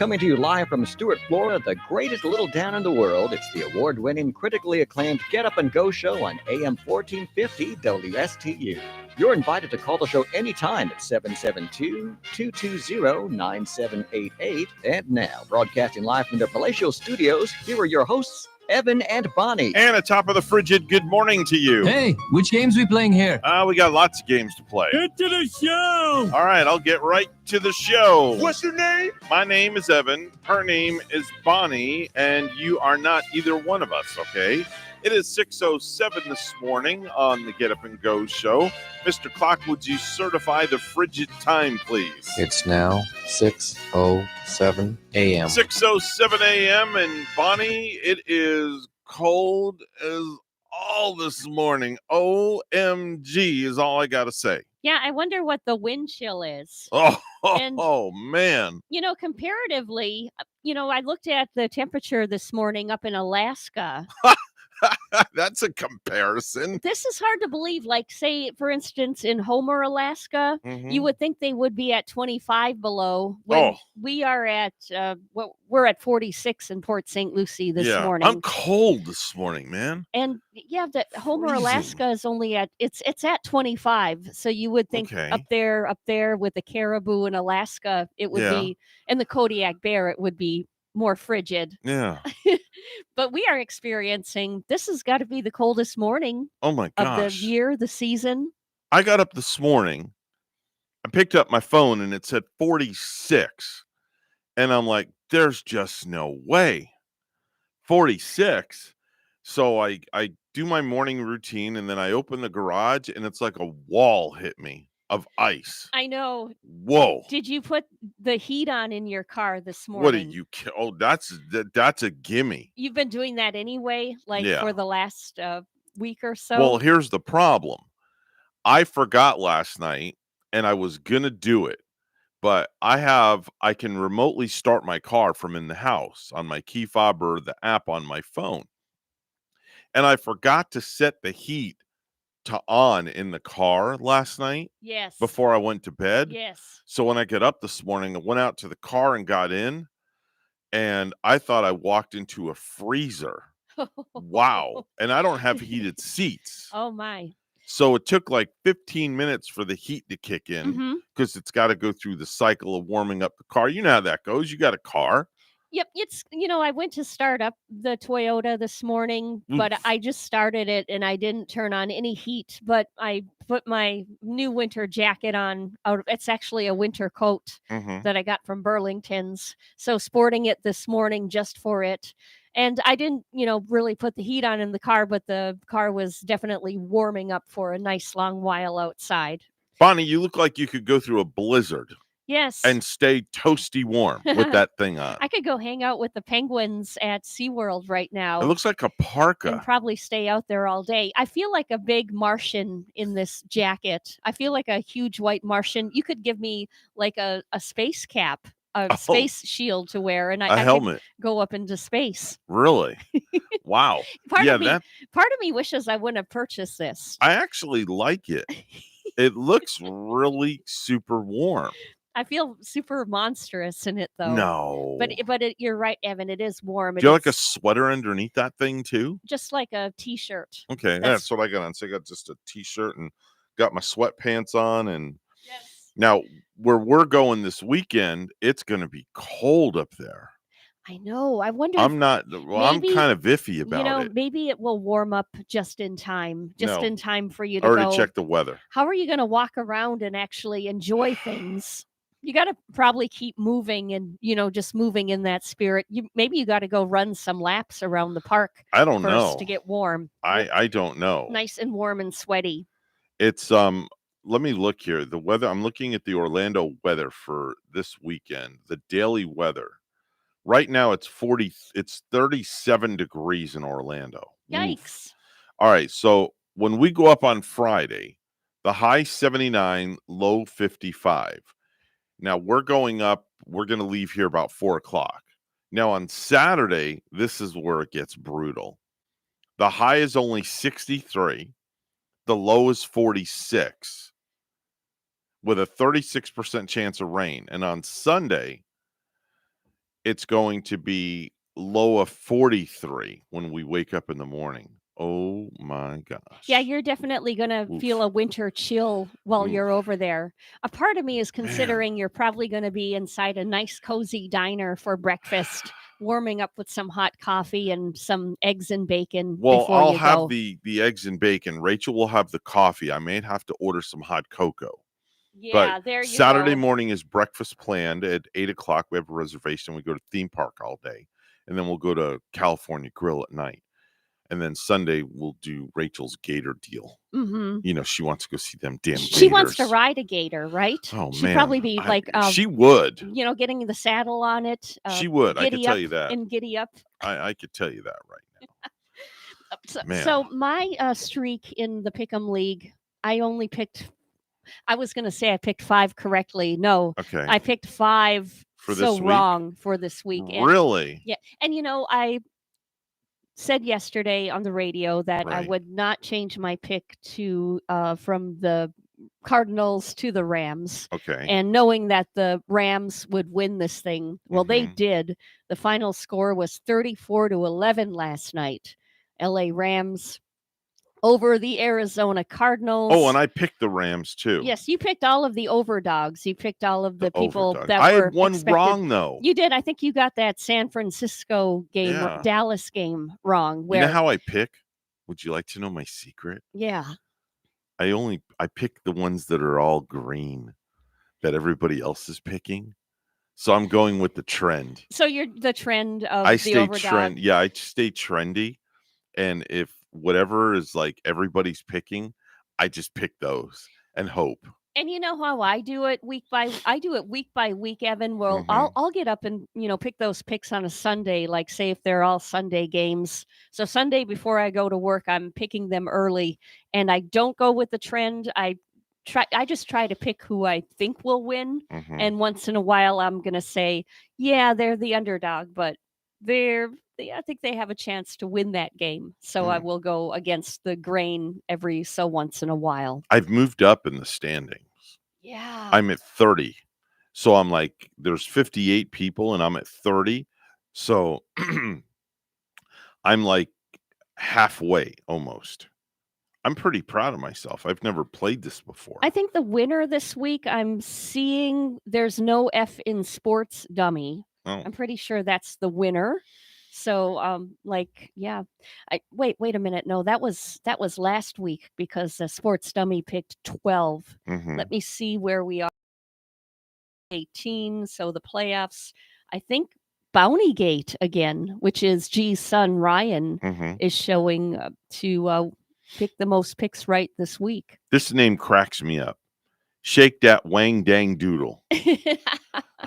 Coming to you live from Stuart, Florida, the greatest little town in the world. It's the award-winning, critically acclaimed Get Up and Go show on AM 1450 WSTU. You're invited to call the show anytime at 772-220-9788. And now, broadcasting live from their palatial studios, here are your hosts, Evan and Bonnie. And atop of the frigid good morning to you. Hey, which games we playing here? We got lots of games to play. Get to the show! All right, I'll get right to the show. What's your name? My name is Evan. Her name is Bonnie, and you are not either one of us, okay? It is 6:07 this morning on the Get Up and Go show. Mr. Clock, would you certify the frigid time, please? It's now 6:07 a.m. 6:07 a.m. And Bonnie, it is cold as all this morning. OMG is all I got to say. Yeah, I wonder what the wind chill is. Oh, man. Comparatively, I looked at the temperature this morning up in Alaska. That's a comparison. This is hard to believe. Like, say, for instance, in Homer, Alaska, you would think they would be at 25 below. When we are at, we're at 46 in Port St. Lucie this morning. I'm cold this morning, man. And yeah, the Homer, Alaska is only at it's at 25. So you would think up there with the caribou in Alaska, it would be, and the Kodiak bear, it would be more frigid. Yeah. But we are experiencing, this has got to be the coldest morning of the year, the season. I got up this morning, I picked up my phone and it said 46. And I'm like, there's just no way. 46. So I do my morning routine and then I open the garage and it's like a wall hit me of ice. I know. Whoa. Did you put the heat on in your car this morning? What did you? Oh, that's a gimme. You've been doing that anyway, for the last week or so? Well, here's the problem. I forgot last night and I was going to do it, but I can remotely start my car from in the house on my key fob or the app on my phone. And I forgot to set the heat to on in the car last night. Yes. Before I went to bed. Yes. So when I got up this morning, I went out to the car and got in, and I thought I walked into a freezer. Wow. And I don't have heated seats. Oh my. So it took like 15 minutes for the heat to kick in because it's got to go through the cycle of warming up the car. You know how that goes. You got a car. Yep, it's, I went to start up the Toyota this morning, but I just started it and I didn't turn on any heat, but I put my new winter jacket on. It's actually a winter coat that I got from Burlington's. So sporting it this morning just for it. And I didn't, really put the heat on in the car, but the car was definitely warming up for a nice long while outside. Bonnie, you look like you could go through a blizzard. Yes. And stay toasty warm with that thing on. I could go hang out with the penguins at SeaWorld right now. It looks like a parka. And probably stay out there all day. I feel like a big Martian in this jacket. I feel like a huge white Martian. You could give me like a space cap, a space shield to wear, and I helmet. Could go up into space. Really? Wow. Part of me wishes I wouldn't have purchased this. I actually like it. It looks really super warm. I feel super monstrous in it, though. No. But you're right, Evan. It is warm. Do you like a sweater underneath that thing, too? Just like a T-shirt. Okay, that's what I got on. So I got just a T-shirt and got my sweatpants on. And now, where we're going this weekend, it's going to be cold up there. I know. I wonder. I'm kind of iffy about it. Maybe it will warm up just in time. In time for you to already check the weather. How are you going to walk around and actually enjoy things? You got to probably keep moving and, just moving in that spirit. Maybe you got to go run some laps around the park. I don't know. To get warm. I don't know. Nice and warm and sweaty. It's, let me look here. The weather, I'm looking at the Orlando weather for this weekend, the daily weather. Right now it's 37 degrees in Orlando. Yikes. Oof. All right. So when we go up on Friday, the high 79, low 55. Now we're going to leave here about 4:00. Now on Saturday, this is where it gets brutal. The high is only 63. The low is 46 with a 36% chance of rain. And on Sunday, it's going to be low of 43 when we wake up in the morning. Oh my gosh. Yeah, you're definitely going to feel Oof. a winter chill while Oof. you're over there. A part of me is Man. considering you're probably going to be inside a nice, cozy diner for breakfast, warming up with some hot coffee and some eggs and bacon Well, before I'll you have go. the eggs and bacon. Rachel will have the coffee. I may have to order some hot cocoa. Yeah, But there you Saturday go. morning is breakfast planned at 8:00. We have a reservation. We go to theme park all day, and then we'll go to California Grill at night. And then Sunday we'll do Rachel's gator deal. Mm-hmm. You know, she wants to go see them damn gators. She wants to ride a gator, right? Oh She'd man, probably be like, she would. you know, getting the saddle on it. She would. I could giddy tell up you that. and giddy up. I could tell you that right now. Man. So my streak in the Pick'em League, I only picked. I was going to say I picked 5 correctly. No, Okay. I picked 5 For so this week? wrong for this week. And, Really? yeah, and you know, I said yesterday on the radio that I Right. would not change my pick to from the Cardinals to the Rams. Okay. And knowing that the Rams would win this thing, well, they Mhm. did. The final score was 34-11 last night. LA Rams over the Arizona Cardinals. Oh, and I picked the Rams too. Yes, you picked all of the overdogs. You picked all of the people overdog. that I were had one expected. wrong though. You did. I think you got that San Francisco game, Yeah. Dallas game wrong. You Where know how I pick? Would you like to know my secret? yeah. I pick the ones that are all green that everybody else is picking. So I'm going with the trend. So you're the trend of I the stay overdog. trend. Yeah, I stay trendy. And if whatever is like everybody's picking, I just pick those and hope. And you know how I do it week by week, Evan. Well, Mhm. I'll get up and pick those picks on a Sunday, like say if they're all Sunday games. So Sunday before I go to work, I'm picking them early, and I don't go with the trend. I just try to pick who I think will win, Mhm. and once in a while I'm gonna say, yeah, they're the underdog, but I think they have a chance to win that game. So I will go against the grain every so once in a while. I've moved up in the standings. Yeah. I'm at 30. So I'm like, there's 58 people and I'm at 30. So I'm like halfway almost. I'm pretty proud of myself. I've never played this before. I think the winner this week, I'm seeing there's no F in sports dummy. Oh. I'm pretty sure that's the winner. So, yeah. Wait a minute. No, that was last week because the sports dummy picked 12. Mhm. Let me see where we are. 18. So the playoffs, I think Bountygate again, which is G's son Ryan, Mhm. is showing to pick the most picks right this week. This name cracks me up. Shake that wang dang doodle.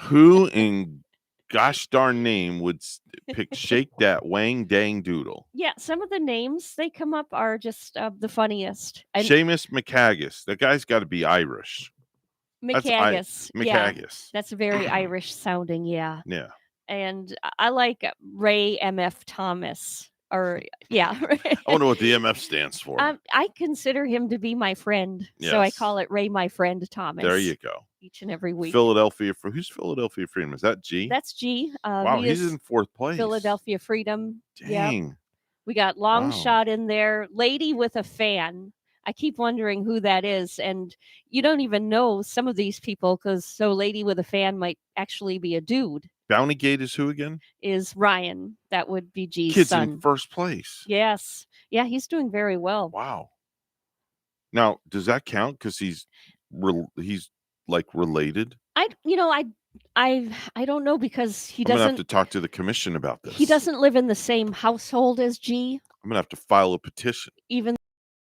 Who in gosh darn name would pick shake that wang dang doodle? Yeah, some of the names they come up are just the funniest. And Seamus McHaggis. That guy's got to be Irish. McHaggis. Yeah, McHaggis. that's very Irish sounding. Yeah. Yeah. And I like Ray MF Thomas. Or yeah. I wonder what the MF stands for. I consider him to be my friend, so I Yes. call it Ray my friend Thomas. There you go. Each and every week. Philadelphia. Who's Philadelphia Freedom? Is that G? That's G. Wow, he he's is in 4th place. Philadelphia Freedom. Yep. Dang. We got Long Wow. Shot in there. Lady with a Fan. I keep wondering who that is. And you don't even know some of these people because Lady with a Fan might actually be a dude. Bountygate is who again? Is Ryan. That would be G's Kid's son. in 1st place. Yes. Yeah, he's doing very well. Wow. Now, does that count? Because he's like related? I don't know because he I'm gonna have to doesn't talk to the commission about this. he doesn't live in the same household as G, I'm gonna have to file a petition. even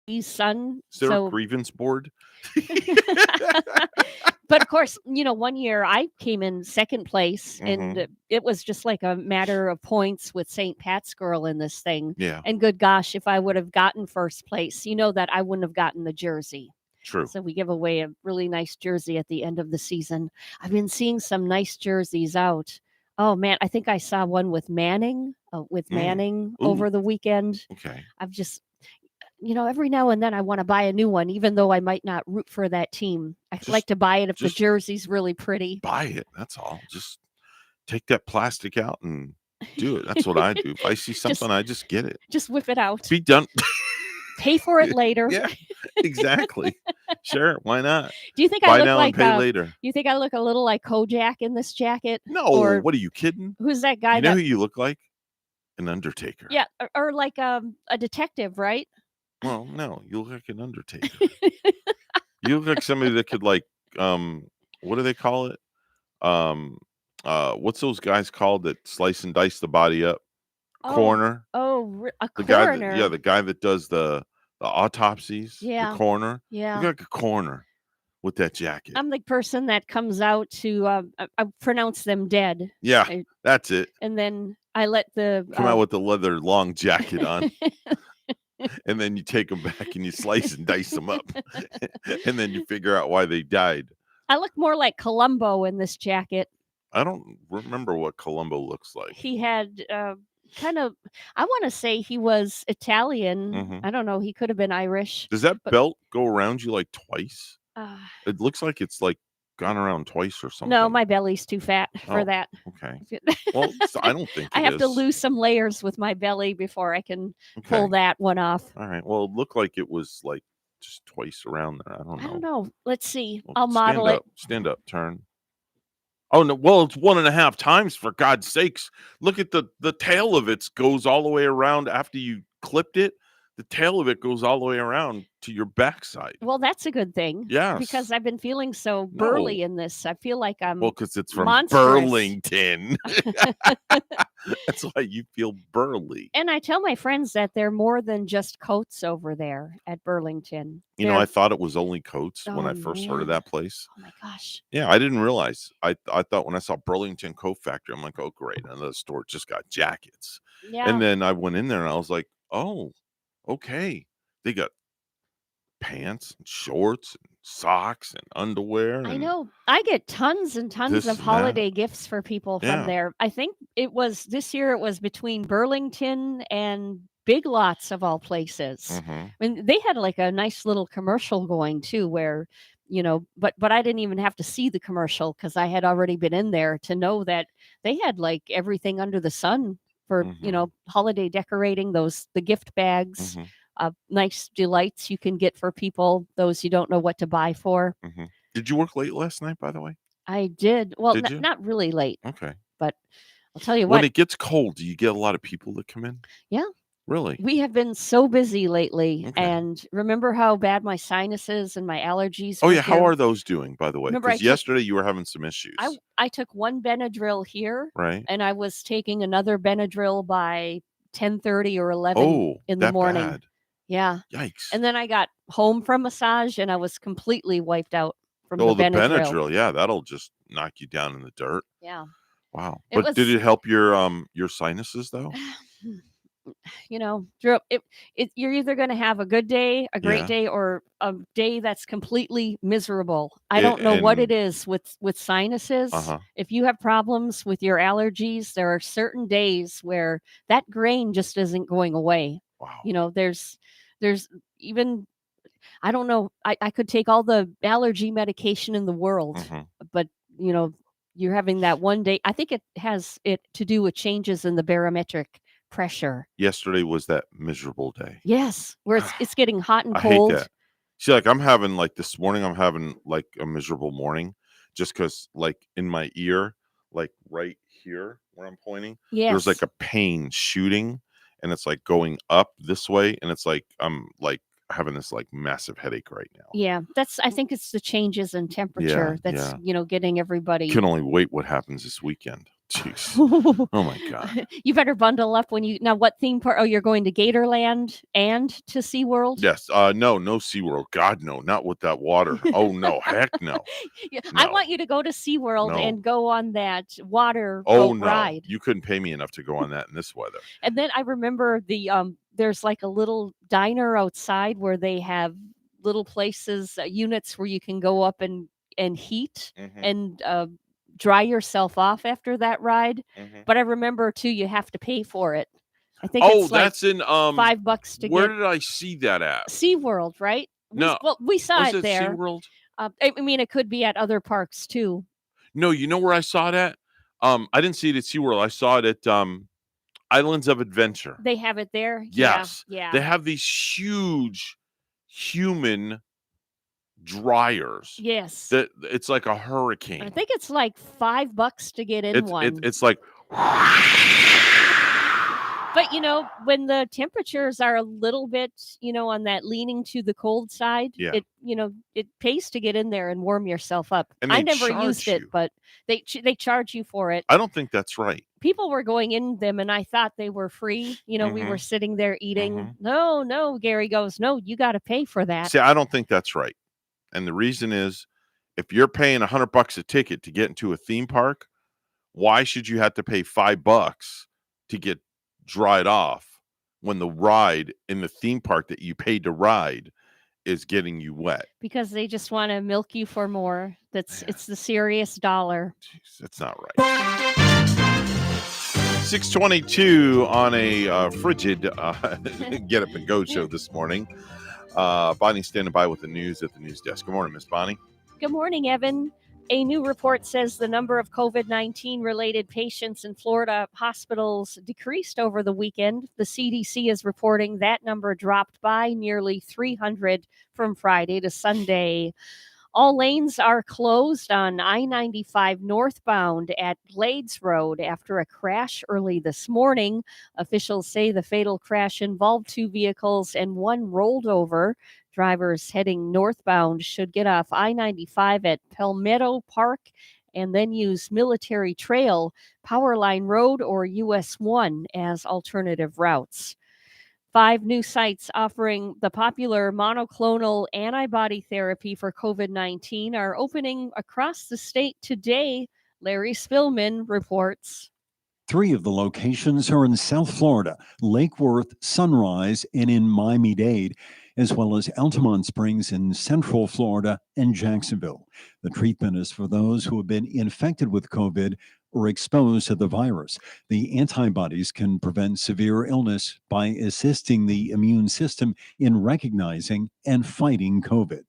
G's son. Is there a grievance board? But of course, 1 year I came in 2nd place, and it was just like a matter of points with St. Pat's girl in this thing. Yeah. And good gosh, if I would have gotten 1st place, that I wouldn't have gotten the jersey. True. So we give away a really nice jersey at the end of the season. I've been seeing some nice jerseys out. Oh man, I think I saw one with Manning, over the weekend. Okay. I've just every now and then I want to buy a new one, even though I might not root for that team. I like to buy it if the jersey's really pretty. Buy it. That's all. Just take that plastic out and do it. That's what I do. If I see something, I just get it. Just whip it out. Be done. Pay for it later. Yeah, exactly. Sure, why not? Do you think Buy I look now like and pay later. you think I look a little like Kojak in this jacket? No, Or what are you kidding? who's that guy You know that who you look like? An Undertaker. Yeah, or like a detective, right? Well, no, you look like an Undertaker. You look like somebody that could what do they call it? What's those guys called that slice and dice the body up? Coroner. A The guy coroner. the guy that does the autopsies. Yeah. The coroner. Yeah. You look like a coroner with that jacket. I'm the person that comes out to I pronounce them dead. Yeah, that's it. And then I let the Come out with the leather long jacket on. And then you take them back and you slice and dice them up. And then you figure out why they died. I look more like Columbo in this jacket. I don't remember what Columbo looks like. He had kind of, I want to say he was Italian. Mhm. I don't know. He could have been Irish. Does that belt go around you like twice? Uh, It looks like it's like gone around twice or something. no, my belly's too fat for Oh, that. Okay. Well, I don't think I it have to is. lose some layers with my belly before I can Okay. pull that one off. All right. Well, it looked like it was like just twice around there. I don't know. I don't know. Let's see. Well, I'll model stand it. up. Stand up. Turn. Oh no! Well, it's 1.5 times for God's sakes. Look at the tail of it goes all the way around after you clipped it. The tail of it goes all the way around to your backside. Well, that's a good thing. Yes. Because I've been feeling so burly in this. I feel like I'm Well, because it's from monstrous. Burlington. That's why you feel burly. And I tell my friends that they're more than just coats over there at Burlington. You know, I thought it was only coats when Oh, I first heard of man. that place. Oh my gosh. Yeah, I didn't realize. I thought when I saw Burlington Coat Factory, I'm like, oh great, another store just got jackets. Yeah. And then I went in there and I was like, oh, okay. They got pants and shorts and socks and underwear. I and know. I get tons and tons this of and that. holiday gifts for people from Yeah. there. I think it was this year, it was between Burlington and Big Lots of all places. Mhm. I mean, they had like a nice little commercial going too, where, you know, but I didn't even have to see the commercial because I had already been in there to know that they had like everything under the sun for, you Mhm. know, holiday decorating, the gift bags, Mhm. nice delights you can get for people, those you don't know what to buy for. Mhm. Did you work late last night, by the way? I did. Well, Did you? not really late, Okay. but I'll tell you When what, it gets cold, do you get a lot of people that come in? Yeah. Really? we have been so busy lately. Okay. And remember how bad my sinuses and my allergies Oh were yeah, how here? are those doing, by the way? Remember I Because took- yesterday you were having some issues, I took one Benadryl here, right? and I was taking another Benadryl by 10:30 or 11 Oh, in the that morning. bad. Yeah. Yikes. And then I got home from massage and I was completely wiped out from Oh, the the Benadryl. Benadryl, yeah, that'll just knock you down in the dirt. Yeah. Wow. It But did was- it help your sinuses though? You know, Drew, you're either going to have a good day, a great Yeah. day, or a day that's completely miserable. I don't know what it is with sinuses. Uh-huh. If you have problems with your allergies, there are certain days where that grain just isn't going away. Wow. You know, there's even, I don't know, I could take all the allergy medication in the world, Mhm. but you know, you're having that one day. I think it has it to do with changes in the barometric pressure. Yesterday was that miserable day. Yes, where it's getting hot and I cold. hate that. See, like I'm having like this morning, I'm having like a miserable morning just because like in my ear, like right here where I'm pointing, Yes. there's like a pain shooting and it's like going up this way. And it's like I'm like having this like massive headache right now. Yeah, I think it's the changes in temperature that's, yeah. you know, getting everybody. Can only wait what happens this weekend. Jeez. Oh my God. You better bundle up now what theme park? Oh, you're going to Gatorland and to SeaWorld? Yes. No SeaWorld. God, no, not with that water. Oh no, heck no. Yeah, I No. want you to go to SeaWorld No. and go on that water Oh boat no. ride. You couldn't pay me enough to go on that in this weather. And then I remember there's like a little diner outside where they have little places, units where you can go up and heat Mhm. and dry yourself off after that ride. Mhm. But I remember too, you have to pay for it. I think Oh, it's like that's in $5 to where get did I see that at? SeaWorld, right? No. We saw Was it it there. SeaWorld? I mean, it could be at other parks too. No, you know where I saw that? I didn't see it at SeaWorld. I saw it at Islands of Adventure. They have it there. Yes. Yeah. They have these huge human dryers. Yes. That it's like a I hurricane. think it's like $5 to get in one. It's like But when the temperatures are a little bit, on that leaning to the cold side, Yeah. it pays to get in there and warm yourself up. And I they never charge used it, you. but they charge you for it. I don't think that's right. People were going in them, and I thought they were free. We Mhm. were sitting there eating. Mhm. No, Gary goes, no, you got to pay for that. See, I don't think that's right. And the reason is, if you're paying $100 a ticket to get into a theme park, why should you have to pay $5 to get dried off when the ride in the theme park that you paid to ride is getting you wet? Because they just want to milk you for more. It's the serious dollar. Jeez, that's not right. 6:22 on a frigid get up and go show this morning. Bonnie standing by with the news at the news desk. Good morning, Miss Bonnie. Good morning, Evan. A new report says the number of COVID-19 related patients in Florida hospitals decreased over the weekend. The CDC is reporting that number dropped by nearly 300 from Friday to Sunday. All lanes are closed on I-95 northbound at Glades Road after a crash early this morning. Officials say the fatal crash involved 2 vehicles and one rolled over. Drivers heading northbound should get off I-95 at Palmetto Park and then use Military Trail, Powerline Road, or US 1 as alternative routes. 5 new sites offering the popular monoclonal antibody therapy for COVID-19 are opening across the state today, Larry Spillman reports. 3 of the locations are in South Florida, Lake Worth, Sunrise, and in Miami-Dade, as well as Altamont Springs in Central Florida and Jacksonville. The treatment is for those who have been infected with COVID or exposed to the virus. The antibodies can prevent severe illness by assisting the immune system in recognizing and fighting COVID.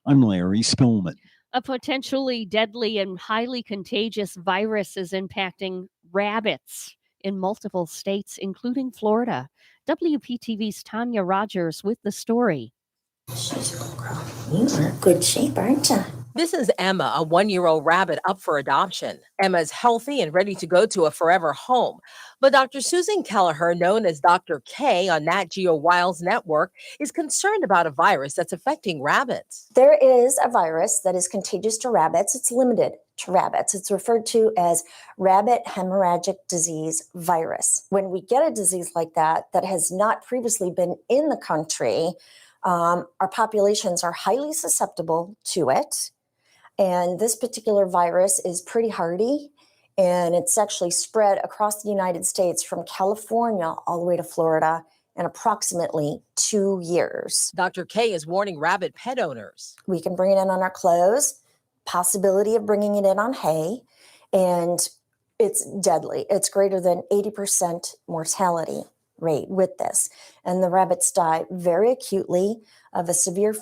I'm Larry Spillman. A potentially deadly and highly contagious virus is impacting rabbits in multiple states, including Florida. WPTV's Tanya Rogers with the story. She's a girl. You are in good shape, aren't you? This is Emma, a 1-year-old rabbit up for adoption. Emma is healthy and ready to go to a forever home. But Dr. Susan Kelleher, known as Dr. K on Nat Geo Wild's network, is concerned about a virus that's affecting rabbits. There is a virus that is contagious to rabbits. It's limited to rabbits. It's referred to as rabbit hemorrhagic disease virus. When we get a disease like that has not previously been in the country, our populations are highly susceptible to it. And this particular virus is pretty hardy, and it's actually spread across the United States from California all the way to Florida in approximately 2 years. Dr. K is warning rabbit pet owners. We can bring it in on our clothes, possibility of bringing it in on hay, and it's deadly. It's greater than 80% mortality rate with this. And the rabbits die very acutely of a severe,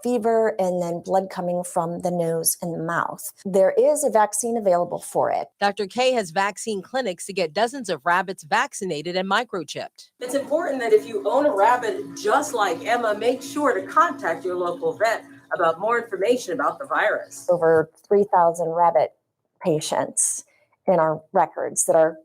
fever and then blood coming from the nose and the mouth. There is a vaccine available for it. Dr. K has vaccine clinics to get dozens of rabbits vaccinated and microchipped. It's important that if you own a rabbit just like Emma, make sure to contact your local vet about more information about the virus. Over 3,000 rabbit patients in our records that are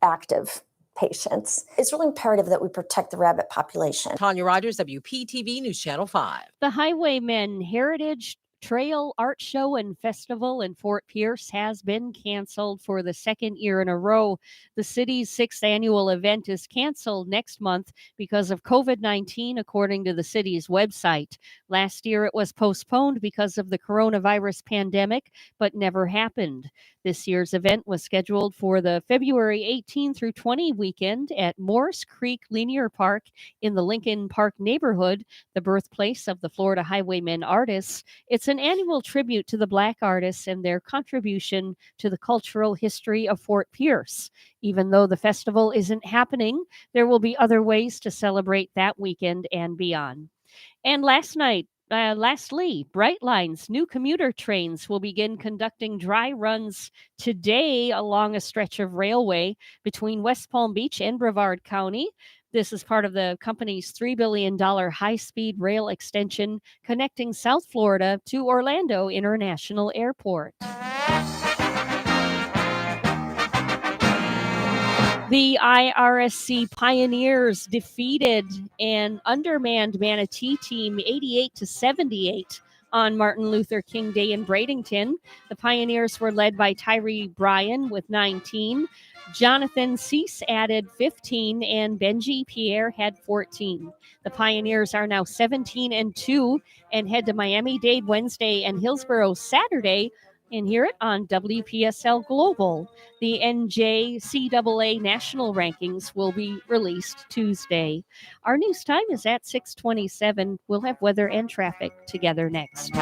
active patients. It's really imperative that we protect the rabbit population. Tanya Rogers, WPTV News Channel 5. The Highwaymen Heritage Trail Art Show and Festival in Fort Pierce has been canceled for the second year in a row. The city's 6th annual event is canceled next month because of COVID-19, according to the city's website. Last year, it was postponed because of the coronavirus pandemic, but never happened. This year's event was scheduled for the February 18 through 20 weekend at Morris Creek Linear Park in the Lincoln Park neighborhood, the birthplace of the Florida Highwaymen artists. It's an annual tribute to the Black artists and their contribution to the cultural history of Fort Pierce. Even though the festival isn't happening, there will be other ways to celebrate that weekend and beyond. And last night, Lastly, Brightline's new commuter trains will begin conducting dry runs today along a stretch of railway between West Palm Beach and Brevard County. This is part of the company's $3 billion high speed rail extension connecting South Florida to Orlando International Airport. The IRSC Pioneers defeated an undermanned Manatee team 88-78 on Martin Luther King Day in Bradenton. The Pioneers were led by Tyree Bryan with 19. Jonathan Cease added 15, and Benji Pierre had 14. The Pioneers are now 17-2 and head to Miami-Dade Wednesday and Hillsborough Saturday, and hear it on WPSL Global. The NJCAA national rankings will be released Tuesday. Our news time is at 6:27. We'll have weather and traffic together next.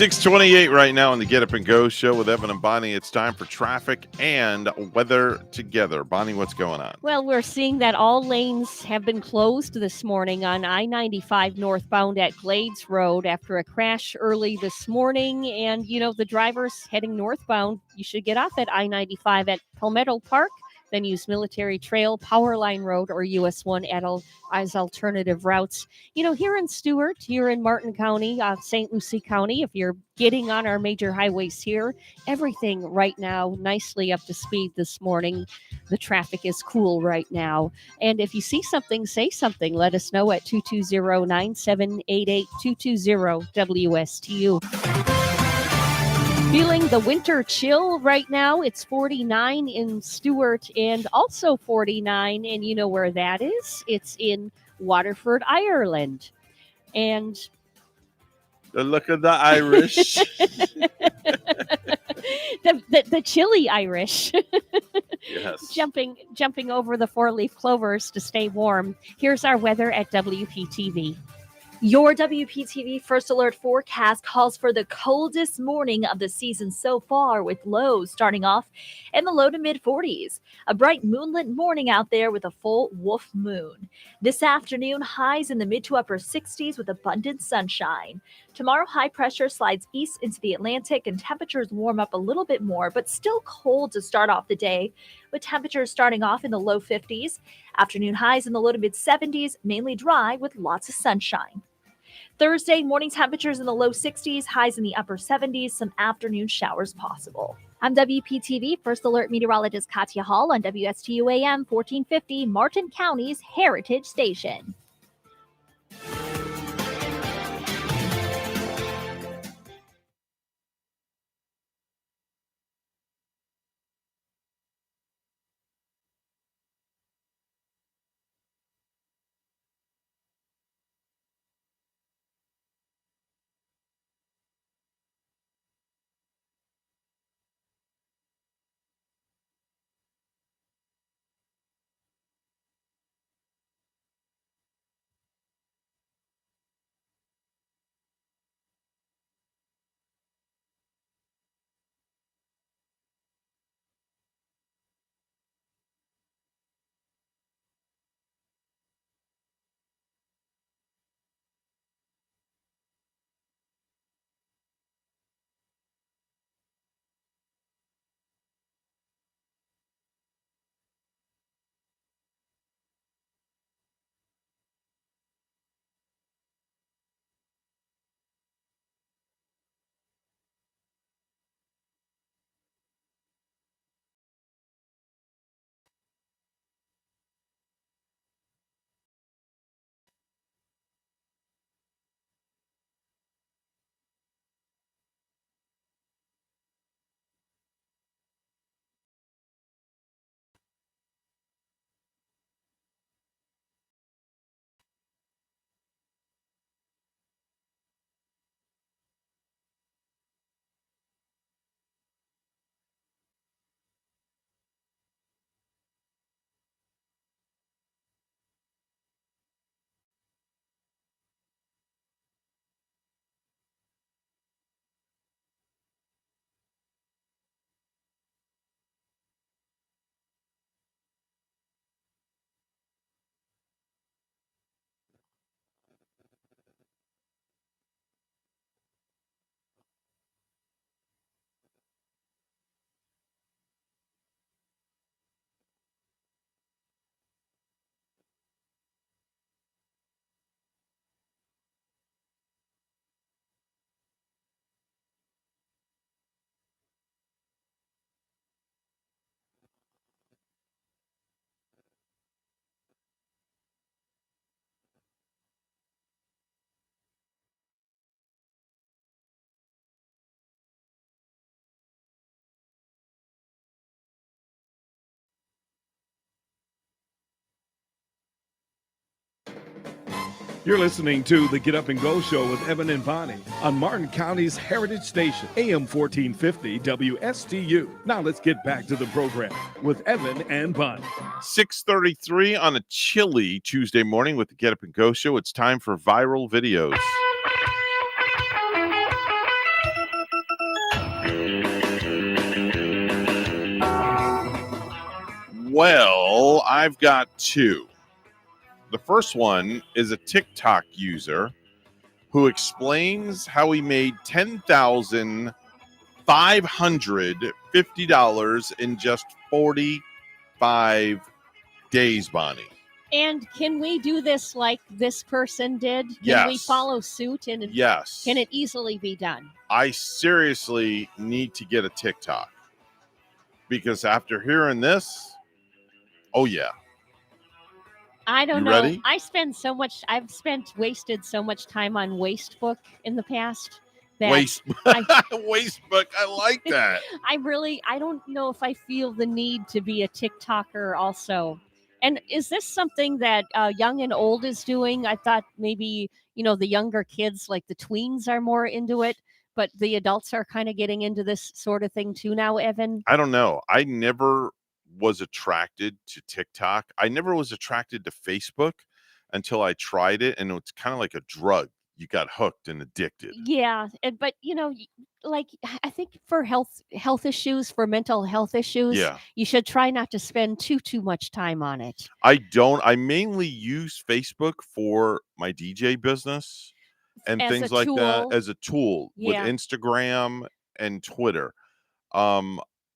6:28 right now on the Get Up and Go show with Evan and Bonnie. It's time for traffic and weather together. Bonnie, what's going on? Well, we're seeing that all lanes have been closed this morning on I-95 northbound at Glades Road after a crash early this morning. And, the drivers heading northbound, you should get off at I-95 at Palmetto Park, then use Military Trail, Powerline Road, or US 1 as alternative routes. Here in Stewart, here in Martin County, St. Lucie County, if you're getting on our major highways here, everything right now nicely up to speed this morning. The traffic is cool right now. And if you see something, say something. Let us know at 220-9788-220 WSTU. Feeling the winter chill right now. It's 49 in Stewart and also 49. And you know where that is? It's in Waterford, Ireland. And The look of the Irish. the chilly Irish. Yes. Jumping over the four-leaf clovers to stay warm. Here's our weather at WPTV. Your WPTV First Alert forecast calls for the coldest morning of the season so far, with lows starting off in the low to mid 40s. A bright moonlit morning out there with a full wolf moon. This afternoon, highs in the mid to upper 60s with abundant sunshine. Tomorrow, high pressure slides east into the Atlantic and temperatures warm up a little bit more, but still cold to start off the day, with temperatures starting off in the low 50s. Afternoon highs in the low to mid 70s, mainly dry with lots of sunshine. Thursday, morning temperatures in the low 60s, highs in the upper 70s, some afternoon showers possible. I'm WPTV First Alert meteorologist Katya Hall on WSTU AM 1450, Martin County's Heritage Station. You're listening to the Get Up and Go Show with Evan and Bonnie on Martin County's Heritage Station, AM 1450 WSTU. Now let's get back to the program with Evan and Bonnie. 6:33 on a chilly Tuesday morning with the Get Up and Go Show. It's time for viral videos. Well, I've got two. The first one is a TikTok user who explains how he made $10,550 in just 45 days, Bonnie. And can we do this like this person did? Can Yes. we follow suit? And Yes. can it easily be done? I seriously need to get a TikTok because after hearing this, oh yeah. I don't You know. ready? I've wasted so much time on Wastebook in the past. That Wastebook. I like that. I don't know if I feel the need to be a TikToker also. And is this something that young and old is doing? I thought maybe, the younger kids, like the tweens, are more into it, but the adults are kind of getting into this sort of thing too now, Evan. I don't know. I never was attracted to TikTok. I never was attracted to Facebook until I tried it, and it's kind of like a drug. You got hooked and addicted. Yeah, but like I think for health issues, for mental health issues, Yeah. you should try not to spend too much time on it. I don't. I mainly use Facebook for my DJ business and As things a like that tool. as a tool Yeah. with Instagram and Twitter.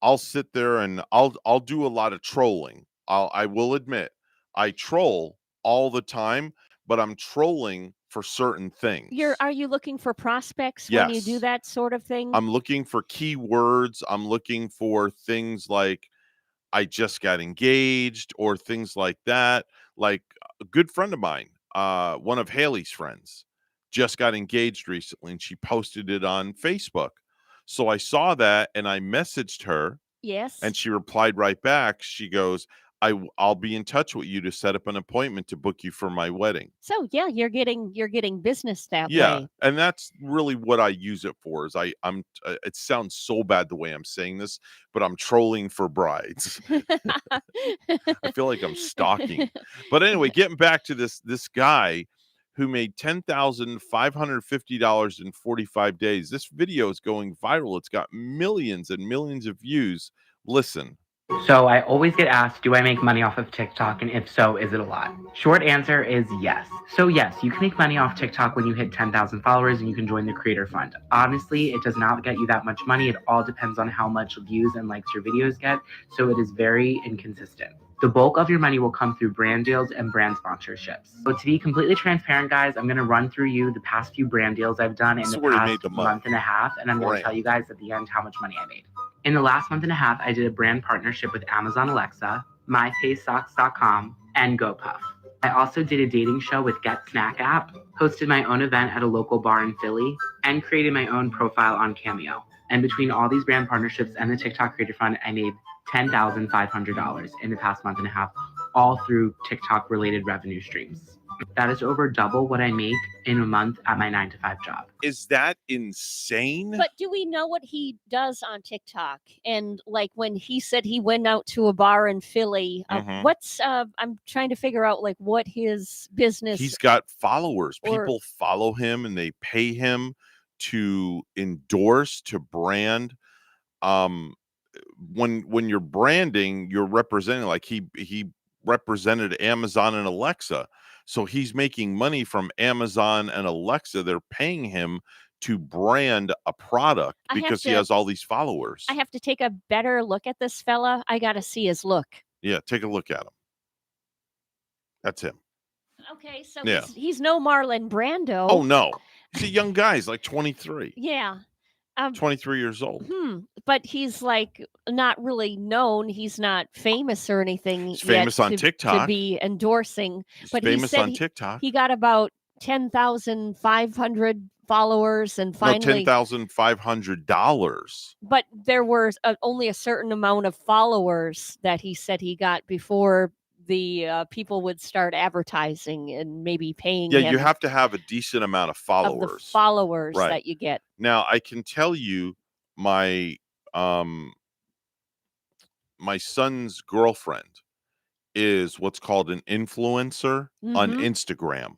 I'll sit there and I'll do a lot of trolling. I will admit I troll all the time, but I'm trolling for certain things. Are you looking for prospects when you do Yes. that sort of thing? I'm looking for keywords. I'm looking for things like I just got engaged or things like that. Like a good friend of mine, one of Haley's friends, just got engaged recently and she posted it on Facebook. So I saw that and I messaged her Yes. and she replied right back. She goes, I'll be in touch with you to set up an appointment to book you for my wedding. So yeah, you're getting business that Yeah, way. and that's really what I use it for. Is I'm it sounds so bad the way I'm saying this, but I'm trolling for brides. I feel like I'm stalking. But anyway, getting back to this guy who made $10,550 in 45 days. This video is going viral. It's got millions and millions of views. Listen. So I always get asked, do I make money off of TikTok? And if so, is it a lot? Short answer is yes. So yes, you can make money off TikTok when you hit 10,000 followers and you can join the Creator Fund. Honestly, it does not get you that much money. It all depends on how much views and likes your videos get. So it is very inconsistent. The bulk of your money will come through brand deals and brand sponsorships. So to be completely transparent, guys, I'm going to run through you the past few brand deals I've done in the past month and a half. And I'm going to tell you guys at the end how much money I made. In the last month and a half, I did a brand partnership with Amazon Alexa, MyFaceSocks.com, and GoPuff. I also did a dating show with Get Snack app, hosted my own event at a local bar in Philly, and created my own profile on Cameo. And between all these brand partnerships and the TikTok Creator Fund, I made $10,500 in the past month and a half, all through TikTok-related revenue streams. That is over double what I make in a month at my 9-to-5 job. Is that insane? But do we know what he does on TikTok? And like when he said he went out to a bar in Philly, what's I'm trying to figure out like what his business. He's got followers. People follow him and they pay him to endorse, to brand. When you're branding, you're representing, like he represented Amazon and Alexa. So he's making money from Amazon and Alexa. They're paying him to brand a product because he has all these followers. I have to take a better look at this fella. I got to see his look. Yeah, take a look at him. That's him. Okay, so he's no Marlon Brando. Oh, no. He's a young guy. He's like 23. Yeah. 23 years old. But he's like not really known. He's not famous or anything. He's famous on TikTok. To be endorsing. He's but famous he said on TikTok. He got about 10,500 followers and finally $10,500. But there were only a certain amount of followers that he said he got before the people would start advertising and maybe paying Yeah, him you have to have a decent amount of of the followers. followers Right. that you get. Now, I can tell you my my son's girlfriend is what's called an influencer on Mhm. Instagram.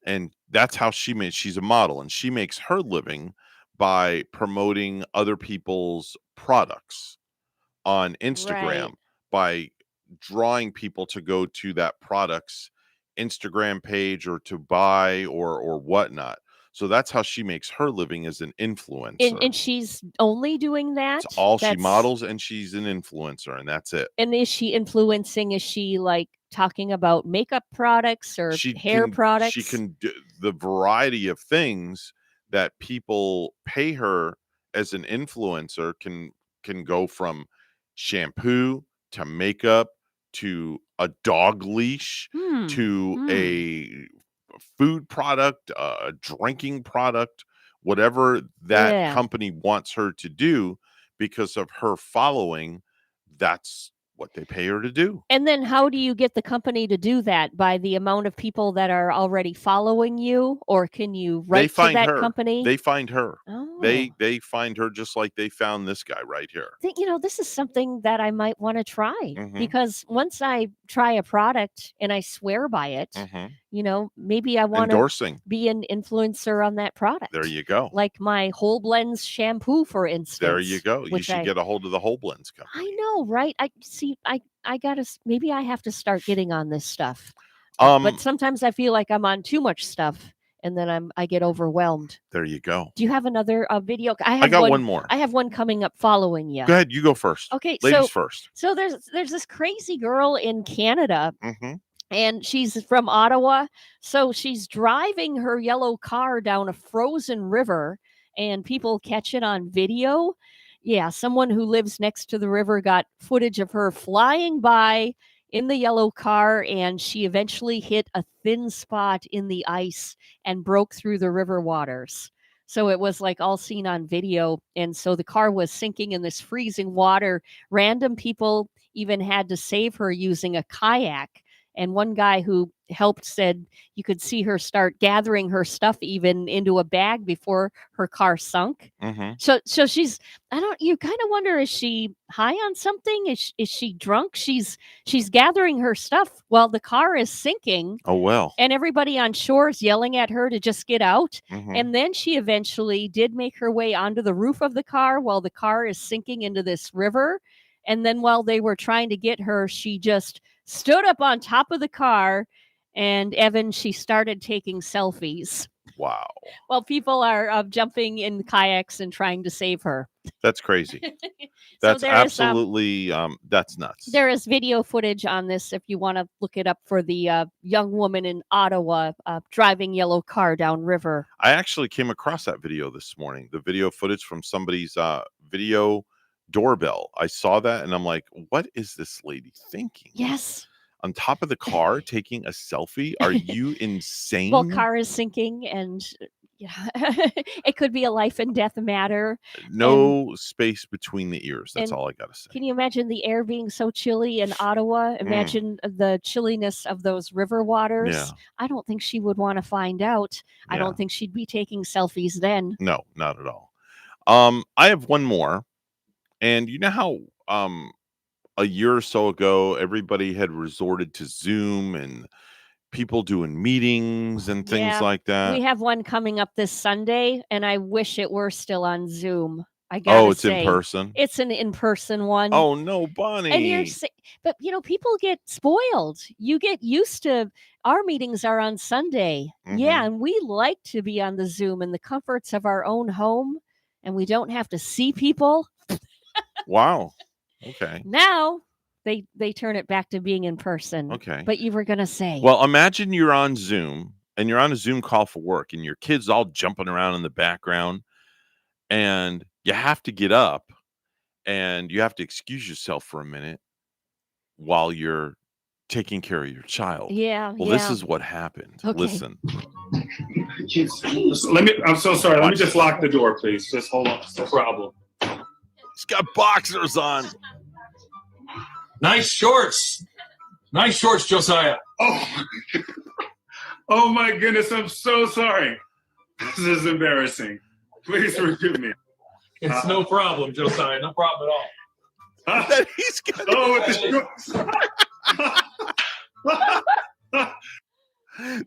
And that's how she's a model, and she makes her living by promoting other people's products on Instagram, Right. by drawing people to go to that product's Instagram page or to buy or whatnot. So that's how she makes her living as an influencer. And she's only doing that? It's all she That's models, and she's an influencer, and that's it. And is she influencing? Is she like talking about makeup products or hair products? She can do the variety of things that people pay her as an influencer can go from shampoo to makeup to a dog leash to a food product, a drinking product, whatever that Yeah. company wants her to do because of her following. That's what they pay her to do. And then how do you get the company to do that? By the amount of people that are already following you, or can you They write to find that her. company? They find her. Oh. They find her just like they found this guy right here. Think, this is something that I might want to try Mhm. because once I try a product and I swear by it, Mhm. Maybe I want to Endorsing. be an influencer on that product. There you go. Like my Whole Blends shampoo, for instance. There you go. You which should get a hold of the Whole Blends company. I know, right? I gotta. Maybe I have to start getting on this stuff. Um, But sometimes I feel like I'm on too much stuff, and then I get overwhelmed. There you go. Do you have another video? I got one more. I have one coming up following you. Go ahead. You go first. Okay, Ladies first. So there's this crazy girl in Canada, Mm-hmm. and she's from Ottawa. So she's driving her yellow car down a frozen river, and people catch it on video. Yeah, someone who lives next to the river got footage of her flying by in the yellow car, and she eventually hit a thin spot in the ice and broke through the river waters. So it was like all seen on video. And so the car was sinking in this freezing water. Random people even had to save her using a kayak. And one guy who helped said you could see her start gathering her stuff even into a bag before her car sunk. Mm-hmm. So she's, you kind of wonder, is she high on something? Is she drunk? She's gathering her stuff while the car is sinking. Oh, well. And everybody on shore is yelling at her to just get out. Mhm. And then she eventually did make her way onto the roof of the car while the car is sinking into this river. And then while they were trying to get her, she just stood up on top of the car. And Evan, she started taking selfies. Wow. While people are jumping in kayaks and trying to save her. That's crazy. So That's there is, absolutely that's nuts. There is video footage on this if you want to look it up for the young woman in Ottawa driving yellow car downriver. I actually came across that video this morning, the video footage from somebody's video doorbell. I saw that and I'm like, what is this lady thinking? Yes. On top of the car taking a selfie? Are you insane? Well, car is sinking and it could be a life and death matter. No space between the ears. That's and all I got to say. Can you imagine the air being so chilly in Ottawa? Imagine the chilliness of those river waters. Yeah. I don't think she would want to find out. I Yeah. don't think she'd be taking selfies then. No, not at all. I have one more. And you know how a year or so ago, everybody had resorted to Zoom and people doing meetings and things Yeah, like that. We have one coming up this Sunday, and I wish it were still on Zoom. I gotta it's say. in person? It's an in-person one. Oh, no, Bonnie. And but people get spoiled. You get used to our meetings are on Sunday. Mhm. Yeah, and we like to be on the Zoom in the comforts of our own home, and we don't have to see people. Wow. Okay. Now they turn it back to being in person. Okay. But you were gonna say. Well, imagine you're on Zoom and you're on a Zoom call for work and your kid's all jumping around in the background and you have to get up and you have to excuse yourself for a minute while you're taking care of your child. Yeah. Well, this is what happened. Okay. Listen. I'm so sorry. Let me just lock the door, please. Just hold on. No problem. He's got boxers on. Nice shorts. Nice shorts, Josiah. Oh my goodness, I'm so sorry. This is embarrassing. Please forgive me. It's no problem, Josiah. No problem at all. That he's got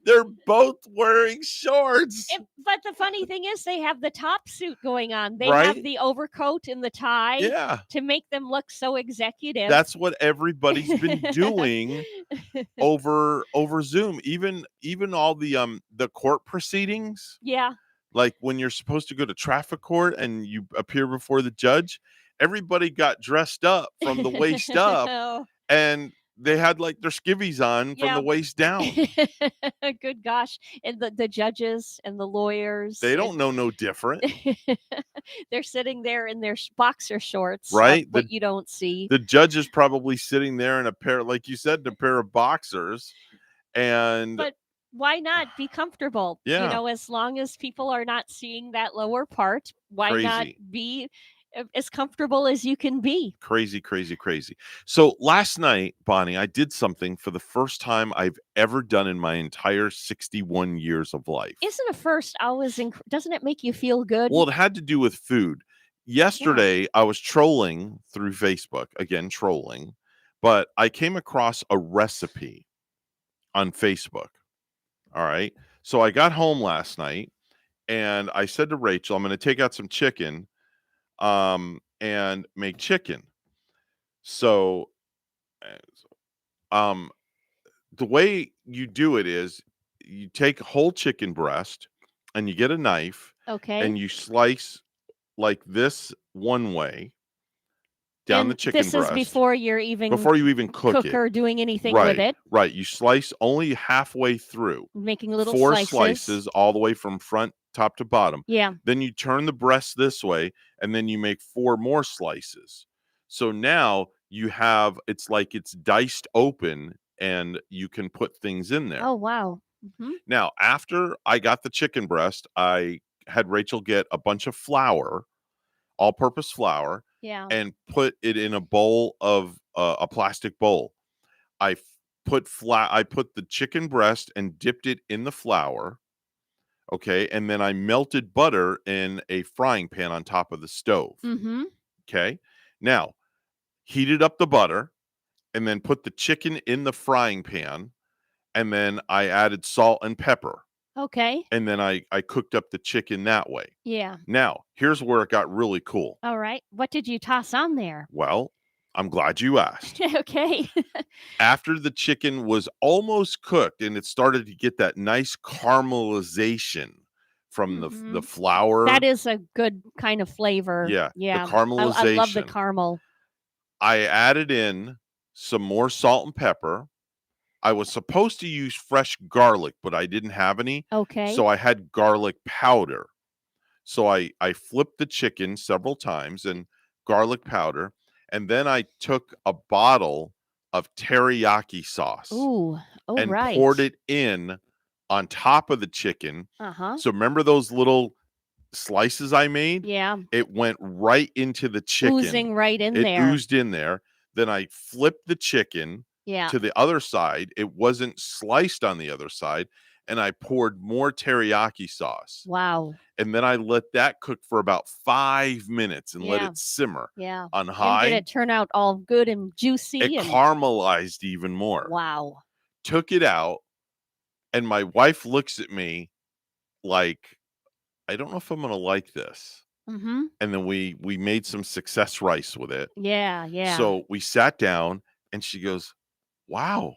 They're both wearing shorts. But the funny thing is, they have the top suit going on. They Right? have the overcoat and the tie Yeah. to make them look so executive. That's what everybody's been doing over Zoom. Even all the court proceedings. Yeah. Like when you're supposed to go to traffic court and you appear before the judge, everybody got dressed up from the waist up, Oh. and they had like their skivvies on from the waist down. Good gosh. And the judges and the lawyers. They don't know no different. They're sitting there in their boxer shorts. Right? What you don't see. The judge is probably sitting there in a pair, like you said, a pair of boxers. But why not be comfortable? Yeah. You know, as long as people are not seeing that lower part, why not Crazy. be as comfortable as you can be? Crazy. So last night, Bonnie, I did something for the first time I've ever done in my entire 61 years of life. Isn't a first always doesn't it make you feel good? Well, it had to do with food. Yesterday, I was trolling through Facebook, again, trolling, but I came across a recipe on Facebook. All right. So I got home last night and I said to Rachel, I'm going to take out some chicken and make chicken. So the way you do it is you take a whole chicken breast and you get a knife. Okay. And you slice like this one way down the chicken breast. This is before you even cook it or doing anything with it. Right. You slice only halfway through. Making little four slices. Slices all the way from front top to bottom. Yeah. Then you turn the breast this way and then you make 4 more slices. So now you have it's diced open and you can put things in there. Oh wow. Mm-hmm. Now, after I got the chicken breast, I had Rachel get a bunch of flour, all-purpose flour, and put it in a bowl of a plastic bowl. I put the chicken breast and dipped it in the flour. Okay, and then I melted butter in a frying pan on top of the stove. Mm-hmm. Okay, now heated up the butter, and then put the chicken in the frying pan, and then I added salt and pepper. Okay. And then I cooked up the chicken that way. Yeah. Now, here's where it got really cool. All right. What did you toss on there? Well, I'm glad you asked. Okay. After the chicken was almost cooked and it started to get that nice caramelization from the flour. That is a good kind of flavor. Yeah. Yeah. The caramelization. I love the caramel. I added in some more salt and pepper. I was supposed to use fresh garlic, but I didn't have any. Okay. So I had garlic powder. So I flipped the chicken several times and garlic powder. And then I took a bottle of teriyaki sauce. Ooh. Oh, and right. poured it in on top of the chicken. Uh-huh. So remember those little slices I made? Yeah. It went right into the chicken. Oozing right in it there. It oozed in there. Then I flipped the chicken to the other side. It wasn't sliced on the other side. And I poured more teriyaki sauce. Wow. And then I let that cook for about 5 minutes and let it simmer on high. And did it turn out all good and juicy? It caramelized even more. Wow. Took it out. And my wife looks at me like, I don't know if I'm going to like this. Mm-hmm. And then we made some success rice with it. Yeah, yeah. So we sat down and she goes, wow,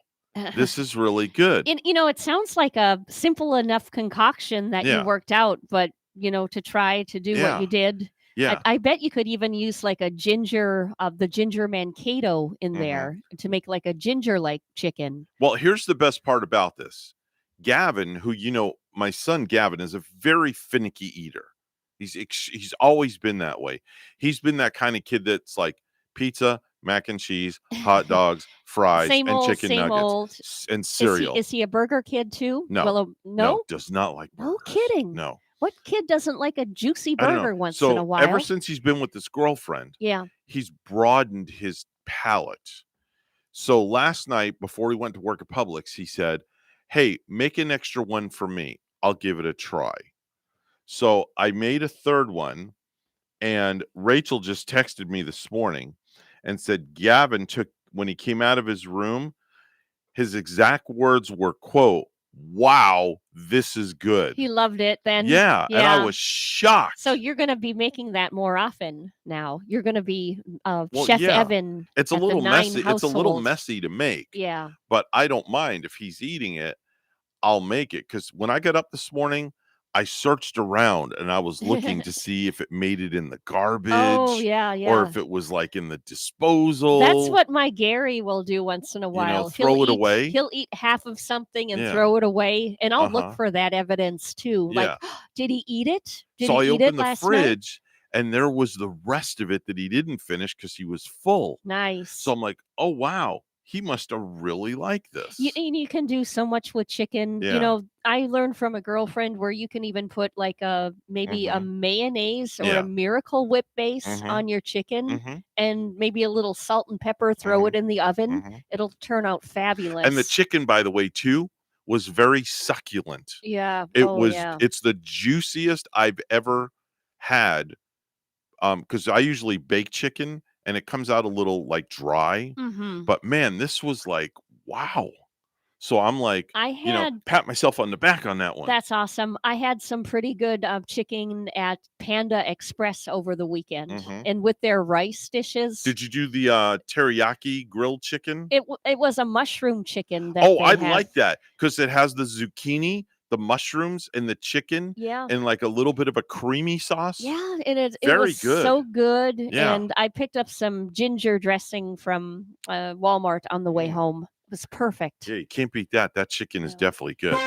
this is really good. And, it sounds like a simple enough concoction that you worked out, but, to try to do what you did. Yeah. I bet you could even use like the ginger mankato in there to make like a ginger-like chicken. Well, here's the best part about this. Gavin, who, my son Gavin is a very finicky eater. He's always been that way. He's been that kind of kid that's like pizza, mac and cheese, hot dogs, fries, and chicken nuggets and cereal. Is he a burger kid too? No. Well, no, does not like burgers. No kidding. No. What kid doesn't like a juicy burger once in a while? Ever since he's been with this girlfriend, he's broadened his palate. So last night, before he went to work at Publix, he said, "Hey, make an extra one for me. I'll give it a try." So I made a third one, and Rachel just texted me this morning and said Gavin took, when he came out of his room, his exact words were, quote, "Wow, this is good." He loved it then. Yeah, and I was shocked. So you're going to be making that more often now. You're going to be Well, Chef yeah. Evan. It's a at the little Nine messy. It's a little household. messy to make. Yeah. But I don't mind if he's eating it. I'll make it, because when I got up this morning, I searched around and I was looking to see if it made it in the garbage. Oh, yeah, yeah. Or if it was like in the disposal. That's what my Gary will do once in a while. throw it away. He'll eat half of something and Yeah. throw it away, and I'll look Uh-huh. for that evidence too. Yeah. Like, did he eat it? Did So I he eat it opened the last night? fridge and there was the rest of it that he didn't finish because he was full. Nice. So I'm like, oh wow, he must have really liked this. You can do so much with chicken. Yeah. I learned from a girlfriend where you can even put like maybe a mayonnaise or Yeah. a Miracle Whip base Mhm. on your chicken, Mhm. and maybe a little salt and pepper. Throw it in the oven. Mhm. It'll turn out fabulous. And the chicken, by the way, too, was very succulent. Yeah. It it's the juiciest I've ever had. Because I usually bake chicken and it comes out a little like dry. Mm-hmm. But man, this was like, wow. So I'm like, I had pat myself on the back on that one. That's awesome. I had some pretty good chicken at Panda Express over the weekend, Mhm. and with their rice dishes. Did you do the teriyaki grilled chicken? It was a mushroom chicken. That Oh, they I have. like that because it has the zucchini, the mushrooms, and the chicken, Yeah. and like a little bit of a creamy sauce. Yeah, and it Very was good. so good. Yeah. And I picked up some ginger dressing from Walmart on the way home. It was perfect. Yeah, you can't beat that. That chicken is definitely good.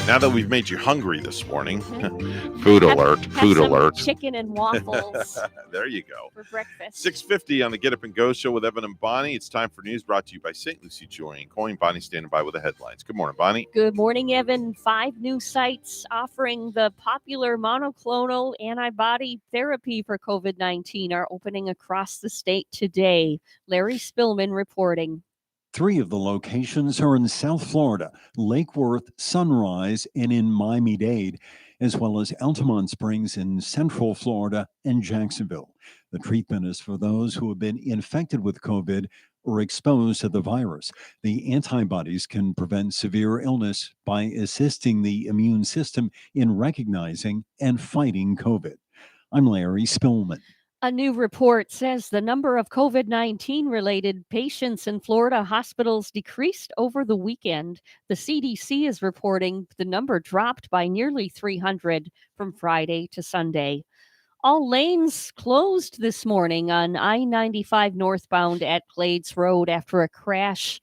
Now that we've made you hungry this morning, food alert, Have food some alert. chicken and waffles There you go. for breakfast. 6:50 on the Get Up and Go show with Evan and Bonnie. It's time for news brought to you by St. Lucie Jewelry and Coin. Bonnie standing by with the headlines. Good morning, Bonnie. Good morning, Evan. 5 new sites offering the popular monoclonal antibody therapy for COVID-19 are opening across the state today. Larry Spillman reporting. 3 of the locations are in South Florida, Lake Worth, Sunrise, and in Miami-Dade, as well as Altamont Springs in Central Florida and Jacksonville. The treatment is for those who have been infected with COVID or exposed to the virus. The antibodies can prevent severe illness by assisting the immune system in recognizing and fighting COVID. I'm Larry Spillman. A new report says the number of COVID-19 related patients in Florida hospitals decreased over the weekend. The CDC is reporting the number dropped by nearly 300 from Friday to Sunday. All lanes closed this morning on I-95 northbound at Glades Road after a crash.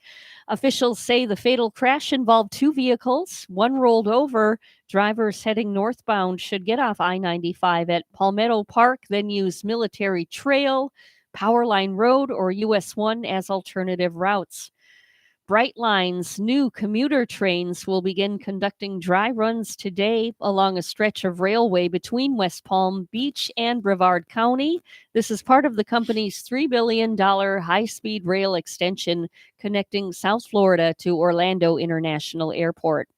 Officials say the fatal crash involved 2 vehicles. One rolled over. Drivers heading northbound should get off I-95 at Palmetto Park, then use Military Trail, Powerline Road, or US 1 as alternative routes. Brightline's new commuter trains will begin conducting dry runs today along a stretch of railway between West Palm Beach and Brevard County. This is part of the company's $3 billion high-speed rail extension connecting South Florida to Orlando International Airport.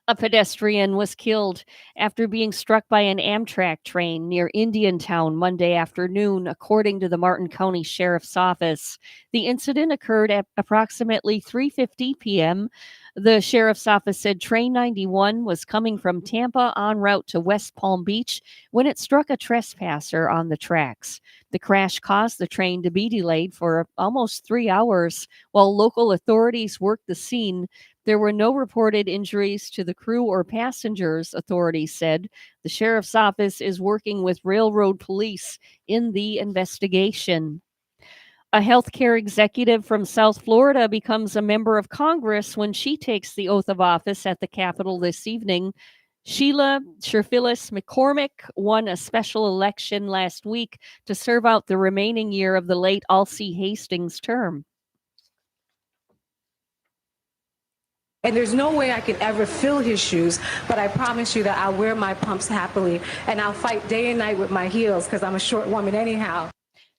A pedestrian was killed after being struck by an Amtrak train near Indiantown Monday afternoon, according to the Martin County Sheriff's Office. The incident occurred at approximately 3:50 p.m. The Sheriff's Office said Train 91 was coming from Tampa en route to West Palm Beach when it struck a trespasser on the tracks. The crash caused the train to be delayed for almost 3 hours while local authorities worked the scene. There were no reported injuries to the crew or passengers, authorities said. The sheriff's office is working with railroad police in the investigation. A healthcare executive from South Florida becomes a member of Congress when she takes the oath of office at the Capitol this evening. Sheila Sherfilis McCormick won a special election last week to serve out the remaining year of the late Alcee Hastings' term. And there's no way I can ever fill his shoes, but I promise you that I'll wear my pumps happily, and I'll fight day and night with my heels because I'm a short woman anyhow.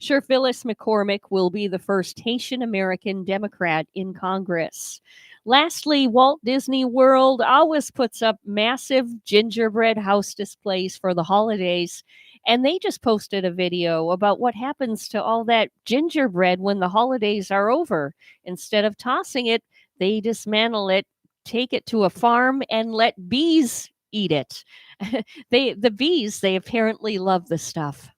Sure, Phyllis McCormick will be the first Haitian American Democrat in Congress. Lastly, Walt Disney World always puts up massive gingerbread house displays for the holidays. And they just posted a video about what happens to all that gingerbread when the holidays are over. Instead of tossing it, they dismantle it, take it to a farm, and let bees eat it. The bees, they apparently love the stuff.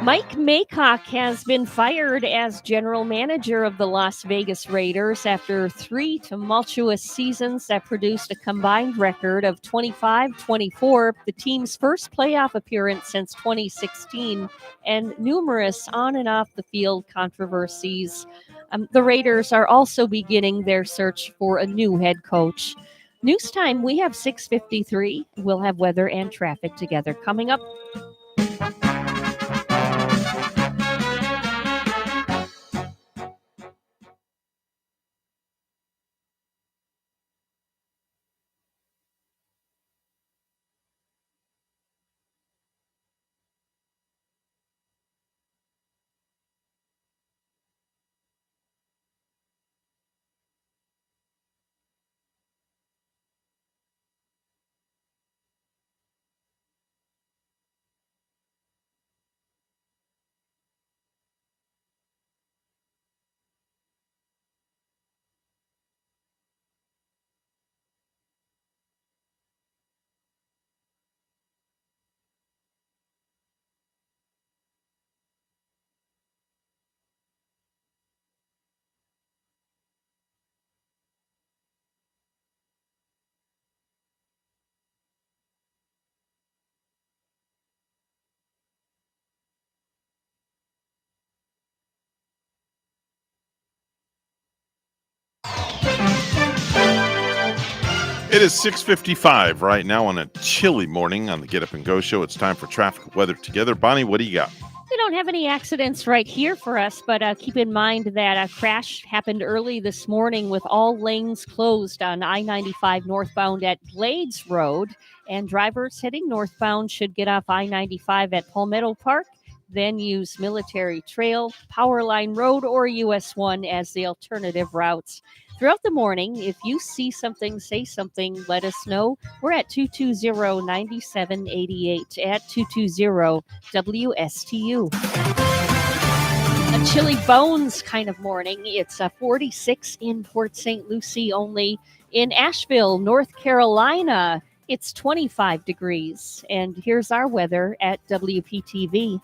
Mike Maycock has been fired as general manager of the Las Vegas Raiders after 3 tumultuous seasons that produced a combined record of 25-24, the team's first playoff appearance since 2016, and numerous on and off the field controversies. The Raiders are also beginning their search for a new head coach. News time, we have 6:53. We'll have weather and traffic together coming up. It is 6:55 right now on a chilly morning on the Get Up and Go show. It's time for traffic and weather together. Bonnie, what do you got? We don't have any accidents right here for us, but keep in mind that a crash happened early this morning with all lanes closed on I-95 northbound at Blades Road, and drivers heading northbound should get off I-95 at Palmetto Park, then use Military Trail, Powerline Road, or US 1 as the alternative routes. Throughout the morning, if you see something, say something, let us know. We're at 220-9788 at 220-WSTU. A chilly bones kind of morning. It's 46 in Port St. Lucie only. In Asheville, North Carolina, it's 25 degrees. And here's our weather at WPTV.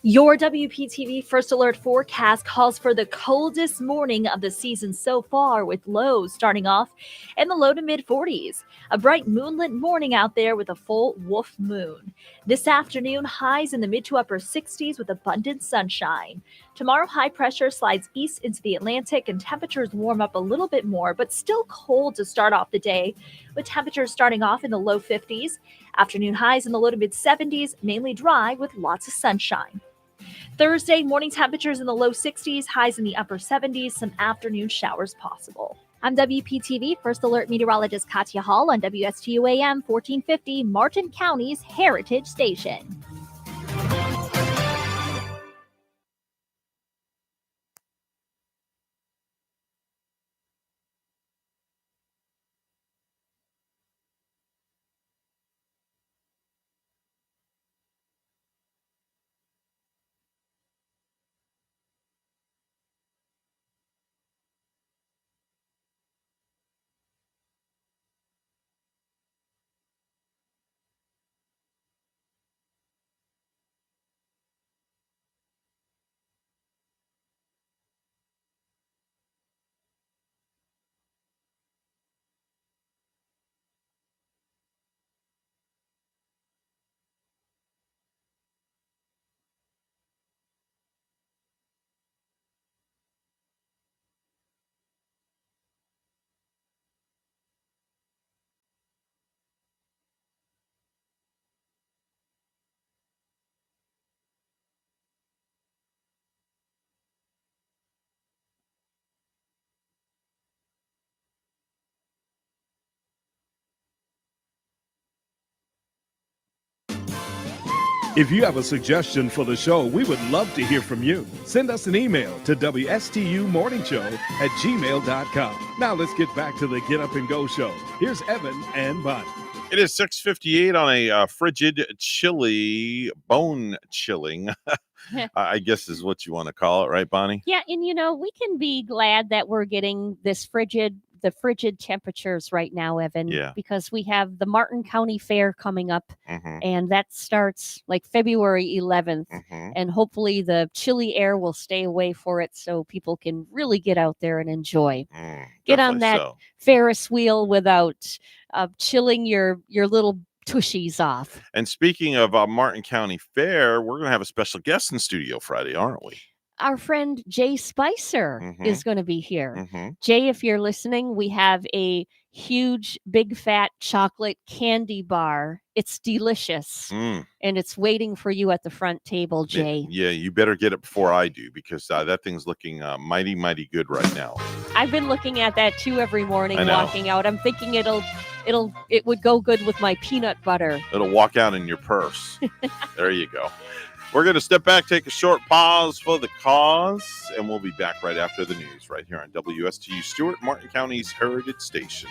Your WPTV First Alert forecast calls for the coldest morning of the season so far, with lows starting off in the low to mid 40s. A bright moonlit morning out there with a full wolf moon. This afternoon, highs in the mid to upper 60s with abundant sunshine. Tomorrow, high pressure slides east into the Atlantic and temperatures warm up a little bit more, but still cold to start off the day, with temperatures starting off in the low 50s. Afternoon highs in the low to mid 70s, mainly dry with lots of sunshine. Thursday, morning temperatures in the low 60s, highs in the upper 70s, some afternoon showers possible. I'm WPTV First Alert meteorologist Katya Hall on WSTU AM 1450, Martin County's Heritage Station. If you have a suggestion for the show, we would love to hear from you. Send us an email to WSTUmorningshow@gmail.com. Now let's get back to the Get Up and Go show. Here's Evan and Bonnie. It is 6:58 on a frigid, chilly, bone chilling, I guess is what you want to call it, right, Bonnie? Yeah, and we can be glad that we're getting the frigid temperatures right now, Evan. Yeah. Because we have the Martin County Fair coming up, Mm-hmm. and that starts like February 11th. Mm-hmm. And hopefully the chilly air will stay away for it so people can really get out there and enjoy. Get on that Ferris wheel without chilling your little tushies off. And speaking of Martin County Fair, we're going to have a special guest in studio Friday, aren't we? Our friend Jay Spicer is going to be here. Mm-hmm. Jay, if you're listening, we have a huge, big, fat chocolate candy bar. It's delicious. And it's waiting for you at the front table, Jay. Yeah, you better get it before I do, because that thing's looking mighty, mighty good right now. I've been looking at that too every morning walking out. I'm thinking it would go good with my peanut butter. It'll walk out in your purse. There you go. We're going to step back, take a short pause for the cause, and we'll be back right after the news right here on WSTU Stewart, Martin County's Heritage Station.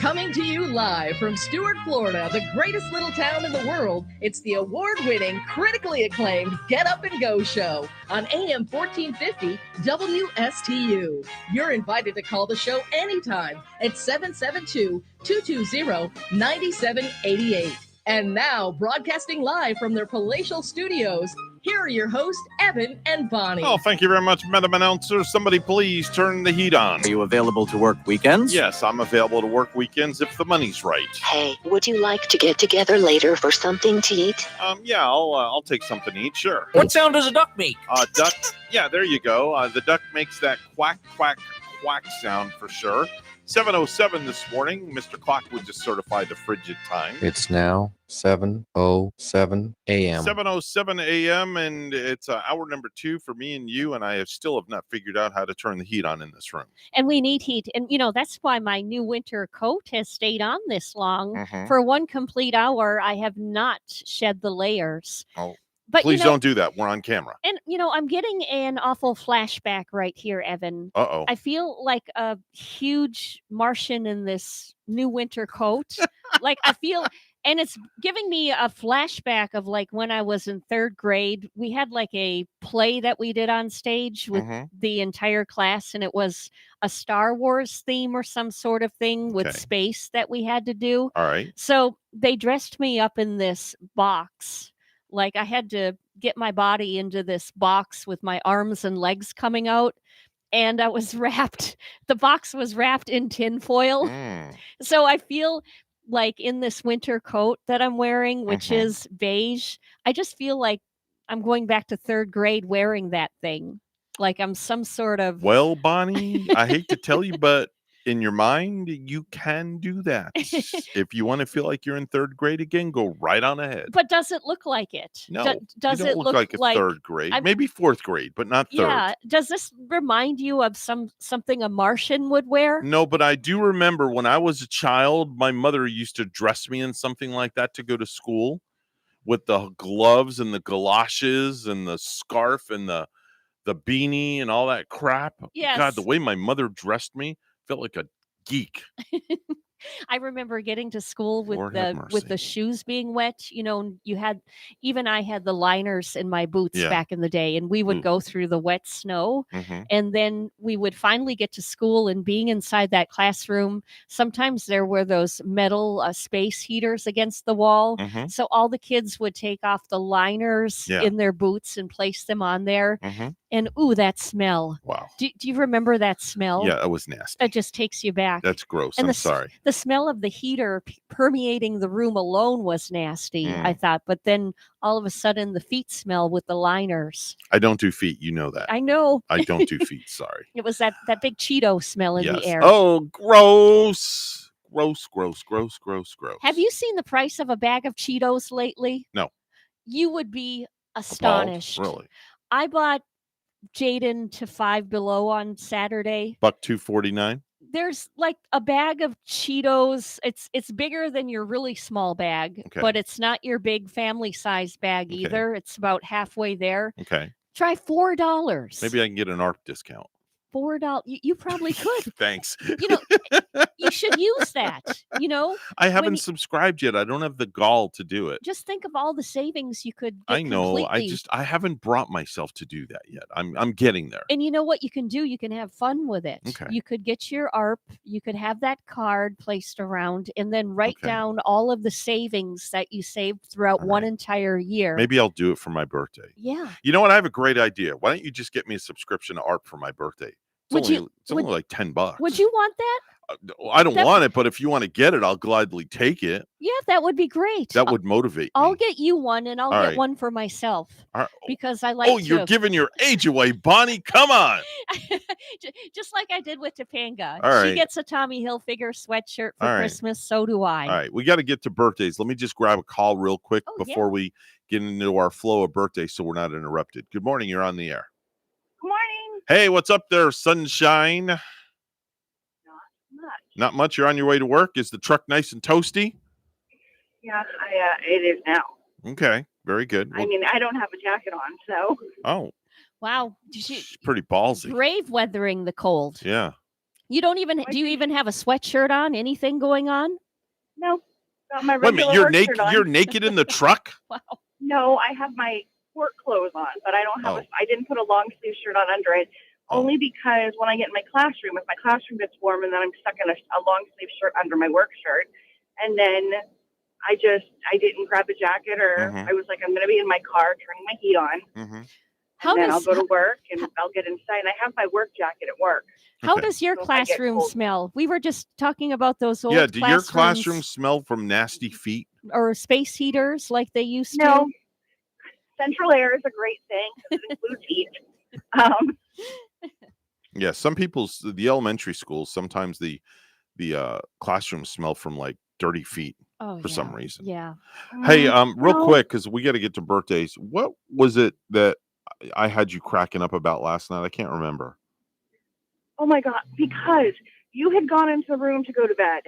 Coming to you live from Stuart, Florida, the greatest little town in the world, it's the award-winning, critically acclaimed Get Up and Go show on AM 1450 WSTU. You're invited to call the show anytime at 772-220-9788. And now, broadcasting live from their palatial studios, here are your hosts, Evan and Bonnie. Oh, thank you very much, Madam Announcer. Somebody please turn the heat on. Are you available to work weekends? Yes, I'm available to work weekends if the money's right. Hey, would you like to get together later for something to eat? Yeah, I'll take something to eat, sure. What sound does a duck make? Duck, yeah, there you go. The duck makes that quack, quack, quack sound for sure. 7:07 this morning. Mr. Clockwood just certified the frigid time. It's now 7:07 a.m. 7:07 a.m. and it's hour number 2 for me and you, and I still have not figured out how to turn the heat on in this room. And we need heat. And, that's why my new winter coat has stayed on this long. Mhm. For one complete hour, I have not shed the layers. Oh, but please don't do that. We're on camera. And, I'm getting an awful flashback right here, Evan. Uh-oh. I feel like a huge Martian in this new winter coat. Like I feel... And it's giving me a flashback of like when I was in 3rd grade. We had like a play that we did on stage with the entire class, and it was a Star Wars theme or some sort of thing with space that we had to do. All right. So they dressed me up in this box. Like I had to get my body into this box with my arms and legs coming out. And I was the box was wrapped in tinfoil. So I feel like in this winter coat that I'm wearing, which is beige, I just feel like I'm going back to 3rd grade wearing that thing. Like I'm some sort of... Well, Bonnie, I hate to tell you, but in your mind, you can do that. If you want to feel like you're in 3rd grade again, go right on ahead. But does it look like it? No, does you don't it look like a 3rd grade. Maybe 4th grade, but not 3rd. Yeah. Does this remind you of something a Martian would wear? No, but I do remember when I was a child, my mother used to dress me in something like that to go to school with the gloves and the galoshes and the scarf and the beanie and all that crap. Yes. God, the way my mother dressed me felt like a geek. I remember getting to school with Lord have mercy. the shoes being wet. I had the liners in my boots back in the day, and we would go through the wet snow. And then we would finally get to school, and being inside that classroom, sometimes there were those metal space heaters against the wall. So all the kids would take off the liners in their boots and place them on there. And ooh, that smell. Wow. Do you remember that smell? Yeah, that was nasty. It just takes you back. That's gross. And I'm sorry. The smell of the heater permeating the room alone was nasty, I thought. But then all of a sudden, the feet smell with the liners. I don't do feet. You know that. I know. I don't do feet. Sorry. It was that big Cheeto smell in the air. Oh, gross. Gross, gross, gross, gross, gross. Have you seen the price of a bag of Cheetos lately? No. You would be astonished. Appalled? Really? I bought Jaden to Five Below on Saturday. $2.49. There's like a bag of Cheetos. It's bigger than your really small bag, but it's not your big family size bag either. It's about halfway there. Okay. Try $4. Maybe I can get an ARP discount. $4. You probably could. Thanks. You should use that. I haven't subscribed yet. I don't have the gall to do it. Just think of all the savings you could get. I know. Completely. I haven't brought myself to do that yet. I'm getting there. And you know what you can do? You can have fun with it. Okay. You could get your ARP. You could have that card placed around and then write down all of the savings that you saved throughout one entire year. Maybe I'll do it for my birthday. Yeah. You know what? I have a great idea. Why don't you just get me a subscription to ARP for my birthday? It's only like $10. Would you want that? I don't want it, but if you want to get it, I'll gladly take it. Yeah, that would be great. That would motivate me. I'll get you one, and I'll get one for myself because I like. You're giving your age away, Bonnie. Come on. Just like I did with Topanga. All right. She gets a Tommy Hilfiger sweatshirt for Christmas. So do I. All right, we got to get to birthdays. Let me just grab a call real quick before we get into our flow of birthdays, so we're not interrupted. Good morning. You're on the air. Good morning. Hey, what's up there, sunshine? Not much. You're on your way to work. Is the truck nice and toasty? Yeah, it is now. Okay, very good. Well, I mean, I don't have a jacket on, so. Oh. Wow. It's pretty ballsy. Brave weathering the cold. Yeah. You don't even, do you even have a sweatshirt on? Anything going on? No, got my Wait a minute, regular you're work naked. shirt on. You're naked in the truck. Wow. No, I have my work clothes on, but I don't have. Oh. I didn't put a long sleeve shirt on under it, only because when I get in my classroom, if my classroom gets warm, and then I'm stuck in a long sleeve shirt under my work shirt, and then I didn't grab a jacket, or I was like, I'm going to be in my car turning my heat on. How And then does I'll go to work and I'll get inside. And I have my work jacket at work. How Okay. does your So if I get classroom cold- smell? We were just talking about those old Yeah. Do your classrooms classrooms smell from nasty feet? or space heaters like they used No, to. central air is a great thing because it includes heat. Yeah. Some people's the elementary schools sometimes the classrooms smell from like dirty feet for some reason. Yeah. Hey, real no. quick, because we got to get to birthdays. What was it that I had you cracking up about last night? I can't remember. Oh my God, because you had gone into the room to go to bed.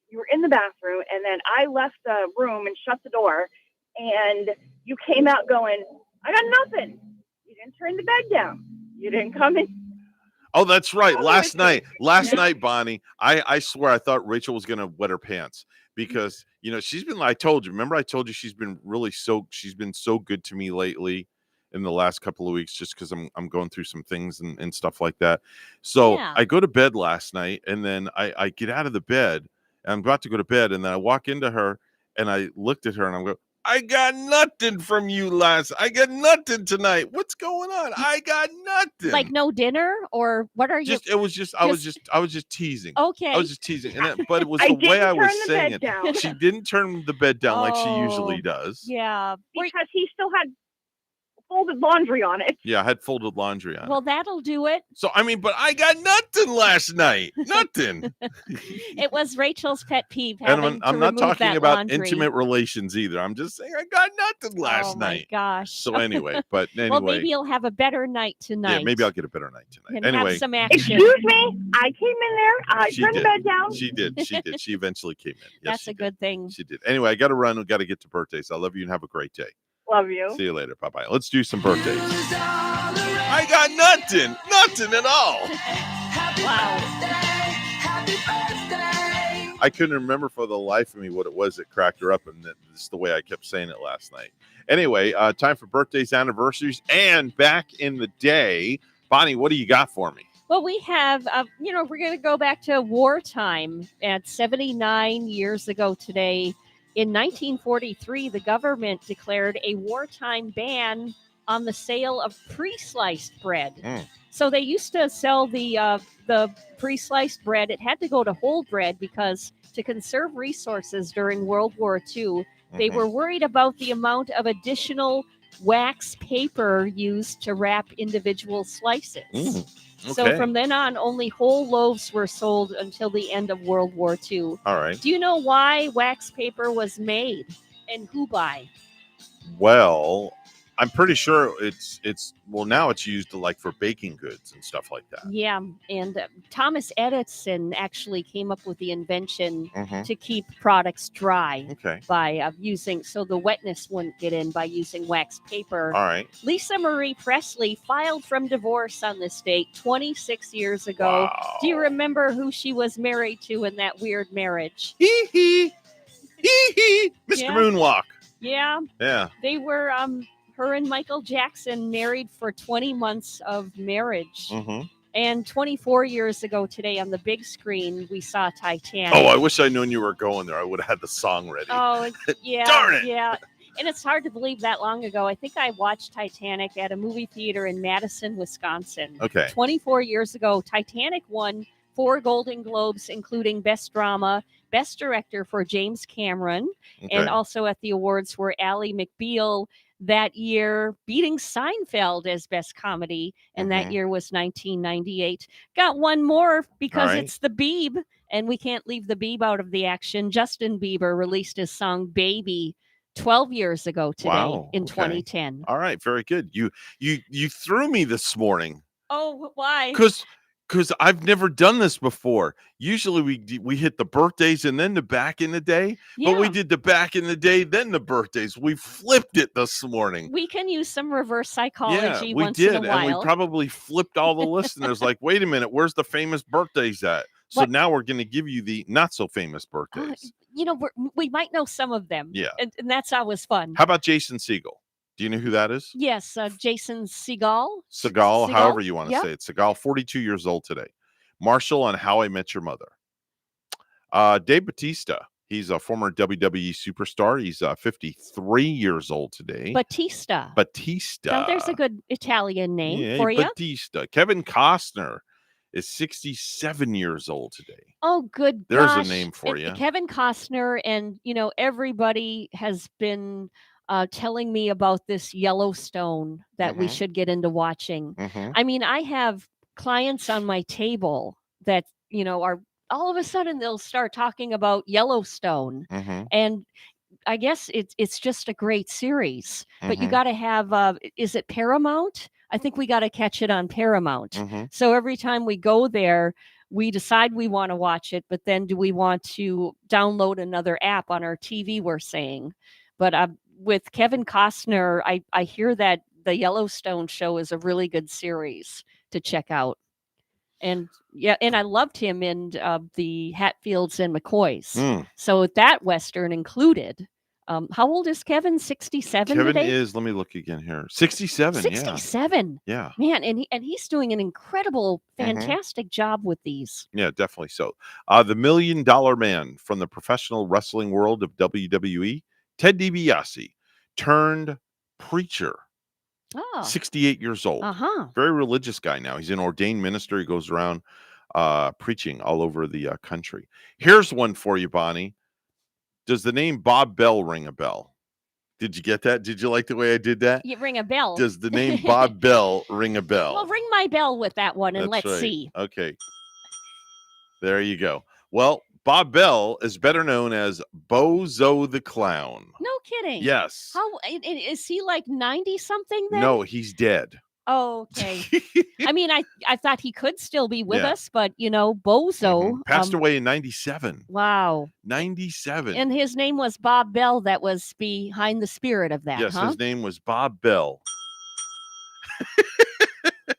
You were in the bathroom, and then I left the room and shut the door, and you came out going, I got nothing. You didn't turn the bed down. You didn't come in. Oh, that's right. Oh, Last it's- night, Bonnie, I swear I thought Rachel was gonna wet her pants because she's been. I told you. Remember, I told you she's been so good to me lately in the last couple of weeks, just because I'm going through some things and stuff like that. So Yeah. I go to bed last night, and then I get out of the bed, and I'm about to go to bed, and then I walk into her, and I looked at her, and I'm going, I got nothing from you I got nothing tonight. What's going on? I got nothing. Like no dinner, or what are you? I was just teasing. Okay. I was just teasing, but it was I the way didn't I was turn the saying bed it. down. She didn't turn the bed down like she usually Oh, does. Yeah. Because he still had folded laundry on it. Yeah, I had folded laundry on. Well, that'll do it. So I mean, but I got nothing last night. Nothing. It was Rachel's pet peeve. And Having I'm to not remove talking that about laundry. intimate relations either. I'm just saying I got nothing last Oh my night. gosh. So anyway, but anyway, Well, maybe you'll have a better night tonight. yeah, maybe I'll get a better night tonight. and Anyway, have some action. Excuse me, I came in there. I She turned did. the bed down. She did. She eventually came in. Yes, That's she a did. good thing. She did. Anyway, I got to run. We got to get to birthdays. I love you and have a great day. Love you. See you later. Bye bye. Let's do some birthdays. I got nothing at all. Wow. I couldn't remember for the life of me what it was that cracked her up, and that's the way I kept saying it last night. Anyway, time for birthdays, anniversaries, and back in the day. Bonnie, what do you got for me? Well, we have, we're going to go back to wartime at 79 years ago today. In 1943, the government declared a wartime ban on the sale of pre-sliced bread. So they used to sell the pre-sliced bread. It had to go to whole bread because to conserve resources during World War II, they were worried about the amount of additional wax paper used to wrap individual slices. So Okay. from then on, only whole loaves were sold until the end of World War II. All right. Do you know why wax paper was made and who by? Well, I'm pretty sure it's now it's used like for baking goods and stuff like that. Yeah, and Thomas Edison actually came up with the invention to keep products dry Okay. by using, so the wetness wouldn't get in by using wax paper. All right. Lisa Marie Presley filed from divorce on this date 26 years ago. Wow. Do you remember who she was married to in that weird marriage? Hee hee. Mr. Yeah. Moonwalk. Yeah, Yeah. they were her and Michael Jackson married for 20 months of marriage. And 24 years ago today on the big screen, we saw Titanic. Oh, I wish I'd known you were going there. I would have had the song ready. Oh, yeah. Darn it. Yeah. And it's hard to believe that long ago. I think I watched Titanic at a movie theater in Madison, Wisconsin. Okay. 24 years ago, Titanic won 4 Golden Globes, including Best Drama, Best Director for James Cameron, and also at the awards were Ally McBeal that year, beating Seinfeld as Best Comedy, and that year was 1998. Got one more because it's the Beeb, and we can't leave the Beeb out of the action. Justin Bieber released his song Baby 12 years ago today in 2010. All right, very good. You threw me this morning. Oh, why? Because I've never done this before. Usually we hit the birthdays and then the back in the day, but we did the back in the day, then the birthdays. We flipped it this morning. We can use some reverse psychology we once did, in a while. and we probably flipped all the listeners. Like, wait a minute, where's the famous birthdays at? So What? now we're going to give you the not so famous Uh, birthdays. we might know some of them. Yeah. And that's always fun. How about Jason Segel? Do you know who that is? Yes, Jason Segal. Segal, however you want to Yep. say it. Segal, 42 years old today. Marshall on How I Met Your Mother. Dave Bautista. He's a former WWE superstar. He's 53 years old today. Batista. Batista. Now, there's a good Italian name Yeah, for you. Batista. Kevin Costner is 67 years old today. Oh, good There's gosh. a name for you. Kevin Costner, and everybody has been telling me about this Yellowstone that we should get into watching. I mean, I have clients on my table that are all of a sudden they'll start talking about Yellowstone, and I guess it's just a great series. But you got to have is it Paramount? I think we got to catch it on Paramount. So every time we go there, we decide we want to watch it, but then do we want to download another app on our TV, we're saying. But with Kevin Costner, I hear that the Yellowstone show is a really good series to check out. And yeah, and I loved him in the Hatfields and McCoys. So that Western included. How old is Kevin? 67 Kevin today? is, let me look again here. 67, 67. Yeah. Man, and he's doing an incredible, fantastic job with these. Yeah, definitely so. The $1 Million Man from the professional wrestling world of WWE, Ted DiBiase, turned preacher. 68 years old. Very religious guy now. He's an ordained minister. He goes around preaching all over the country. Here's one for you, Bonnie. Does the name Bob Bell ring a bell? Did you get that? Did you like the way I did that? You ring a bell. Does the name Bob Bell ring a bell? Well, ring my bell with that one, and That's let's right. see. Okay. There you go. Well, Bob Bell is better known as Bozo the Clown. No kidding. Yes. How is he, like 90 something then? No, he's dead. Oh, okay. I mean, I thought he could still be with Yeah. us, but Bozo Passed away in 97. Wow. 97. And his name was Bob Bell. That was behind the spirit of that, Yes, huh? his name was Bob Bell.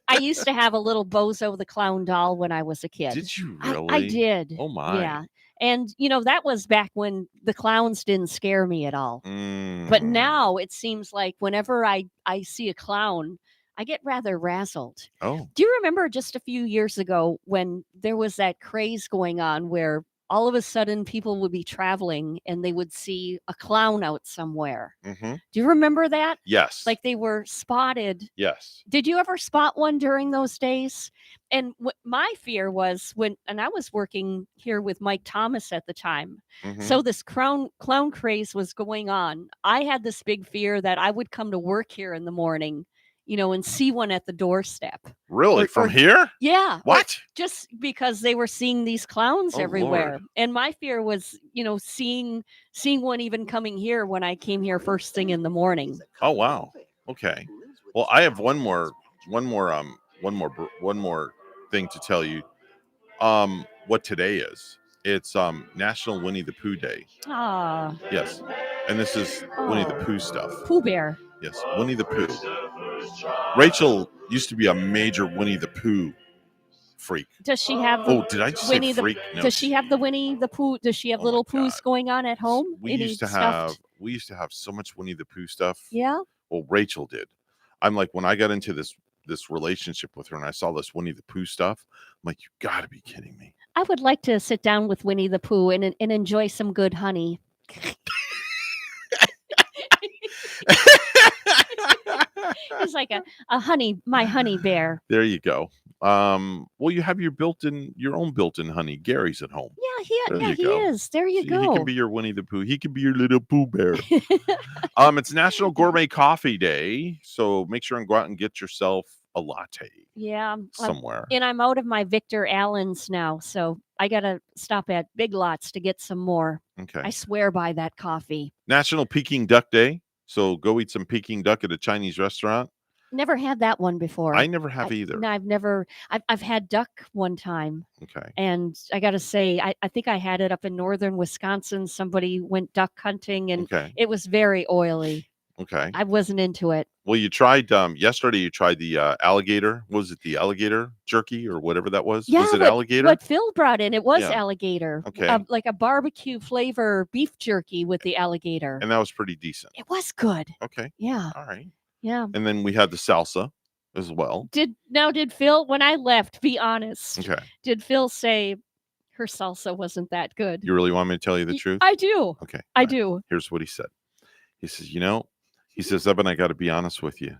I used to have a little Bozo the Clown doll when I was a kid. Did you really? I did. Oh my. Yeah. And that was back when the clowns didn't scare me at all. But now it seems like whenever I see a clown, I get rather razzled. Oh. Do you remember just a few years ago when there was that craze going on where all of a sudden people would be traveling and they would see a clown out somewhere? Do you remember that? Yes. Like they were spotted. Yes. Did you ever spot one during those days? And my fear was and I was working here with Mike Thomas at the time. So this clown craze was going on. I had this big fear that I would come to work here in the morning, and see one at the doorstep. Really? From here? Yeah. What? Just because they were seeing these clowns Oh, everywhere. Lord. And my fear was, seeing one even coming here when I came here first thing in the morning. Oh wow. Okay. Well, I have one more thing to tell you. What today is? It's National Winnie the Pooh Day. Ah. Yes. And this is Winnie the Pooh stuff. Pooh Bear. Yes, Winnie the Pooh. Rachel used to be a major Winnie the Pooh freak. Does she have? Oh, did I just Winnie say freak? No. Does she have the Winnie the Pooh? Does she have little Poohs going on at home? We used to have so much Winnie the Pooh stuff. Yeah. Well, Rachel did. I'm like, when I got into this relationship with her and I saw this Winnie the Pooh stuff, I'm like, you got to be kidding me. I would like to sit down with Winnie the Pooh and enjoy some good honey. He's like my honey bear. There you go. Well, you have your own built-in honey. Gary's at home. Yeah, he is. There you go. He can be your Winnie the Pooh. He can be your little Pooh Bear. It's National Gourmet Coffee Day, so make sure and go out and get yourself a latte. Yeah, somewhere. And I'm out of my Victor Allen's now, so I gotta stop at Big Lots to get some more. Okay. I swear by that coffee. National Peking Duck Day, so go eat some Peking duck at a Chinese restaurant. Never had that one before. I never have either. No, I've had duck one time. Okay. And I got to say, I think I had it up in northern Wisconsin. Somebody went duck hunting and it was very oily. Okay. I wasn't into it. Well, you tried yesterday. You tried the alligator. Was it the alligator jerky or whatever that was? Yeah, Was it what, alligator? what Phil brought in, it was Yeah. alligator. Okay. Like a barbecue flavor beef jerky with the alligator. And that was pretty decent. It was good. Okay. Yeah. All right. Yeah. And then we had the salsa as well. Did Phil, when I left, be honest, Okay. did Phil say her salsa wasn't that good? You really want me to tell you the truth? I do. Okay. I all right. do. Here's what he said. He says, he says, Evan, I got to be honest with you.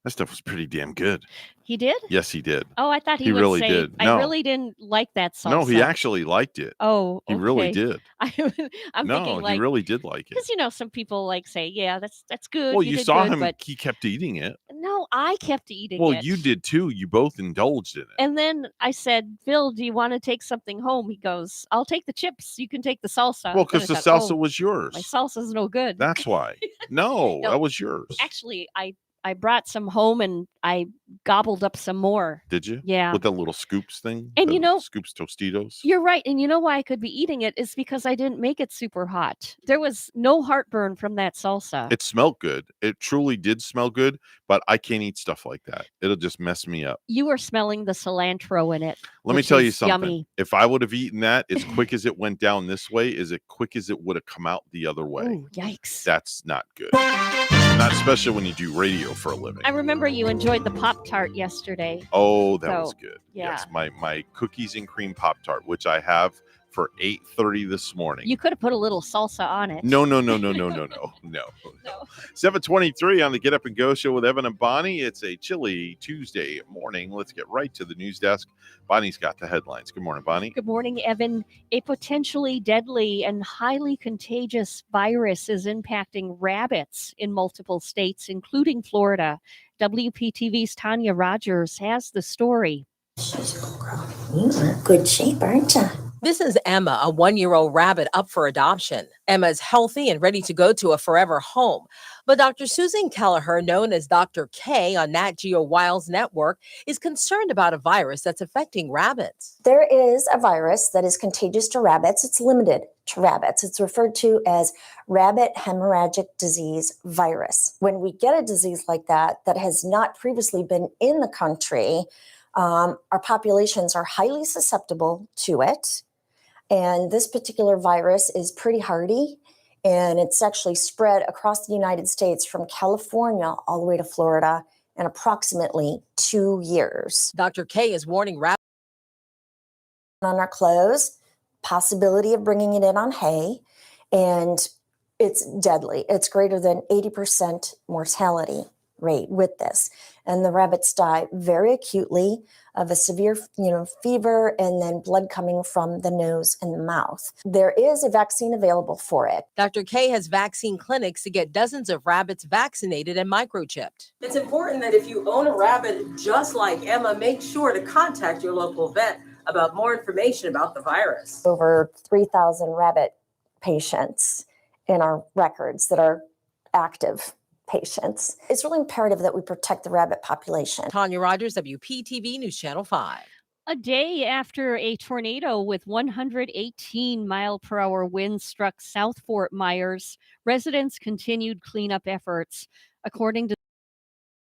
That stuff was pretty damn good. He did? Yes, he did. Oh, I thought he would really say, did. I No. really didn't like that salsa. No, he actually liked it. Oh, okay. He really did. I'm thinking like, he really did like it. because some people like say, yeah, that's good. Well, you did saw good, him, but he kept eating it. no, I kept eating Well, it. you did too. You both indulged in it. And then I said, Phil, do you want to take something home? He goes, I'll take the chips. You can take the salsa. Well, And because I the thought, salsa was yours. my salsa's no good. That's why. No, No, that was yours. Actually, I brought some home and I gobbled up some more. Did you? Yeah. With that little scoops thing? And the Scoops Tostitos? You're right. And you know why I could be eating it is because I didn't make it super hot. There was no heartburn from that salsa. It smelled good. It truly did smell good, but I can't eat stuff like that. It'll just mess me up. You were smelling the cilantro in it. Let me which tell you is something. Yummy. If I would have eaten that as quick as it went down this way, as quick as it would have come out the other way. Ooh, yikes. That's not good. Not especially when you do radio for a living. I remember you enjoyed the Pop-Tart yesterday. Oh, that was So, good. yeah. Yes, my cookies and cream Pop-Tart, which I have for 8:30 this morning. You could have put a little salsa on it. No. 7:23 on the Get Up and Go show with Evan and Bonnie. It's a chilly Tuesday morning. Let's get right to the news desk. Bonnie's got the headlines. Good morning, Bonnie. Good morning, Evan. A potentially deadly and highly contagious virus is impacting rabbits in multiple states, including Florida. WPTV's Tanya Rogers has the story. You're in good shape, aren't you? This is Emma, a 1-year-old rabbit up for adoption. Emma is healthy and ready to go to a forever home. But Dr. Susan Kelleher, known as Dr. K on Nat Geo Wild's network, is concerned about a virus that's affecting rabbits. There is a virus that is contagious to rabbits. It's limited to rabbits. It's referred to as rabbit hemorrhagic disease virus. When we get a disease like that has not previously been in the country, our populations are highly susceptible to it. And this particular virus is pretty hardy, and it's actually spread across the United States from California all the way to Florida in approximately 2 years. Dr. K is warning rabbits on our clothes, possibility of bringing it in on hay, and it's deadly. It's greater than 80% mortality rate with this. And the rabbits die very acutely of a severe, fever and then blood coming from the nose and the mouth. There is a vaccine available for it. Dr. K has vaccine clinics to get dozens of rabbits vaccinated and microchipped. It's important that if you own a rabbit just like Emma, make sure to contact your local vet about more information about the virus. Over 3,000 rabbit patients in our records that are active patients. It's really imperative that we protect the rabbit population. Tanya Rogers, WPTV News Channel 5. A day after a tornado with 118-mile-per-hour winds struck South Fort Myers, residents continued cleanup efforts. According to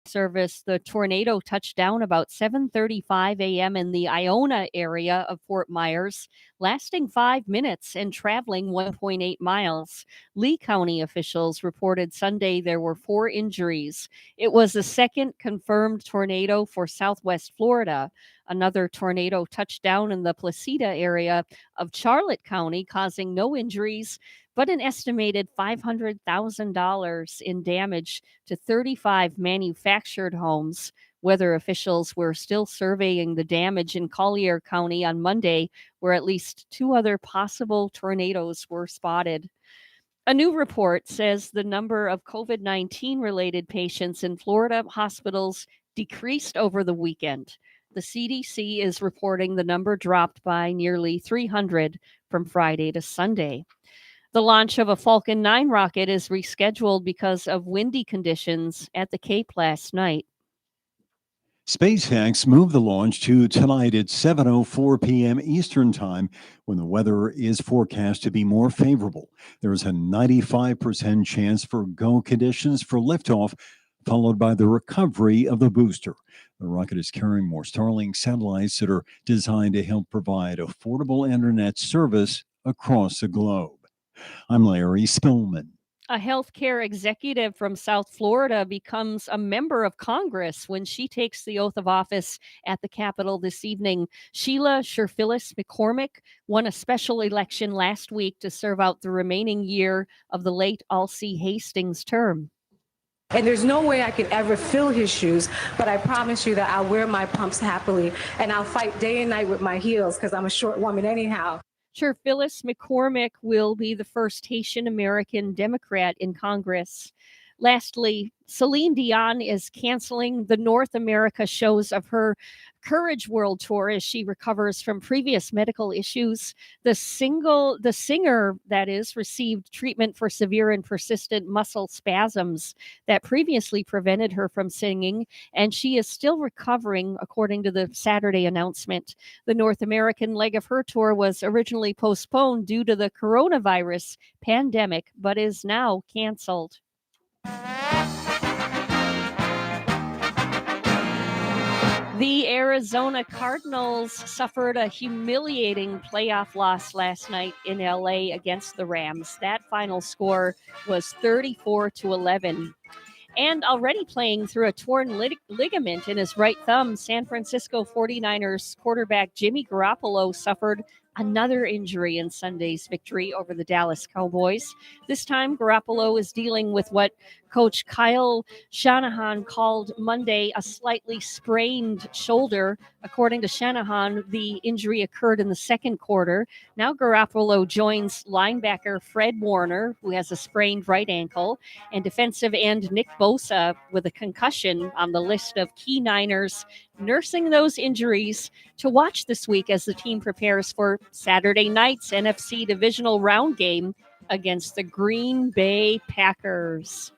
service, the tornado touched down about 7:35 a.m. in the Iona area of Fort Myers, lasting 5 minutes and traveling 1.8 miles. Lee County officials reported Sunday there were 4 injuries. It was the second confirmed tornado for Southwest Florida. Another tornado touched down in the Placida area of Charlotte County, causing no injuries, but an estimated $500,000 in damage to 35 manufactured homes. Weather officials were still surveying the damage in Collier County on Monday, where at least 2 other possible tornadoes were spotted. A new report says the number of COVID-19 related patients in Florida hospitals decreased over the weekend. The CDC is reporting the number dropped by nearly 300 from Friday to Sunday. The launch of a Falcon 9 rocket is rescheduled because of windy conditions at the Cape last night. SpaceX moved the launch to tonight at 7:04 p.m. Eastern Time when the weather is forecast to be more favorable. There's a 95% chance for go conditions for liftoff, followed by the recovery of the booster. The rocket is carrying more Starlink satellites that are designed to help provide affordable internet service across the globe. I'm Larry Spillman. A healthcare executive from South Florida becomes a member of Congress when she takes the oath of office at the Capitol this evening. Sheila Sherphillis McCormick won a special election last week to serve out the remaining year of the late Alcee Hastings term. And there's no way I could ever fill his shoes, but I promise you that I'll wear my pumps happily and I'll fight day and night with my heels because I'm a short woman anyhow. Phyllis McCormick will be the first Haitian American Democrat in Congress. Lastly, Celine Dion is canceling the North America shows of her Courage World Tour as she recovers from previous medical issues. The singer, that is, received treatment for severe and persistent muscle spasms that previously prevented her from singing, and she is still recovering, according to the Saturday announcement. The North American leg of her tour was originally postponed due to the coronavirus pandemic, but is now canceled. The Arizona Cardinals suffered a humiliating playoff loss last night in LA against the Rams. That final score was 34-11. And already playing through a torn ligament in his right thumb, San Francisco 49ers quarterback Jimmy Garoppolo suffered another injury in Sunday's victory over the Dallas Cowboys. This time, Garoppolo is dealing with what Coach Kyle Shanahan called Monday a slightly sprained shoulder. According to Shanahan, the injury occurred in the second quarter. Now Garoppolo joins linebacker Fred Warner, who has a sprained right ankle, and defensive end Nick Bosa with a concussion on the list of key Niners nursing those injuries to watch this week as the team prepares for Saturday night's NFC divisional round game against the Green Bay Packers.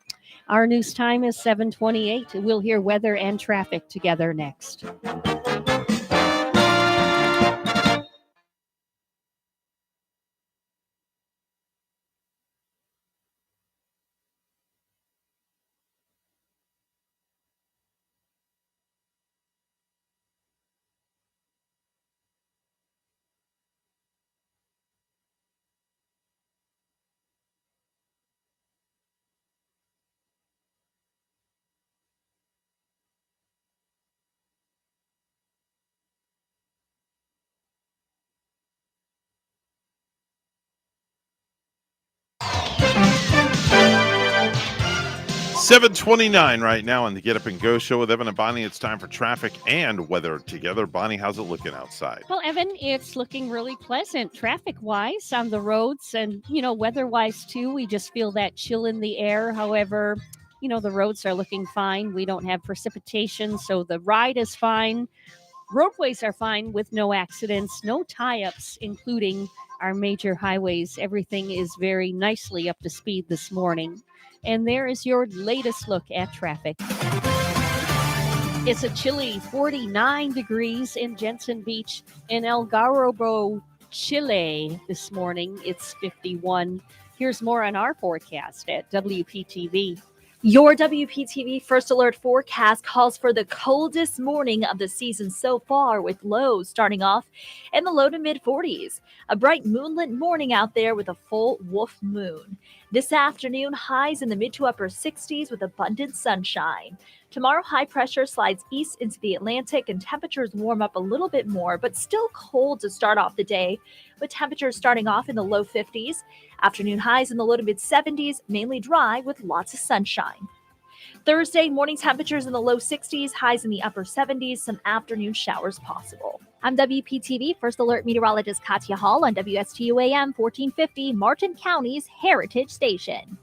Our news time is 7:28. We'll hear weather and traffic together next. $7:29 right now on the Get Up and Go show with Evan and Bonnie. It's time for traffic and weather together. Bonnie, how's it looking outside? Well, Evan, it's looking really pleasant traffic-wise on the roads and, weather-wise too. We just feel that chill in the air. However, the roads are looking fine. We don't have precipitation, so the ride is fine. Roadways are fine with no accidents, no tie-ups, including our major highways. Everything is very nicely up to speed this morning. And there is your latest look at traffic. It's a chilly 49 degrees in Jensen Beach. In El Garrobo, Chile this morning, it's 51. Here's more on our forecast at WPTV. Your WPTV First Alert forecast calls for the coldest morning of the season so far, with lows starting off in the low to mid 40s. A bright moonlit morning out there with a full wolf moon. This afternoon, highs in the mid to upper 60s with abundant sunshine. Tomorrow, high pressure slides east into the Atlantic and temperatures warm up a little bit more, but still cold to start off the day, with temperatures starting off in the low 50s. Afternoon highs in the low to mid 70s, mainly dry with lots of sunshine. Thursday, morning temperatures in the low 60s, highs in the upper 70s, some afternoon showers possible. I'm WPTV First Alert meteorologist Katya Hall on WSTU AM 1450, Martin County's Heritage Station.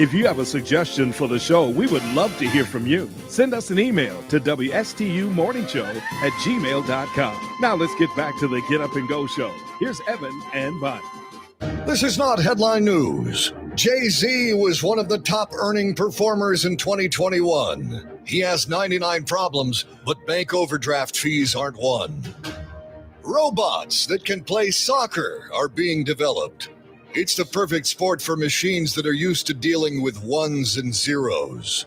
If you have a suggestion for the show, we would love to hear from you. Send us an email to WSTUmorningshow@gmail.com. Now let's get back to the Get Up and Go show. Here's Evan and Bonnie. This is not headline news. Jay-Z was one of the top earning performers in 2021. He has 99 problems, but bank overdraft fees aren't one. Robots that can play soccer are being developed. It's the perfect sport for machines that are used to dealing with ones and zeros.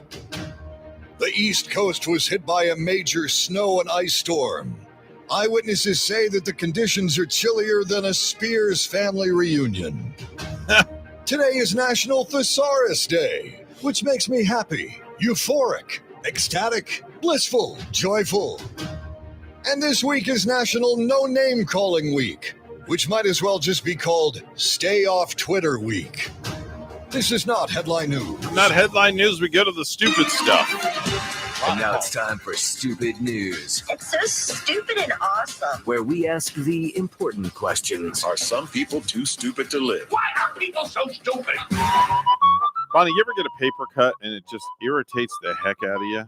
The East Coast was hit by a major snow and ice storm. Eyewitnesses say that the conditions are chillier than a Spears family reunion. Today is National Thesaurus Day, which makes me happy, euphoric, ecstatic, blissful, joyful. And this week is National No Name Calling Week, which might as well just be called Stay Off Twitter Week. This is not headline news. Not headline news, we go to the stupid stuff. And now it's time for Stupid News, It's so stupid and awesome. where we ask the important questions. Are some people too stupid to live? Why are people so stupid? Bonnie, you ever get a paper cut and it just irritates the heck out of you?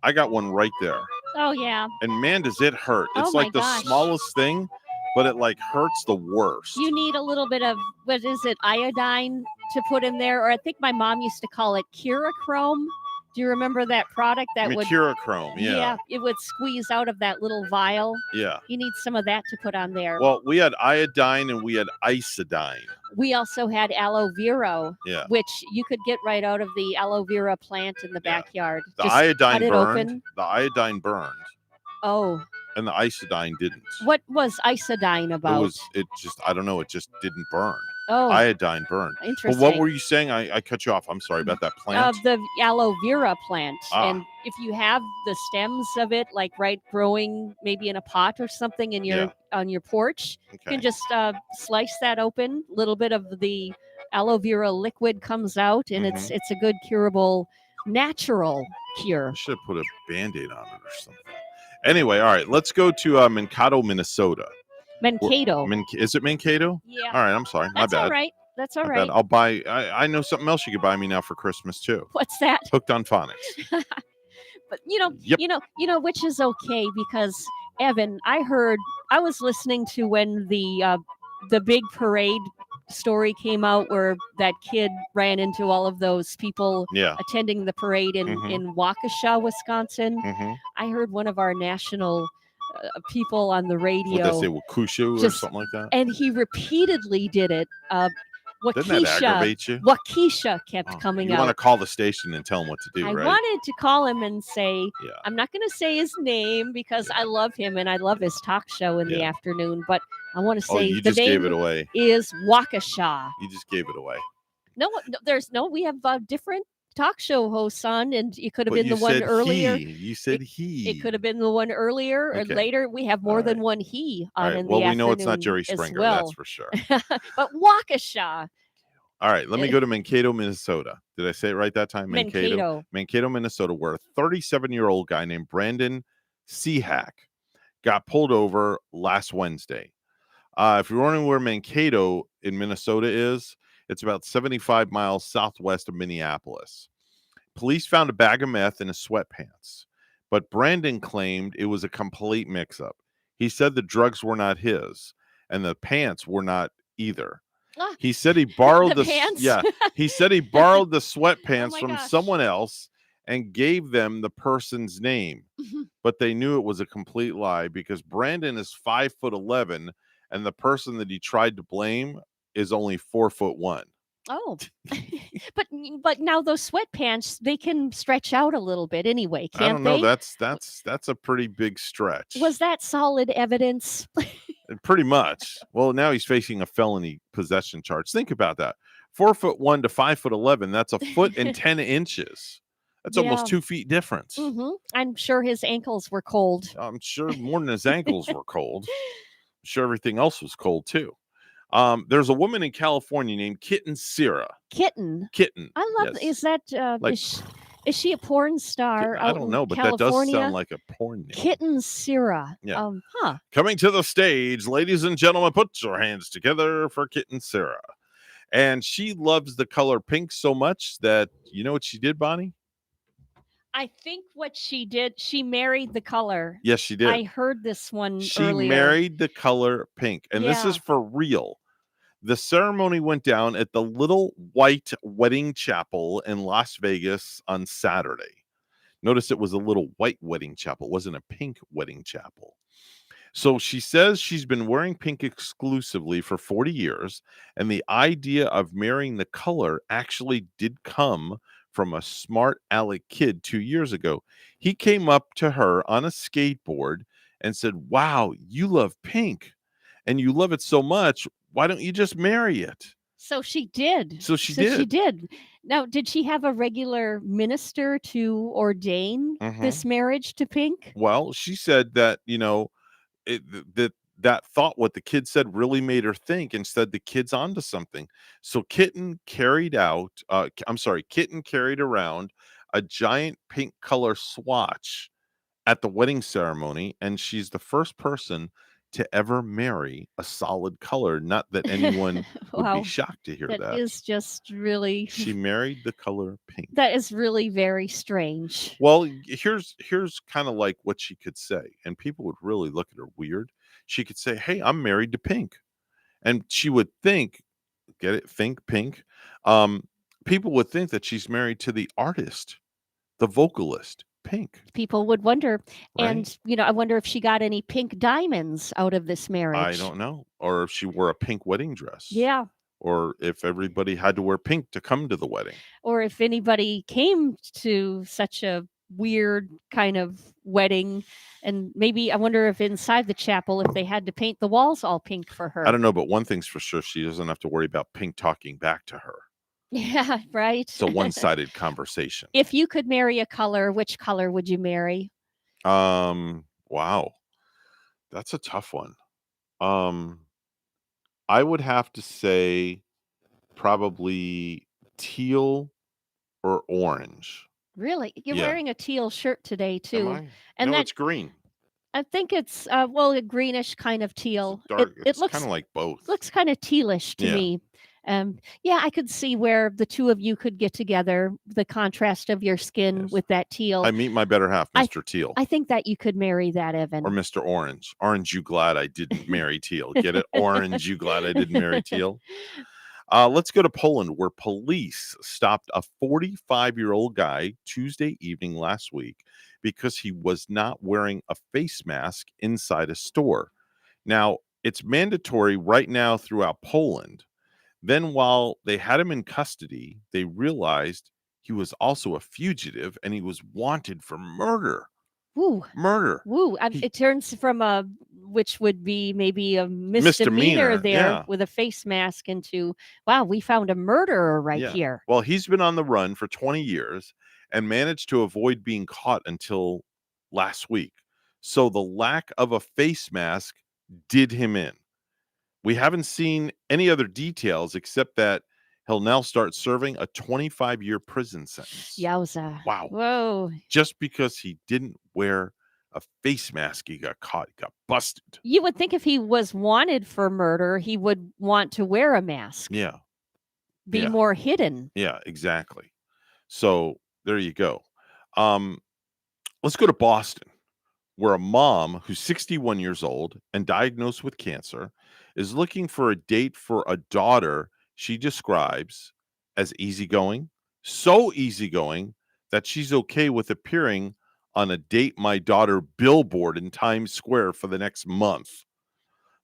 I got one right there. Oh, yeah. And man, does it hurt. Oh, It's my like the gosh. smallest thing, but it like hurts the worst. You need a little bit of, what is it, iodine to put in there? Or I think my mom used to call it Curachrome. Do you remember that product that would... Mercurochrome, yeah. it would squeeze out of that little vial. Yeah. You need some of that to put on there. Well, we had iodine and we had isodine. We also had aloe vera, Yeah. which you could get right out of the aloe vera plant in the backyard. The Just iodine cut it burned. open. The iodine burned. Oh, And the isodine didn't. what was isodine about? It just, I don't know, it just didn't burn. Oh. Iodine burned. But Interesting. what were you saying? I cut you off. I'm sorry about that plant. The aloe vera plant. Ah. And if you have the stems of it, like growing maybe in a pot or something in your on your porch, you Okay. can just slice that open. A little bit of the aloe vera liquid comes out, and Mm-hmm. it's a good curable, natural cure. I should have put a Band-Aid on it or something. Anyway, all right, let's go to Mankato, Minnesota. Mankato. Is it Mankato? Yeah. All right, I'm sorry. My That's bad. all right. That's all My right. bad. I'll buy. I know something else you could buy me now for Christmas too. What's that? Hooked on phonics. But Yep. which is okay because Evan, I was listening to when the big parade story came out where that kid ran into all of those people Yeah. attending the parade in Waukesha, Wisconsin. Mhm. I heard one of our national people on the radio. Would they say Wakushu or just- something like that? And he repeatedly did it. Doesn't that aggravate you? Waukesha kept coming You out. want to call the station and tell them what to do, I right? wanted to call him and say, Yeah. I'm not going to say his name because I love him and I love his talk show in the afternoon, but I want to Oh, say you the just gave name it away. is Waukesha. You just gave it away. We have different talk show hosts on, and it could have But been you the one said earlier. he. You said he. It could have been the one earlier or Okay. later. We have more than one he All on right. in Well, the we know it's not afternoon Jerry as Springer. well. That's for sure. But Waukesha. All right, let me go to Mankato, Minnesota. Did I say it right that time? Mankato. Mankato, Minnesota, where a 37-year-old guy named Brandon Seahack got pulled over last Wednesday. If you're wondering where Mankato in Minnesota is, it's about 75 miles southwest of Minneapolis. Police found a bag of meth in his sweatpants, but Brandon claimed it was a complete mix-up. He said the drugs were not his, and the pants were not either. He said he borrowed The pants? He said he borrowed the sweatpants my from gosh. someone else and gave them the person's name. But they knew it was a complete lie because Brandon is 5'11", and the person that he tried to blame is only 4'1". Oh, but now those sweatpants, they can stretch out a little bit anyway, can't I don't know. they? That's a pretty big stretch. Was that solid evidence? Pretty much. Well, now he's facing a felony possession charge. Think about that. 4'1" to 5'11". That's a foot and 10 inches. That's almost Yeah. 2 feet difference. I'm sure his ankles were cold. I'm sure more than his ankles were cold. I'm sure everything else was cold too. There's a woman in California named Kitten Sierra. Kitten. Kitten. I love. yes. Is that Like- is she a porn star? I out don't in know, but that does California? sound like a porn name. Kitten Sierra. Yeah. Huh. Coming to the stage, ladies and gentlemen, put your hands together for Kitten Sarah. And she loves the color pink so much that, you know what she did, Bonnie? I think what she did, she married the color. Yes, she did. I heard this one She earlier. married the color pink. And this is Yeah. for real. The ceremony went down at the Little White Wedding Chapel in Las Vegas on Saturday. Notice it was a little white wedding chapel. It wasn't a pink wedding chapel. So she says she's been wearing pink exclusively for 40 years. And the idea of marrying the color actually did come from a smart aleck kid 2 years ago. He came up to her on a skateboard and said, "Wow, you love pink and you love it so much. Why don't you just marry it?" So she did. So she She did. did. Now, did she have a regular minister to ordain this marriage to pink? Well, she said that, that thought what the kid said really made her think and said the kid's onto something. So Kitten carried around a giant pink color swatch at the wedding ceremony, and she's the first person to ever marry a solid color. Not that anyone would be Wow. shocked to hear that. That is just really She married the color pink. that is really very strange. Well, here's kind of like what she could say, and people would really look at her weird. She could say, "Hey, I'm married to pink," and she would think, get it? Think pink. People would think that she's married to the artist, the vocalist, Pink. People would wonder. Right? And, I wonder if she got any pink diamonds out of this marriage. I don't know, or if she wore a pink wedding dress. Yeah. Or if everybody had to wear pink to come to the wedding. Or if anybody came to such a weird kind of wedding, and maybe I wonder if inside the chapel, if they had to paint the walls all pink for her. I don't know, but one thing's for sure, she doesn't have to worry about Pink talking back to her. Yeah, right. It's a one-sided conversation. If you could marry a color, which color would you marry? Wow. That's a tough one. I would have to say probably teal or orange. Really? You're Yeah. wearing a teal shirt today too. Am I? And No, that it's green. I think it's a greenish kind of teal. Dark. It It's looks kind of like both. looks kind of tealish to Yeah. me. Yeah, I could see where the two of you could get together, the contrast of your skin with that teal. I meet my better half, Mr. Teal. I think that you could marry that, Evan. Or Mr. Orange. Orange, you glad I didn't marry Teal. Get it? Orange, you glad I didn't marry Teal. Let's go to Poland, where police stopped a 45-year-old guy Tuesday evening last week because he was not wearing a face mask inside a store. Now, it's mandatory right now throughout Poland. Then, while they had him in custody, they realized he was also a fugitive and he was wanted for murder. Woo. Murder. Woo. It turns from which would be maybe a misdemeanor there yeah. with a face mask into, wow, we found a murderer right Yeah. here. Well, he's been on the run for 20 years and managed to avoid being caught until last week. So the lack of a face mask did him in. We haven't seen any other details except that he'll now start serving a 25-year prison sentence. Yowza. Wow. Whoa. Just because he didn't wear a face mask, he got caught, he got busted. You would think if he was wanted for murder, he would want to wear a mask. Yeah. Be Yeah. more hidden. Yeah, exactly. So there you go. Let's go to Boston, where a mom who's 61 years old and diagnosed with cancer is looking for a date for a daughter she describes as easygoing, so easygoing that she's okay with appearing on a Date My Daughter billboard in Times Square for the next month.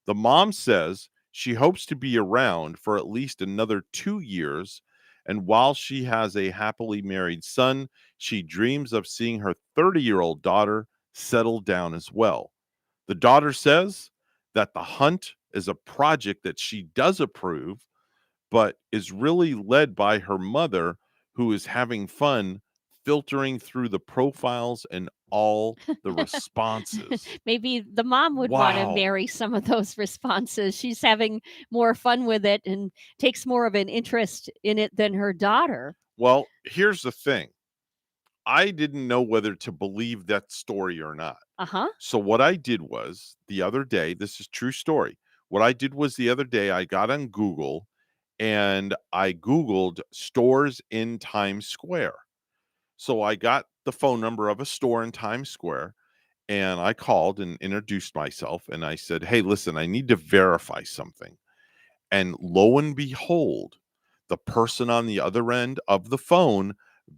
The mom says she hopes to be around for at least another 2 years, and while she has a happily married son, she dreams of seeing her 30-year-old daughter settle down as well. The daughter says that the hunt is a project that she does approve, but is really led by her mother, who is having fun filtering through the profiles and all the responses. Maybe the mom would want to Wow. marry some of those responses. She's having more fun with it and takes more of an interest in it than her daughter. Well, here's the thing. I didn't know whether to believe that story or not. Uh-huh. So what I did was the other day, this is true story. What I did was the other day I got on Google and I Googled stores in Times Square. So I got the phone number of a store in Times Square, and I called and introduced myself, and I said, "Hey, listen, I need to verify something." And lo and behold, the person on the other end of the phone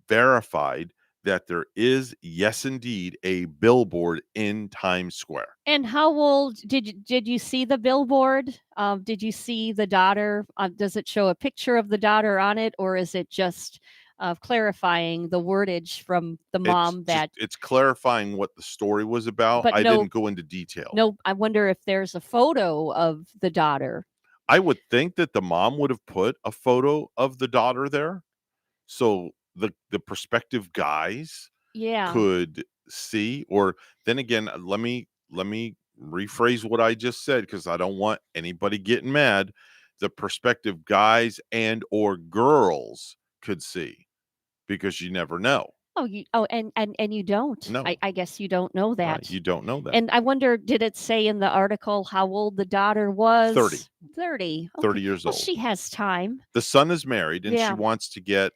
verified that there is, yes, indeed, a billboard in Times Square. And how old did you see the billboard? Did you see the daughter? Does it show a picture of the daughter on it, or is it just clarifying the wordage from the mom It's clarifying what the story was about. But I no- didn't go into detail. No, I wonder if there's a photo of the daughter. I would think that the mom would have put a photo of the daughter there, so the prospective guys Yeah. could see. Or then again, let me rephrase what I just said, because I don't want anybody getting mad. The prospective guys and or girls could see, because you never know. And you don't. No. I guess you don't know that. Right, you don't know that. And I wonder, did it say in the article how old the daughter was? 30. 30. 30 years Well, old. she has time. The son is married, and she Yeah. wants to get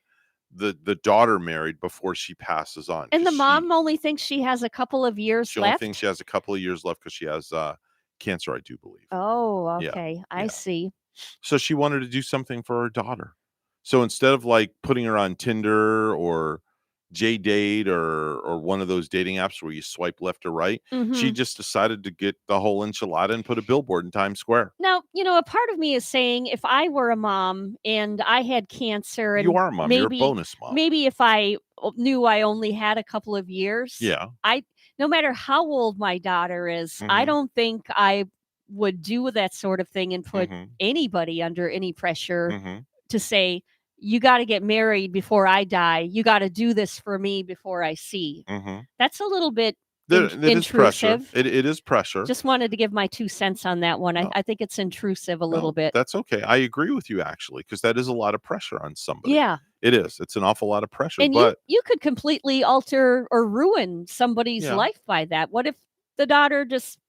the daughter married before she passes on. And the 'cause mom only thinks she has a couple of years she only left. thinks she has a couple of years left because she has cancer, I do believe. Oh, Yeah, okay. I yeah. see. So she wanted to do something for her daughter. So instead of like putting her on Tinder or JDate or one of those dating apps where you swipe left or right, she Mhm. just decided to get the whole enchilada and put a billboard in Times Square. Now, a part of me is saying if I were a mom and I had cancer and You are a mom. You're a bonus mom. maybe if I knew I only had a couple of years, Yeah. no matter how old my daughter is, I Mhm. don't think I would do that sort of thing and put Mhm. anybody under any pressure Mhm. to say, you got to get married before I die. You got to do this for me before I see. Mhm. That's a little bit It is pressure. intrusive. It is pressure. Just wanted to give my 2 cents on that one. No. I think it's intrusive a little No, bit. that's okay. I agree with you, actually, because that is a lot of pressure on somebody. Yeah. It is. It's an awful lot of pressure. And But you could completely alter or ruin somebody's Yeah. life by that. What if the daughter just,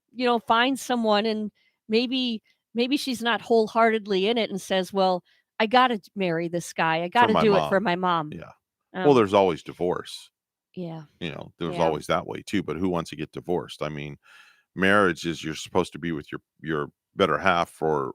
finds someone and maybe she's not wholeheartedly in it and says, "Well, I got to marry this guy. I got for to my do it mom. for my mom." Yeah. Well, Um, there's always divorce. yeah. There's Yeah. always that way too. But who wants to get divorced? I mean, marriage is you're supposed to be with your better half for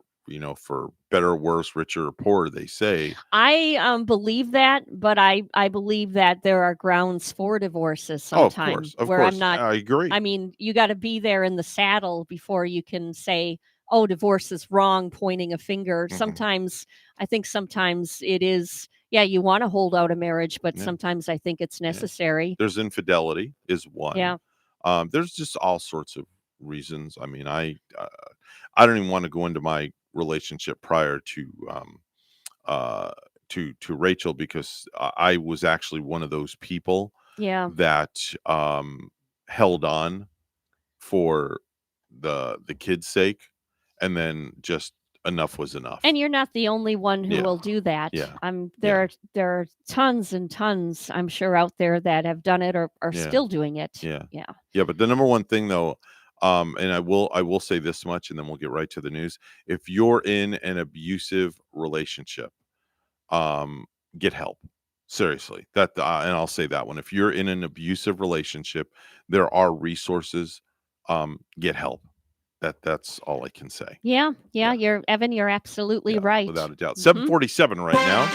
better, worse, richer, or poorer, they say. I believe that, but I believe that there are grounds for divorces Oh, of sometimes course. Of where course. I'm not. I agree. I mean, you got to be there in the saddle before you can say, "Oh, divorce is wrong," pointing a finger. Mhm. I think sometimes it is. Yeah, you want to hold out a marriage, but Yeah. sometimes I think it's Yeah. necessary. There's infidelity is one. Yeah. There's just all sorts of reasons. I mean, I don't even want to go into my relationship prior uh, to Rachel, because I was actually one of those people Yeah. that held on for the kids' sake, and then just enough was enough. And you're not the only one who Yeah. will do that. Yeah. There are tons and tons, I'm sure, out there that have done it or are Yeah. still doing it. Yeah. Yeah. Yeah, but the number one thing though, and I will say this much, and then we'll get right to the news. If you're in an abusive relationship, get help. Seriously, and I'll say that one. If you're in an abusive relationship, there are resources. Get help. That's all I can say. Yeah. You're absolutely right. Without a doubt. Mhm. 7:47 right now.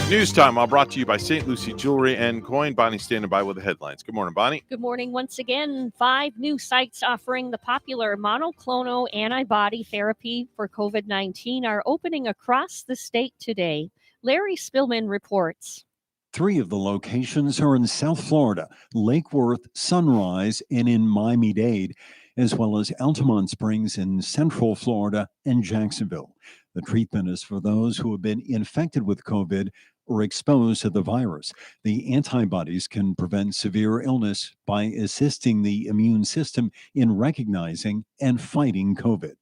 News time, all brought to you by St. Lucie Jewelry and Coin. Bonnie standing by with the headlines. Good morning, Bonnie. Good morning once again. 5 new sites offering the popular monoclonal antibody therapy for COVID-19 are opening across the state today. Larry Spillman reports. 3 of the locations are in South Florida, Lake Worth, Sunrise, and in Miami-Dade, as well as Altamont Springs in Central Florida and Jacksonville. The treatment is for those who have been infected with COVID or exposed to the virus. The antibodies can prevent severe illness by assisting the immune system in recognizing and fighting COVID.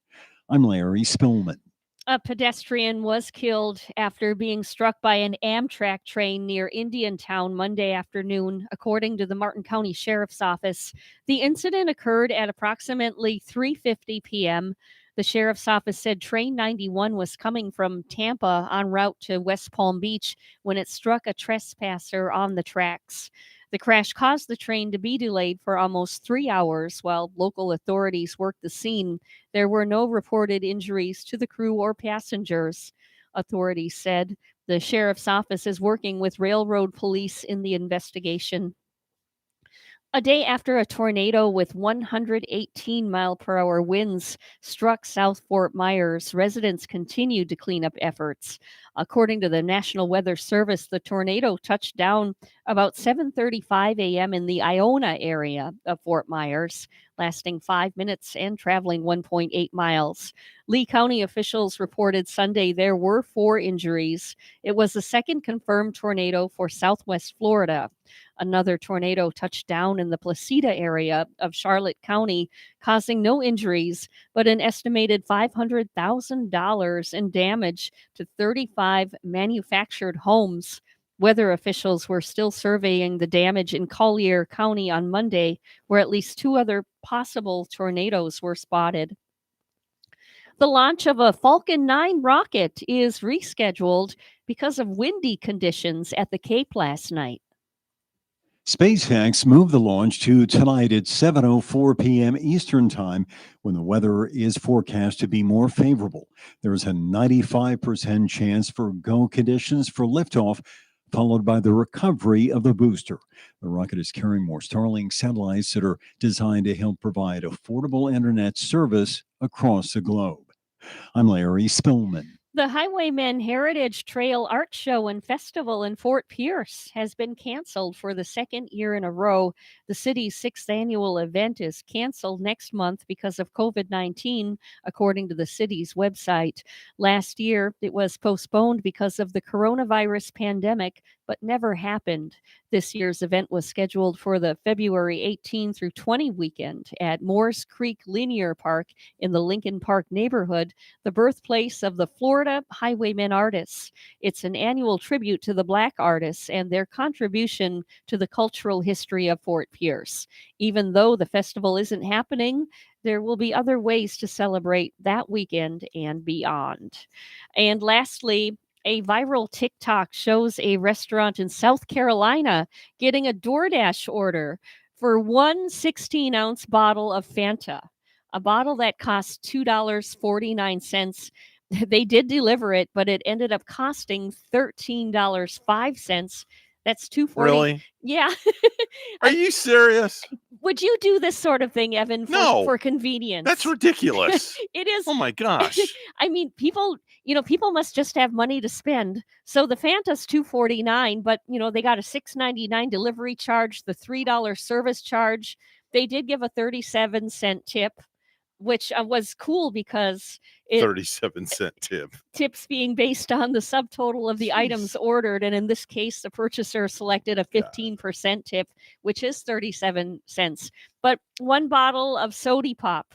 I'm Larry Spillman. A pedestrian was killed after being struck by an Amtrak train near Indiantown Monday afternoon, according to the Martin County Sheriff's Office. The incident occurred at approximately 3:50 p.m. The sheriff's office said Train 91 was coming from Tampa en route to West Palm Beach when it struck a trespasser on the tracks. The crash caused the train to be delayed for almost 3 hours while local authorities worked the scene. There were no reported injuries to the crew or passengers, authorities said. The sheriff's office is working with railroad police in the investigation. A day after a tornado with 118-mile-per-hour winds struck South Fort Myers, residents continued to clean up efforts. According to the National Weather Service, the tornado touched down about 7:35 a.m. in the Iona area of Fort Myers, lasting 5 minutes and traveling 1.8 miles. Lee County officials reported Sunday there were 4 injuries. It was the second confirmed tornado for Southwest Florida. Another tornado touched down in the Placida area of Charlotte County, causing no injuries, but an estimated $500,000 in damage to 35 manufactured homes. Weather officials were still surveying the damage in Collier County on Monday, where at least 2 other possible tornadoes were spotted. The launch of a Falcon 9 rocket is rescheduled because of windy conditions at the Cape last night. SpaceX moved the launch to tonight at 7:04 p.m. Eastern Time when the weather is forecast to be more favorable. There's a 95% chance for go conditions for liftoff, followed by the recovery of the booster. The rocket is carrying more Starlink satellites that are designed to help provide affordable internet service across the globe. I'm Larry Spillman. The Highwaymen Heritage Trail Art Show and Festival in Fort Pierce has been canceled for the second year in a row. The city's 6th annual event is canceled next month because of COVID-19, according to the city's website. Last year, it was postponed because of the coronavirus pandemic, but never happened. This year's event was scheduled for the February 18 through 20 weekend at Moores Creek Linear Park in the Lincoln Park neighborhood, the birthplace of the Florida Highwaymen artists. It's an annual tribute to the Black artists and their contribution to the cultural history of Fort Pierce. Even though the festival isn't happening, there will be other ways to celebrate that weekend and beyond. And lastly, a viral TikTok shows a restaurant in South Carolina getting a DoorDash order for one 16-ounce bottle of Fanta, a bottle that costs $2.49. They did deliver it, but it ended up costing $13.05. That's $2.40. Really? Yeah. Are you serious? Would you do this sort of thing, Evan, for convenience? That's ridiculous. It is. Oh my gosh. I mean, people must just have money to spend. So the Fanta's $2.49, but they got a $6.99 delivery charge, the $3 service charge. They did give a 37-cent tip, which was cool because 37-cent tip. Tips being based on the subtotal of the items ordered. And in this case, the purchaser selected a 15% tip, which is 37 cents. But one bottle of Sody Pop,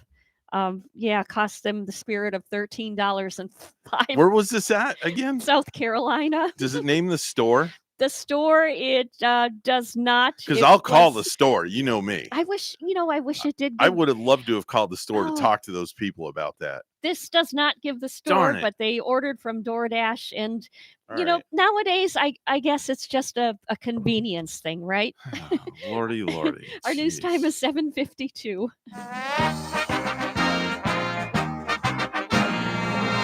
cost them the spirit of $13.05. Where was this at again? South Carolina. Does it name the store? The store, it does not. Because I'll call the store. You know me. I wish it did. I would have loved to have called the store to talk to those people about that. This does not give the store, but they ordered from DoorDash. And, nowadays, I guess it's just a convenience thing, right? Lordy. Our news time is 7:52.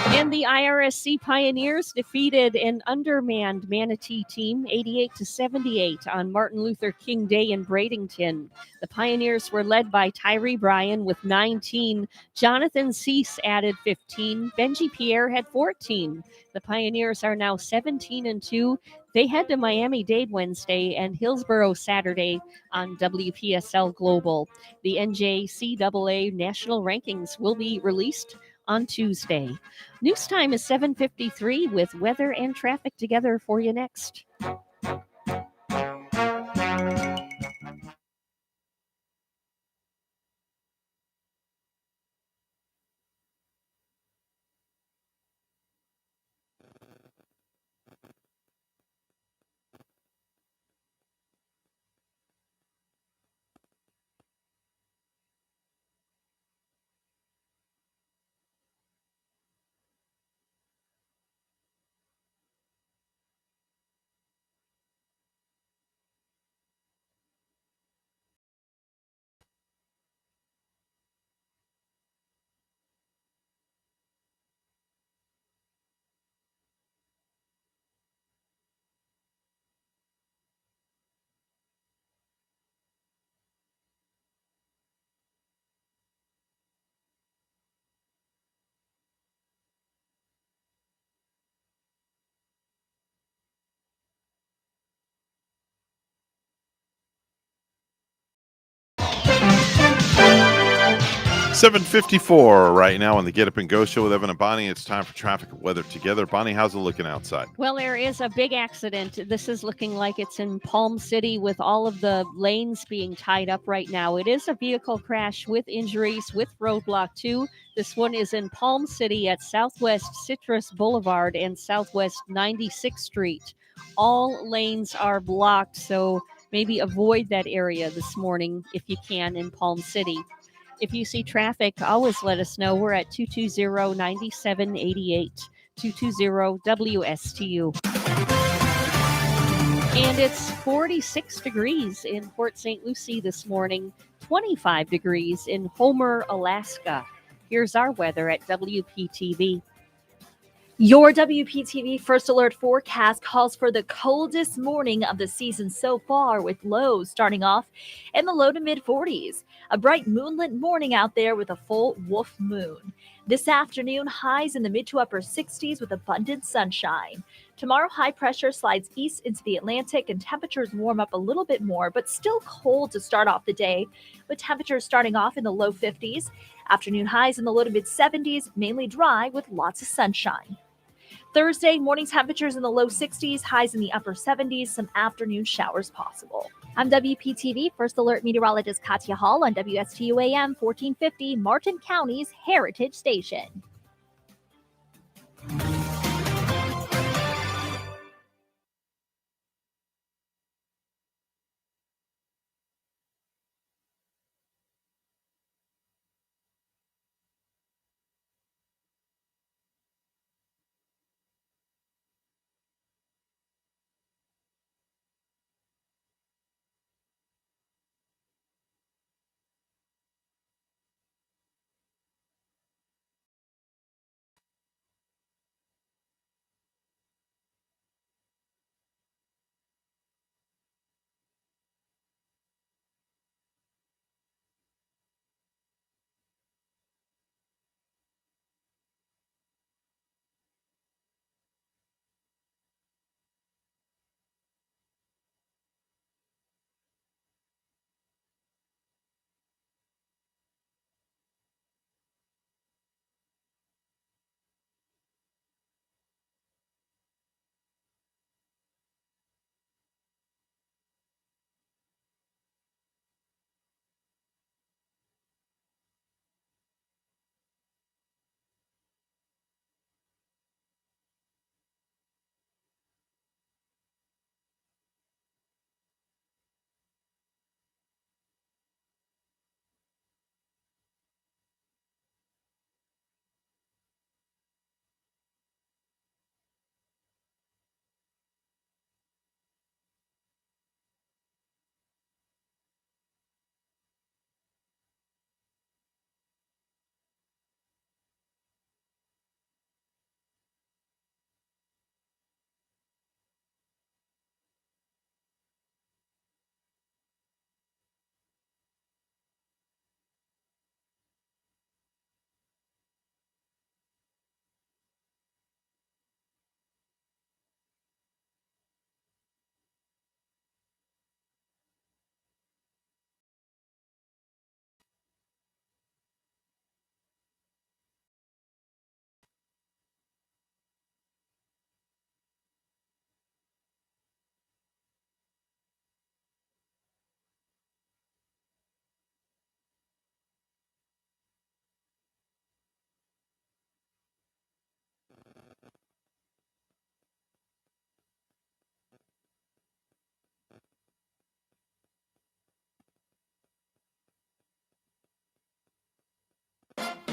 And the IRSC Pioneers defeated an undermanned Manatee team 88-78 on Martin Luther King Day in Bradenton. The Pioneers were led by Tyree Bryan with 19. Jonathan Cease added 15. Benji Pierre had 14. The Pioneers are now 17-2. They head to Miami-Dade Wednesday and Hillsborough Saturday on WPSL Global. The NJCAA national rankings will be released on Tuesday. News time is 7:53 with weather and traffic together for you next. 7:54 right now on the Get Up and Go show with Evan and Bonnie. It's time for traffic and weather together. Bonnie, how's it looking outside? Well, there is a big accident. This is looking like it's in Palm City with all of the lanes being tied up right now. It is a vehicle crash with injuries with roadblock 2. This one is in Palm City at Southwest Citrus Boulevard and Southwest 96th Street. All lanes are blocked, so maybe avoid that area this morning if you can in Palm City. If you see traffic, always let us know. We're at 220-9788, 220-WSTU. And it's 46 degrees in Port St. Lucie this morning, 25 degrees in Homer, Alaska. Here's our weather at WPTV. Your WPTV First Alert forecast calls for the coldest morning of the season so far, with lows starting off in the low to mid 40s. A bright moonlit morning out there with a full wolf moon. This afternoon, highs in the mid to upper 60s with abundant sunshine. Tomorrow, high pressure slides east into the Atlantic and temperatures warm up a little bit more, but still cold to start off the day, with temperatures starting off in the low 50s. Afternoon highs in the low to mid 70s, mainly dry with lots of sunshine. Thursday, morning temperatures in the low 60s, highs in the upper 70s, some afternoon showers possible. I'm WPTV First Alert meteorologist Katya Hall on WSTU AM 1450, Martin County's Heritage Station.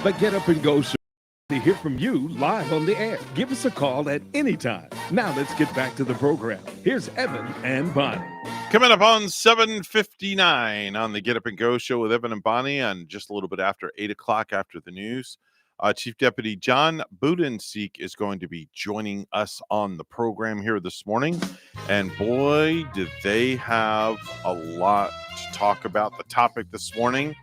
The Get Up and Go show to hear from you live on the air. Give us a call at any time. Now let's get back to the program. Here's Evan and Bonnie. Coming up on 7:59 on the Get Up and Go show with Evan and Bonnie, and just a little bit after 8 o'clock after the news. Chief Deputy John Budenseek is going to be joining us on the program here this morning. And boy, did they have a lot to talk about. The topic this morning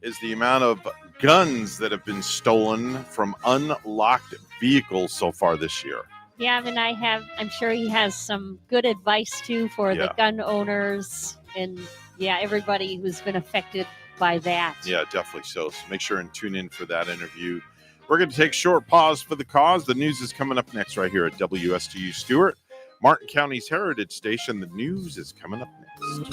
is the amount of guns that have been stolen from unlocked vehicles so far this year. Yeah, and I'm sure he has some good advice too for the gun owners and everybody who's been affected by that. Yeah, definitely so. So make sure and tune in for that interview. We're going to take a short pause for the cause. The news is coming up next right here at WSTU Stewart, Martin County's Heritage Station. The news is coming up next.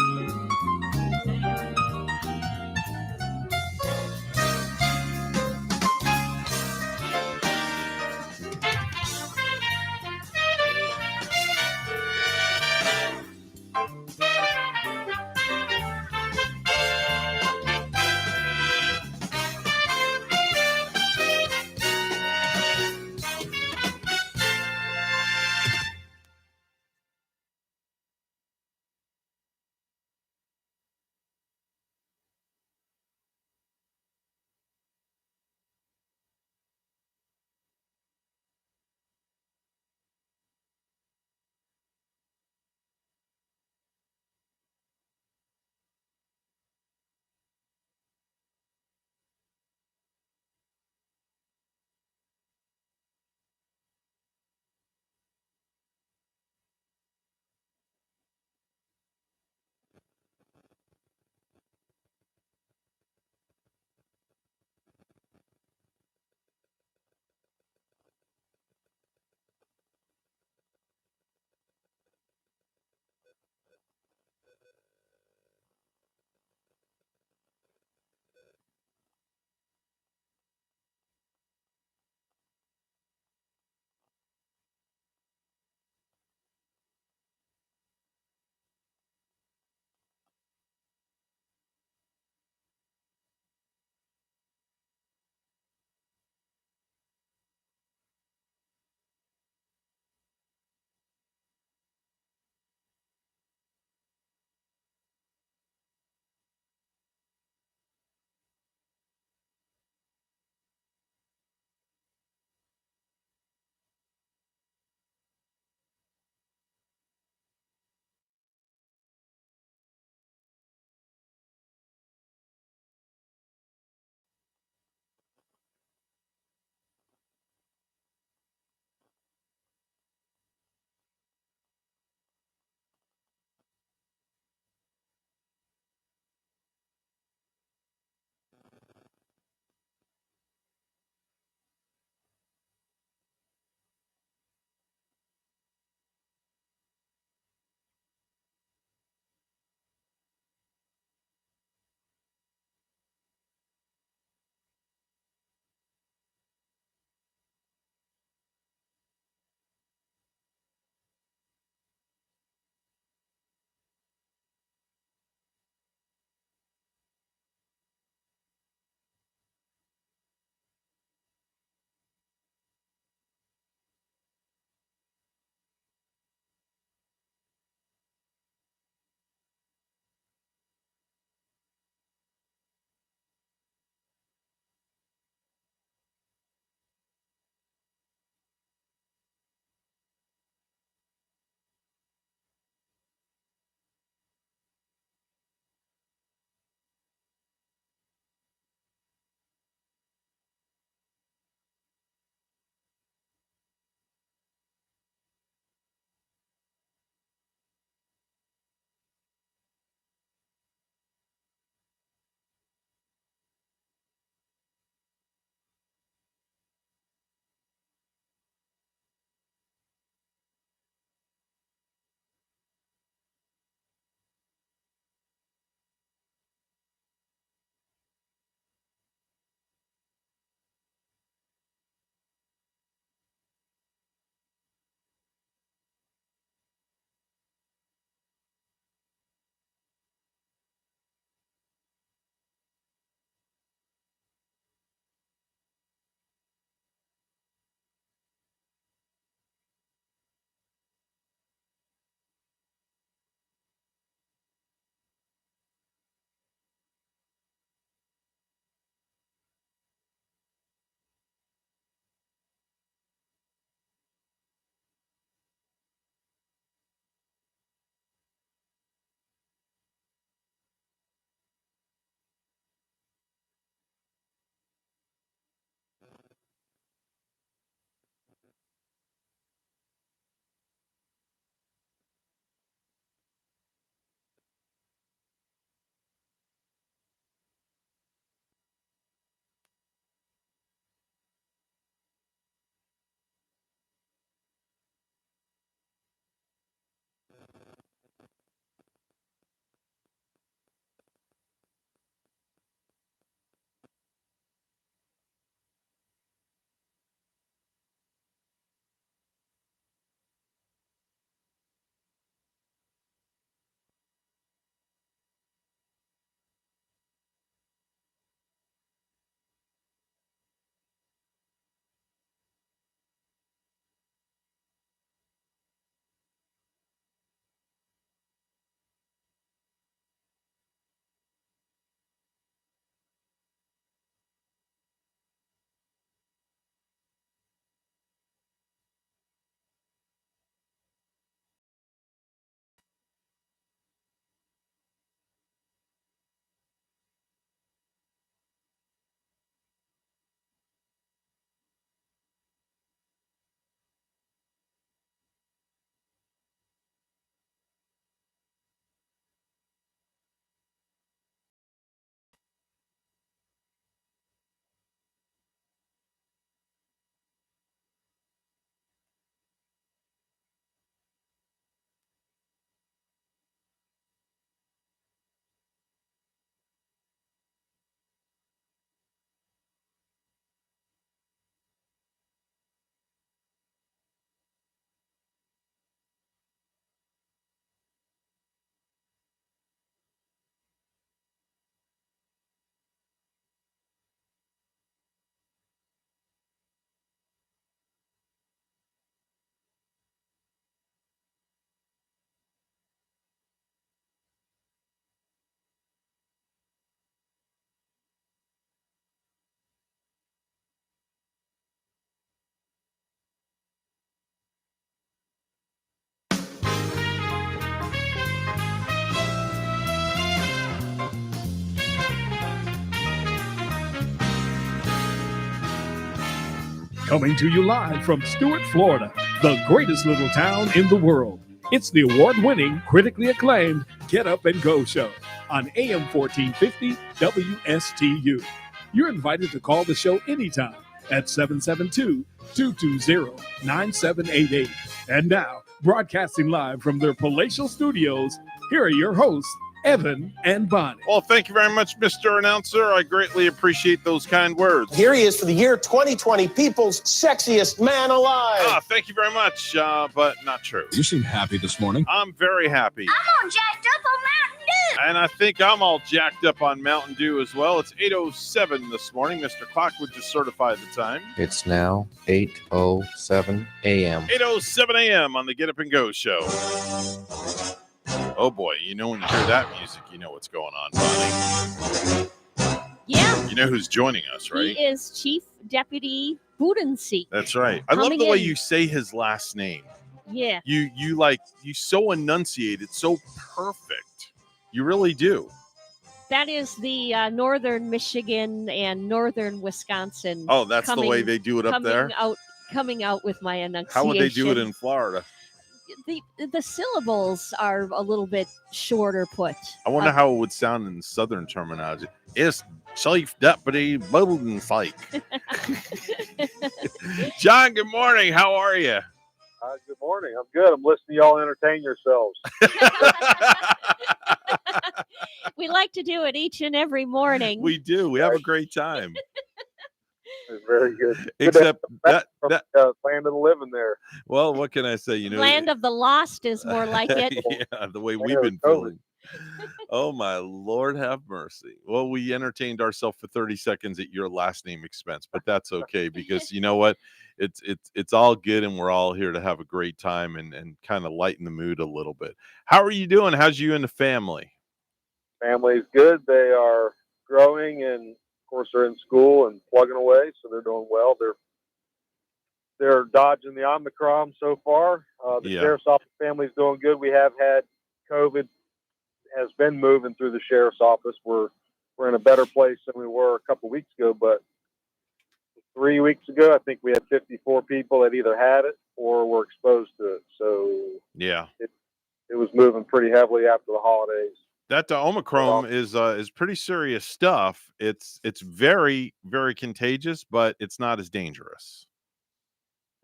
Coming to you live from Stuart, Florida, the greatest little town in the world. It's the award-winning, critically acclaimed Get Up and Go show on AM 1450 WSTU. You're invited to call the show anytime at 772-220-9788. And now, broadcasting live from their palatial studios, here are your hosts, Evan and Bonnie. Well, thank you very much, Mr. Announcer. I greatly appreciate those kind words. Here he is for the year 2020, people's sexiest man alive. Thank you very much, but not true. You seem happy this morning. I'm very happy. I'm all jacked up on Mountain Dew. And I think I'm all jacked up on Mountain Dew as well. It's 8:07 this morning. Mr. Clock would just certify the time. It's now 8:07 a.m. 8:07 a.m. on the Get Up and Go show. Oh boy, you know when you hear that music, you know what's going on, Bonnie. Yeah. You know who's joining us, right? He is Chief Deputy Budenseek. That's right. I love the way you say his last name. Yeah. You so enunciate it so perfect. You really do. That is the northern Michigan and northern Wisconsin. Oh, that's the way they do it up there? Coming out with my enunciation. How would they do it in Florida? The syllables are a little bit shorter put. I wonder how it would sound in Southern terminology. It's Chief Deputy Budenseek. John, good morning. How are you? Good morning. I'm good. I'm listening to y'all entertain yourselves. We like to do it each and every morning. We do. We have a great time. It's very good. Except that land of the living there. Well, what can I say? You know, Land of the Lost is more like it. Yeah, the way we've been feeling. Oh my Lord, have mercy. Well, we entertained ourselves for 30 seconds at your last name expense, but that's okay because you know what? It's all good, and we're all here to have a great time and kind of lighten the mood a little bit. How are you doing? How's you and the family? Family's good. They are growing, and of course they're in school and plugging away, so they're doing well. They're dodging the Omicron so far. The sheriff's office family's doing good. We have had COVID has been moving through the sheriff's office. We're in a better place than we were a couple weeks ago, but 3 weeks ago, I think we had 54 people that either had it or were exposed to it. So yeah, it was moving pretty heavily after the holidays. That Omicron is pretty serious stuff. It's very, very contagious, but it's not as dangerous.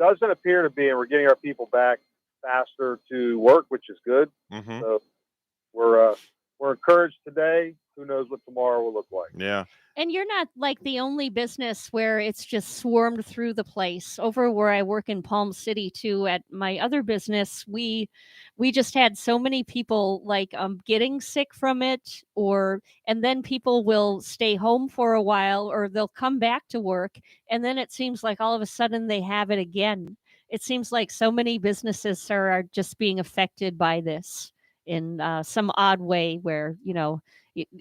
Doesn't appear to be, and we're getting our people back faster to work, which is good. Mm-hmm. So we're encouraged today. Who knows what tomorrow will look like? Yeah. And you're not like the only business where it's just swarmed through the place. Over where I work in Palm City too, at my other business, we just had so many people like getting sick from it, and then people will stay home for a while or they'll come back to work, and then it seems like all of a sudden they have it again. It seems like so many businesses are just being affected by this in some odd way where,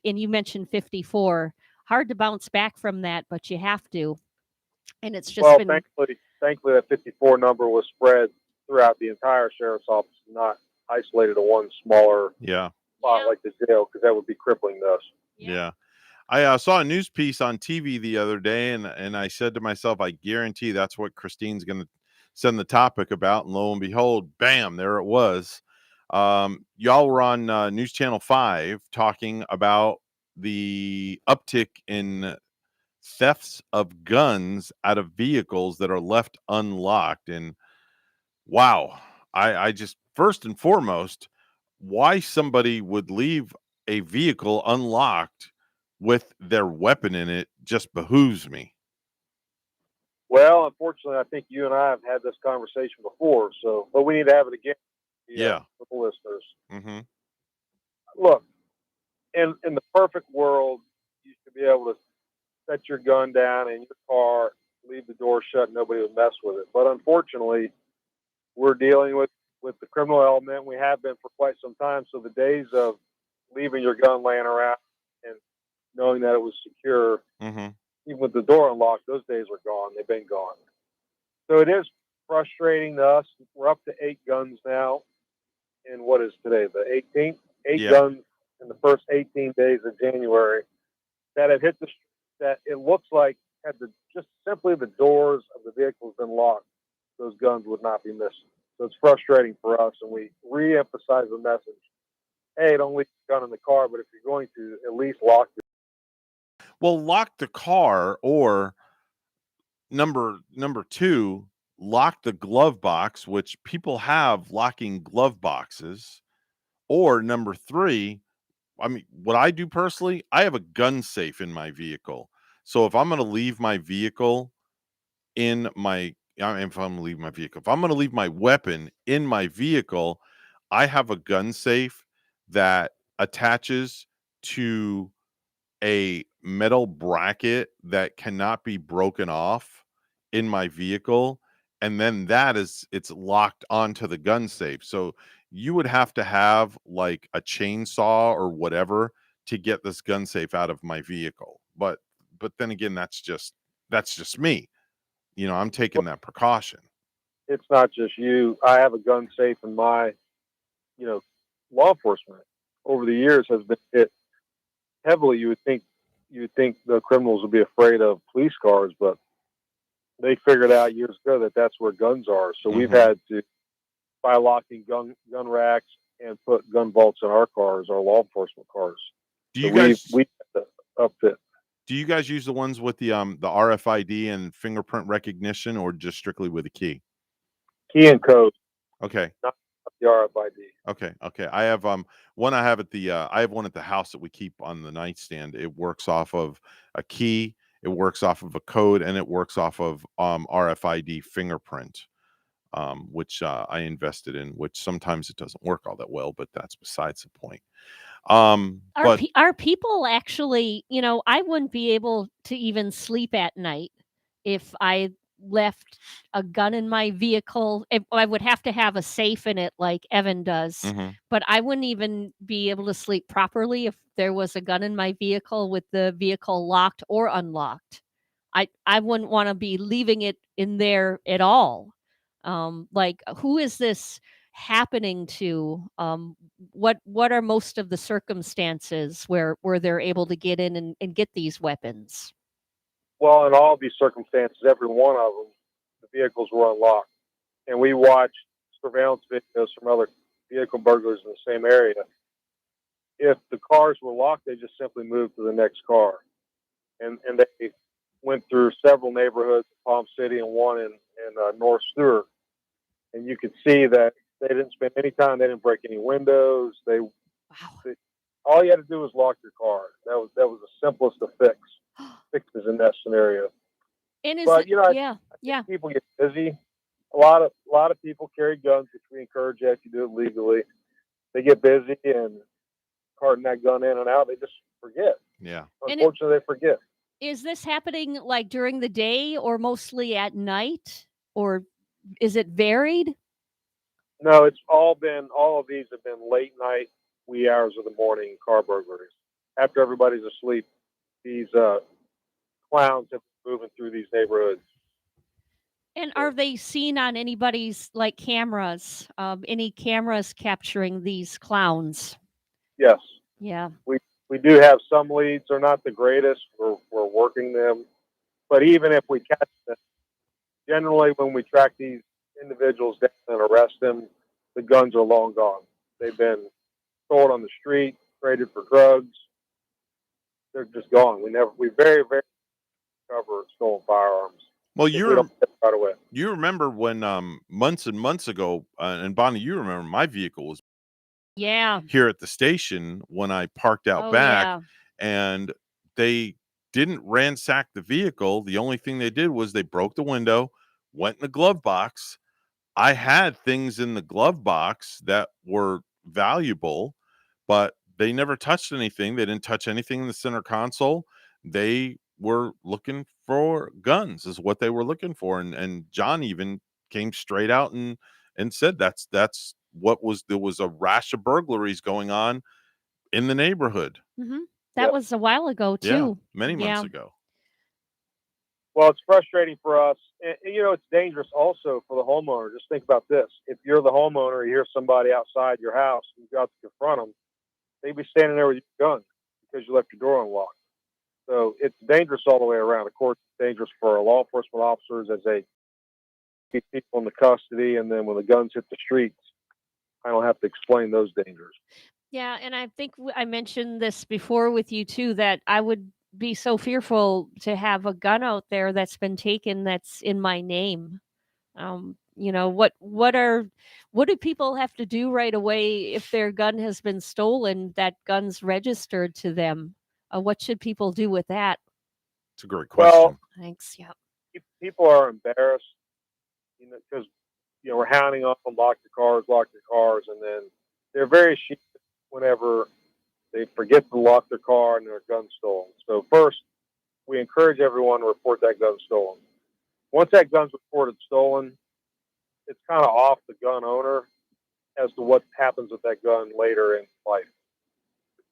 and you mentioned 54. Hard to bounce back from that, but you have to. And it's just thankfully that 54 number was spread throughout the entire sheriff's office, not isolated to one smaller spot like the jail, because that would be crippling to us. Yeah. I saw a news piece on TV the other day, and I said to myself, I guarantee that's what Christine's going to send the topic about. And lo and behold, bam, there it was. Y'all were on News Channel 5 talking about the uptick in thefts of guns out of vehicles that are left unlocked. And wow, I just, first and foremost, why somebody would leave a vehicle unlocked with their weapon in it just behooves me. Well, unfortunately, I think you and I have had this conversation before, but we need to have it again. For the listeners. Mm-hmm. Look, in the perfect world, you should be able to set your gun down in your car, leave the door shut, and nobody would mess with it. But unfortunately, we're dealing with the criminal element. We have been for quite some time. So the days of leaving your gun laying around and knowing that it was secure, even with the door unlocked, those days are gone. They've been gone. So it is frustrating to us. We're up to 8 guns now. In what is today, the 18th? 8 guns in the first 18 days of January that have hit that it looks like had just simply the doors of the vehicles been locked, those guns would not be missing. So it's frustrating for us, and we re-emphasize the message. Hey, don't leave the gun in the car, but if you're going to, at least lock it. Well, lock the car, or number two, lock the glove box, which people have locking glove boxes. Or number three, I mean, what I do personally, I have a gun safe in my vehicle. So if I'm going to leave my vehicle in my, if I'm going to leave my vehicle, if I'm going to leave my weapon in my vehicle, I have a gun safe that attaches to a metal bracket that cannot be broken off in my vehicle, and then it's locked onto the gun safe. So you would have to have like a chainsaw or whatever to get this gun safe out of my vehicle. But then again, that's just me. I'm taking that precaution. It's not just you. I have a gun safe in my, law enforcement over the years has been hit heavily. You would think the criminals would be afraid of police cars, but they figured out years ago that that's where guns are. So we've had to, by locking gun racks and put gun vaults in our cars, our law enforcement cars. Do you So guys we have to upfit. Do you guys use the ones with the RFID and fingerprint recognition, or just strictly with a key? Key and code. Okay. Not the RFID. Okay. I have one I have at the I have one at the house that we keep on the nightstand. It works off of a key, it works off of a code, and it works off of RFID fingerprint. Which I invested in, which sometimes it doesn't work all that well, but that's besides the point. Are people actually, I wouldn't be able to even sleep at night if I left a gun in my vehicle. I would have to have a safe in it like Evan does, but I wouldn't even be able to sleep properly if there was a gun in my vehicle with the vehicle locked or unlocked. I wouldn't want to be leaving it in there at all. Like, who is this happening to? What are most of the circumstances where they're able to get in and get these weapons? Well, in all of these circumstances, every one of them, the vehicles were unlocked. And we watched surveillance videos from other vehicle burglars in the same area. If the cars were locked, they just simply moved to the next car. And they went through several neighborhoods in Palm City and one in North Stewart. And you could see that they didn't spend any time. They didn't break any windows. All you had to do was lock your car. That was the simplest of fixes in that scenario. And I think people get busy. A lot of people carry guns, which we encourage you if you do it legally. They get busy and carting that gun in and out. They just forget. Yeah. Unfortunately, they forget. Is this happening like during the day or mostly at night, or is it varied? No, all of these have been late night, wee hours of the morning car burglaries. After everybody's asleep, these clowns have been moving through these neighborhoods. And are they seen on anybody's like cameras? Any cameras capturing these clowns? Yes. Yeah. We do have some leads. They're not the greatest. We're working them. But even if we catch them, generally when we track these individuals down and arrest them, the guns are long gone. They've been sold on the street, traded for drugs. They're just gone. We very, very cover stolen firearms. Well, right away. You remember when months and months ago, and Bonnie, you remember my vehicle was here at the station when I parked out back, and they didn't ransack the vehicle. The only thing they did was they broke the window, went in the glove box. I had things in the glove box that were valuable, but they never touched anything. They didn't touch anything in the center console. They were looking for guns, is what they were looking for. And John even came straight out and said that's what was, there was a rash of burglaries going on in the neighborhood. That was a while ago too. Yeah, many months ago. Well, it's frustrating for us. And, it's dangerous also for the homeowner. Just think about this. If you're the homeowner, you hear somebody outside your house, and you got to confront them, they'd be standing there with your gun because you left your door unlocked. So it's dangerous all the way around. Of course, it's dangerous for our law enforcement officers as they keep people in the custody, and then when the guns hit the streets, I don't have to explain those dangers. Yeah, and I think I mentioned this before with you too, that I would be so fearful to have a gun out there that's been taken that's in my name. What do people have to do right away if their gun has been stolen, that gun's registered to them? What should people do with that? It's a great Well, question. Thanks. Yeah. people are embarrassed, because we're hounding on them, lock your cars, and then they're very sheepish whenever they forget to lock their car and their gun's stolen. So first, we encourage everyone to report that gun stolen. Once that gun's reported stolen, it's kind of off the gun owner as to what happens with that gun later in life.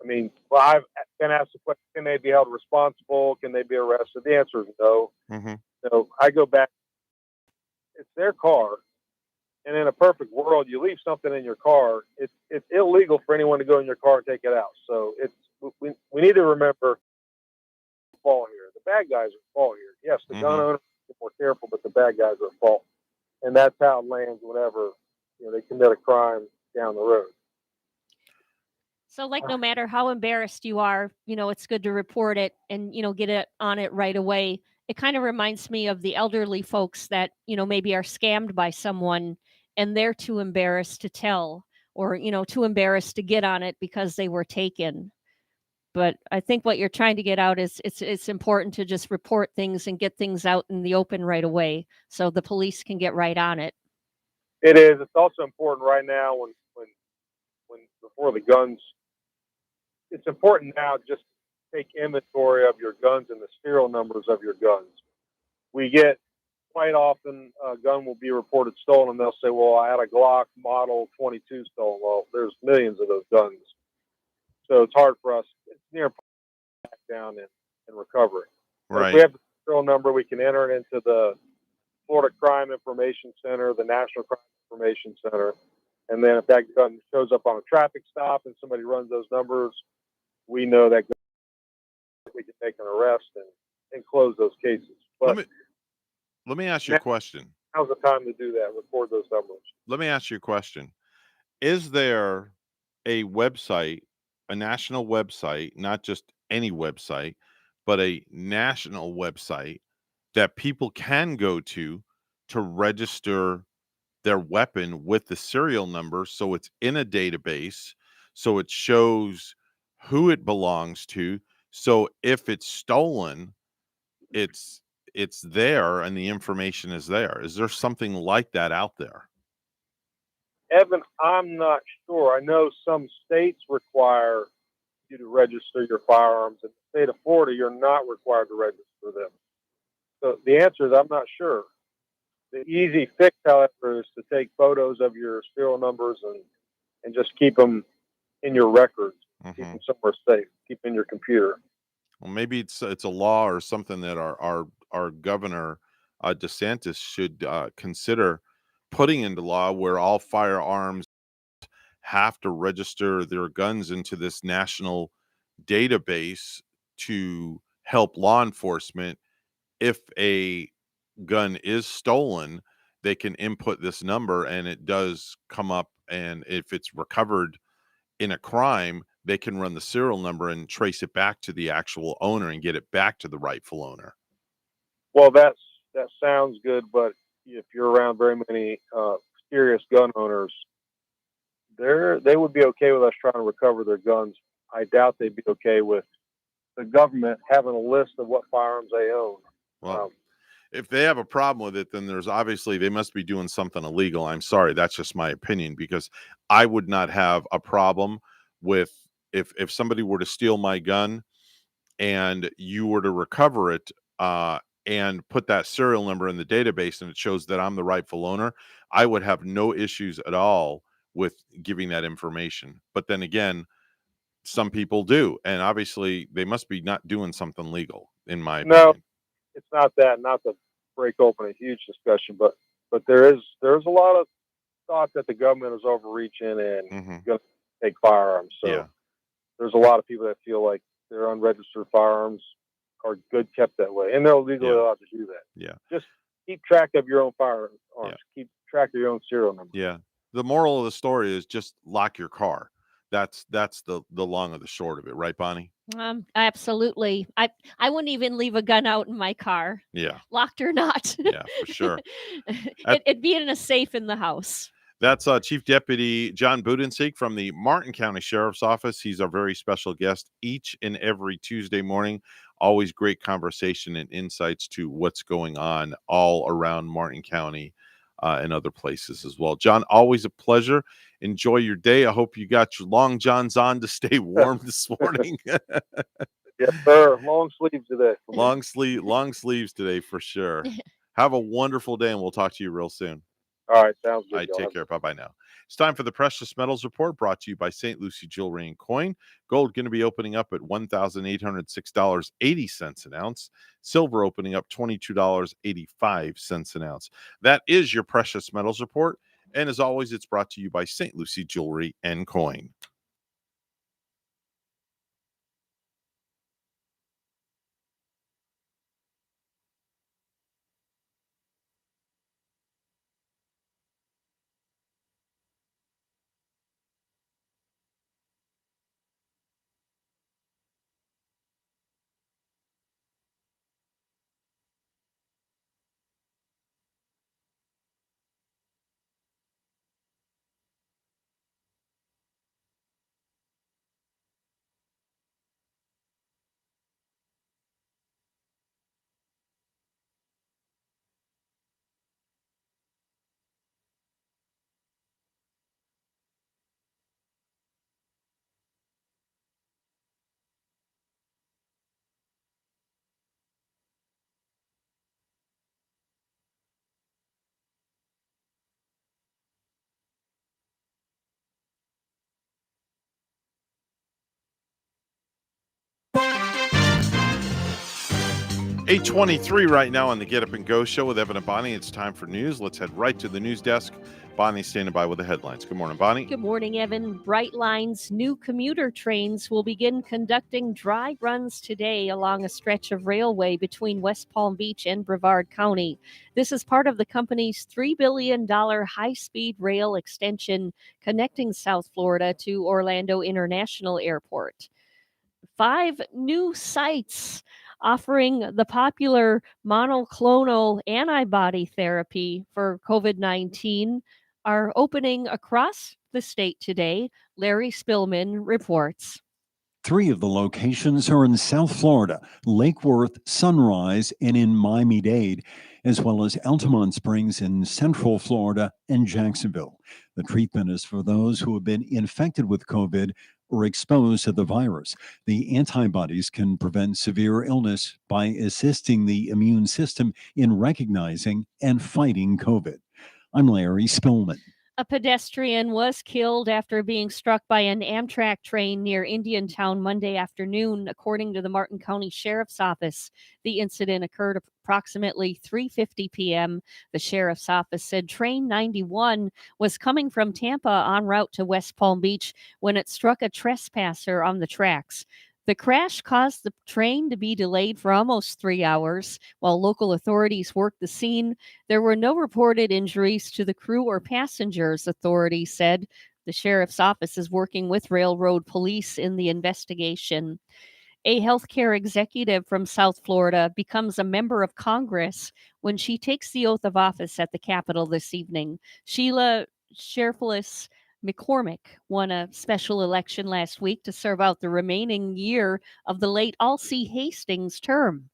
I mean, well, I've been asked the question, can they be held responsible? Can they be arrested? The answer is no. Mm-hmm. So I go back, it's their car. And in a perfect world, you leave something in your car, it's illegal for anyone to go in your car and take it out. So we need to remember fall here. The bad guys are at fault here. Yes, the gun owners are more careful, but the bad guys are at fault. And that's how it lands whenever they commit a crime down the road. So, like, no matter how embarrassed you are, it's good to report it and, get it on it right away. It kind of reminds me of the elderly folks that, maybe are scammed by someone and they're too embarrassed to tell, or, too embarrassed to get on it because they were taken. But I think what you're trying to get out is it's important to just report things and get things out in the open right away so the police can get right on it. It is. It's also important right now when before the guns. It's important now just to take inventory of your guns and the serial numbers of your guns. We get quite often a gun will be reported stolen, and they'll say, well, I had a Glock model 22 stolen. Well, there's millions of those guns. So it's hard for us. It's near impossible to back down and recover it. But if we have the serial number, we can enter it into the Florida Crime Information Center, the National Crime Information Center. And then if that gun shows up on a traffic stop and somebody runs those numbers, we know that we can make an arrest and close those cases. But let me ask you a question. Now's the time to do that, record those numbers. Let me ask you a question. Is there a website, a national website, not just any website, but a national website that people can go to register their weapon with the serial number, so it's in a database, so it shows who it belongs to, so if it's stolen, it's there and the information is there? Is there something like that out there? Evan, I'm not sure. I know some states require you to register your firearms. In the state of Florida, you're not required to register them. So the answer is I'm not sure. The easy fix, however, is to take photos of your serial numbers and just keep them in your records, keep them somewhere safe, keep in your computer. Well, maybe it's a law or something that our governor DeSantis should consider putting into law, where all firearms have to register their guns into this national database to help law enforcement. If a gun is stolen, they can input this number and it does come up, and if it's recovered in a crime, they can run the serial number and trace it back to the actual owner and get it back to the rightful owner. Well, that sounds good, but if you're around very many serious gun owners, they would be okay with us trying to recover their guns. I doubt they'd be okay with the government having a list of what firearms they own. Well, if they have a problem with it, then there's obviously they must be doing something illegal. I'm sorry, that's just my opinion, because I would not have a problem with if somebody were to steal my gun and you were to recover it and put that serial number in the database and it shows that I'm the rightful owner. I would have no issues at all with giving that information. But then again, some people do, and obviously they must be not doing something legal, in my opinion. No, it's not that. Not to break open a huge discussion, but there's a lot of thought that the government is overreaching and going to take firearms. So there's a lot of people that feel like they're unregistered firearms are good kept that way, and they're legally allowed to do that. Yeah. Just keep track of your own firearms. Keep track of your own serial number. Yeah. The moral of the story is just lock your car. That's the long of the short of it, right, Bonnie? Absolutely. I wouldn't even leave a gun out in my car, Yeah. locked or not. Yeah, for sure. It'd be in a safe in the house. That's Chief Deputy John Budensiek from the Martin County Sheriff's Office. He's our very special guest each and every Tuesday morning. Always great conversation and insights to what's going on all around Martin County and other places as well. John, always a pleasure. Enjoy your day. I hope you got your long johns on to stay warm this morning. Yes, sir. Long sleeves today. long sleeves today for sure. Have a wonderful day, and we'll talk to you real soon. All right, sounds good. All right, take care. Bye-bye now. It's time for the Precious Metals Report, brought to you by St. Lucie Jewelry and Coin. Gold going to be opening up at $1,806.80 an ounce. Silver opening up $22.85 an ounce. That is your Precious Metals Report. And as always, it's brought to you by St. Lucie Jewelry and Coin. $8:23 right now on the Get Up and Go show with Evan and Bonnie. It's time for news. Let's head right to the news desk. Bonnie's standing by with the headlines. Good morning, Bonnie. Good morning, Evan. Brightline's new commuter trains will begin conducting dry runs today along a stretch of railway between West Palm Beach and Brevard County. This is part of the company's $3 billion high-speed rail extension connecting South Florida to Orlando International Airport. 5 new sites offering the popular monoclonal antibody therapy for COVID-19 are opening across the state today. Larry Spillman reports. 3 of the locations are in South Florida, Lake Worth, Sunrise, and in Miami-Dade, as well as Altamont Springs in Central Florida and Jacksonville. The treatment is for those who have been infected with COVID or exposed to the virus. The antibodies can prevent severe illness by assisting the immune system in recognizing and fighting COVID. I'm Larry Spillman. A pedestrian was killed after being struck by an Amtrak train near Indiantown Monday afternoon, according to the Martin County Sheriff's Office. The incident occurred approximately 3:50 p.m. The Sheriff's Office said Train 91 was coming from Tampa en route to West Palm Beach when it struck a trespasser on the tracks. The crash caused the train to be delayed for almost 3 hours. While local authorities worked the scene, there were no reported injuries to the crew or passengers, authorities said. The sheriff's office is working with railroad police in the investigation. A healthcare executive from South Florida becomes a member of Congress when she takes the oath of office at the Capitol this evening. Sheila Sherflis McCormick won a special election last week to serve out the remaining year of the late Alcee Hastings term.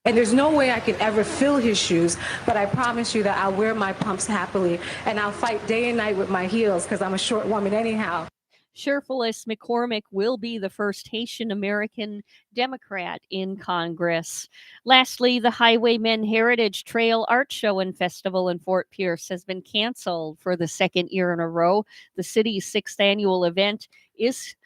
And there's no way I can ever fill his shoes, but I promise you that I'll wear my pumps happily, and I'll fight day and night with my heels because I'm a short woman anyhow. Sherflis McCormick will be the first Haitian American Democrat in Congress. Lastly, the Highwaymen Heritage Trail Art Show and Festival in Fort Pierce has been canceled for the second year in a row. The city's 6th annual event is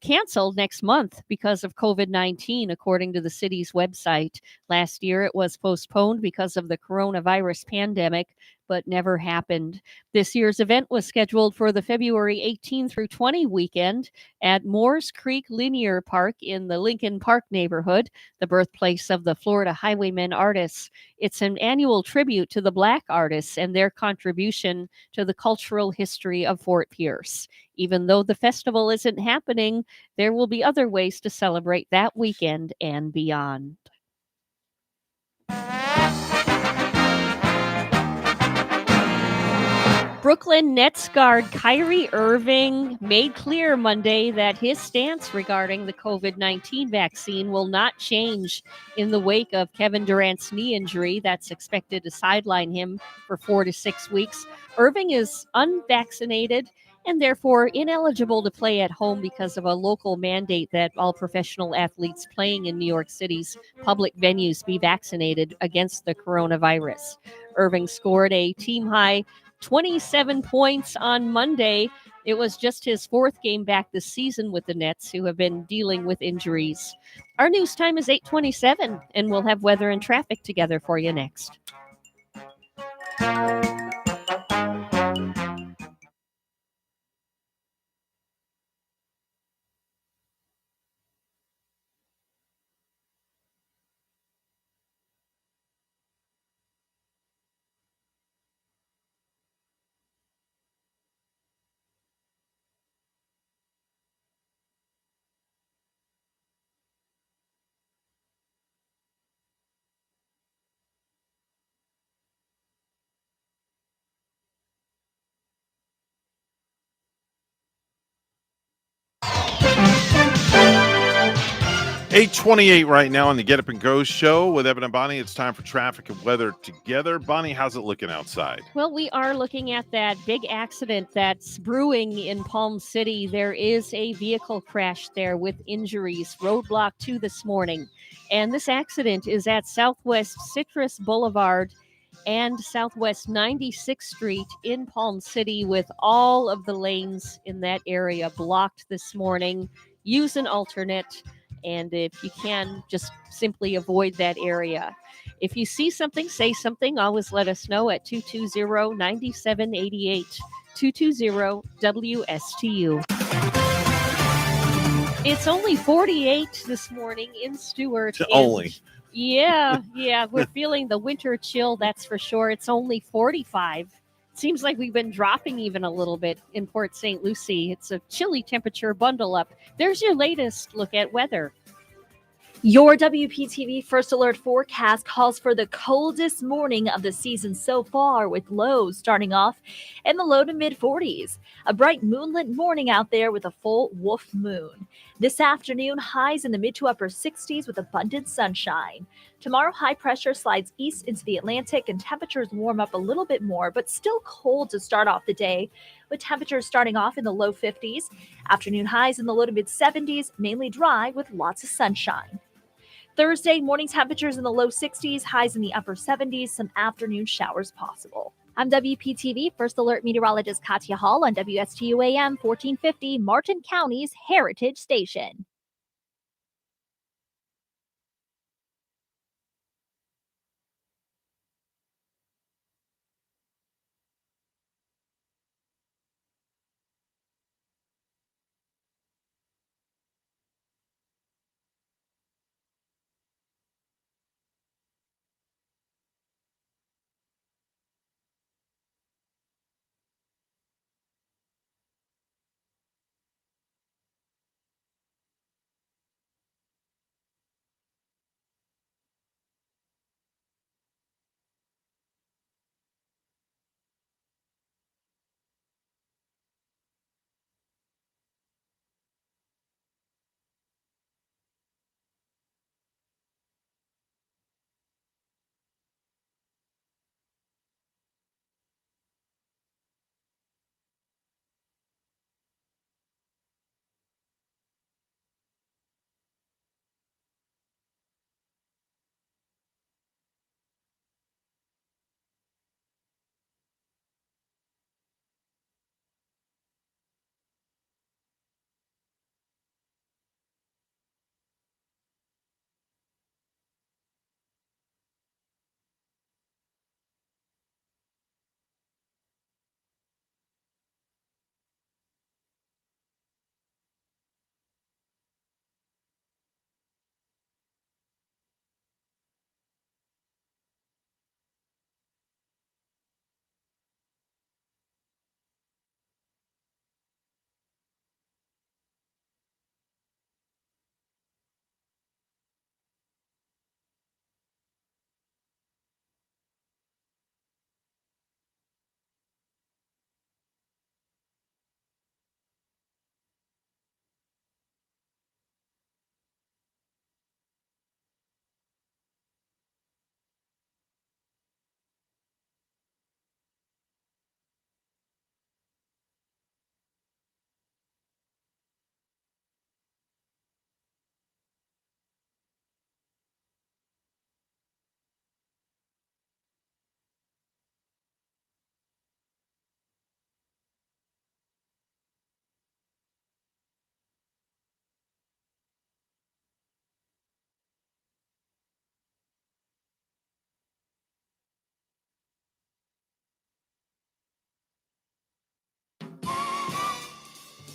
canceled next month because of COVID-19, according to the city's website. Last year, it was postponed because of the coronavirus pandemic, but never happened. This year's event was scheduled for the February 18 through 20 weekend at Moores Creek Linear Park in the Lincoln Park Park neighborhood, the birthplace of the Florida Highwaymen artists. It's an annual tribute to the Black artists and their contribution to the cultural history of Fort Pierce. Even though the festival isn't happening, there will be other ways to celebrate that weekend and beyond. Brooklyn Nets guard Kyrie Irving made clear Monday that his stance regarding the COVID-19 vaccine will not change in the wake of Kevin Durant's knee injury that's expected to sideline him for 4 to 6 weeks. Irving is unvaccinated and therefore ineligible to play at home because of a local mandate that all professional athletes playing in New York City's public venues be vaccinated against the coronavirus. Irving scored a team-high 27 points on Monday. It was just his fourth game back this season with the Nets, who have been dealing with injuries. Our news time is 8:27, and we'll have weather and traffic together for you next. $8:28 right now on the Get Up and Go show with Evan and Bonnie. It's time for traffic and weather together. Bonnie, how's it looking outside? Well, we are looking at that big accident that's brewing in Palm City. There is a vehicle crash there with injuries. Roadblock 2 this morning. And this accident is at Southwest Citrus Boulevard and Southwest 96th Street in Palm City, with all of the lanes in that area blocked this morning. Use an alternate. And if you can, just simply avoid that area. If you see something, say something. Always let us know at 220-9788, 220-WSTU. It's only 48 this morning in Stewart. Only. Yeah, we're feeling the winter chill, that's for sure. It's only 45. Seems like we've been dropping even a little bit in Port St. Lucie. It's a chilly temperature. Bundle up. There's your latest look at weather. Your WPTV First Alert forecast calls for the coldest morning of the season so far, with lows starting off in the low to mid 40s. A bright moonlit morning out there with a full wolf moon. This afternoon, highs in the mid to upper 60s with abundant sunshine. Tomorrow, high pressure slides east into the Atlantic and temperatures warm up a little bit more, but still cold to start off the day, with temperatures starting off in the low 50s. Afternoon highs in the low to mid 70s, mainly dry with lots of sunshine. Thursday, morning temperatures in the low 60s, highs in the upper 70s, some afternoon showers possible. I'm WPTV First Alert Meteorologist Katya Hall on WSTU AM 1450, Martin County's Heritage Station.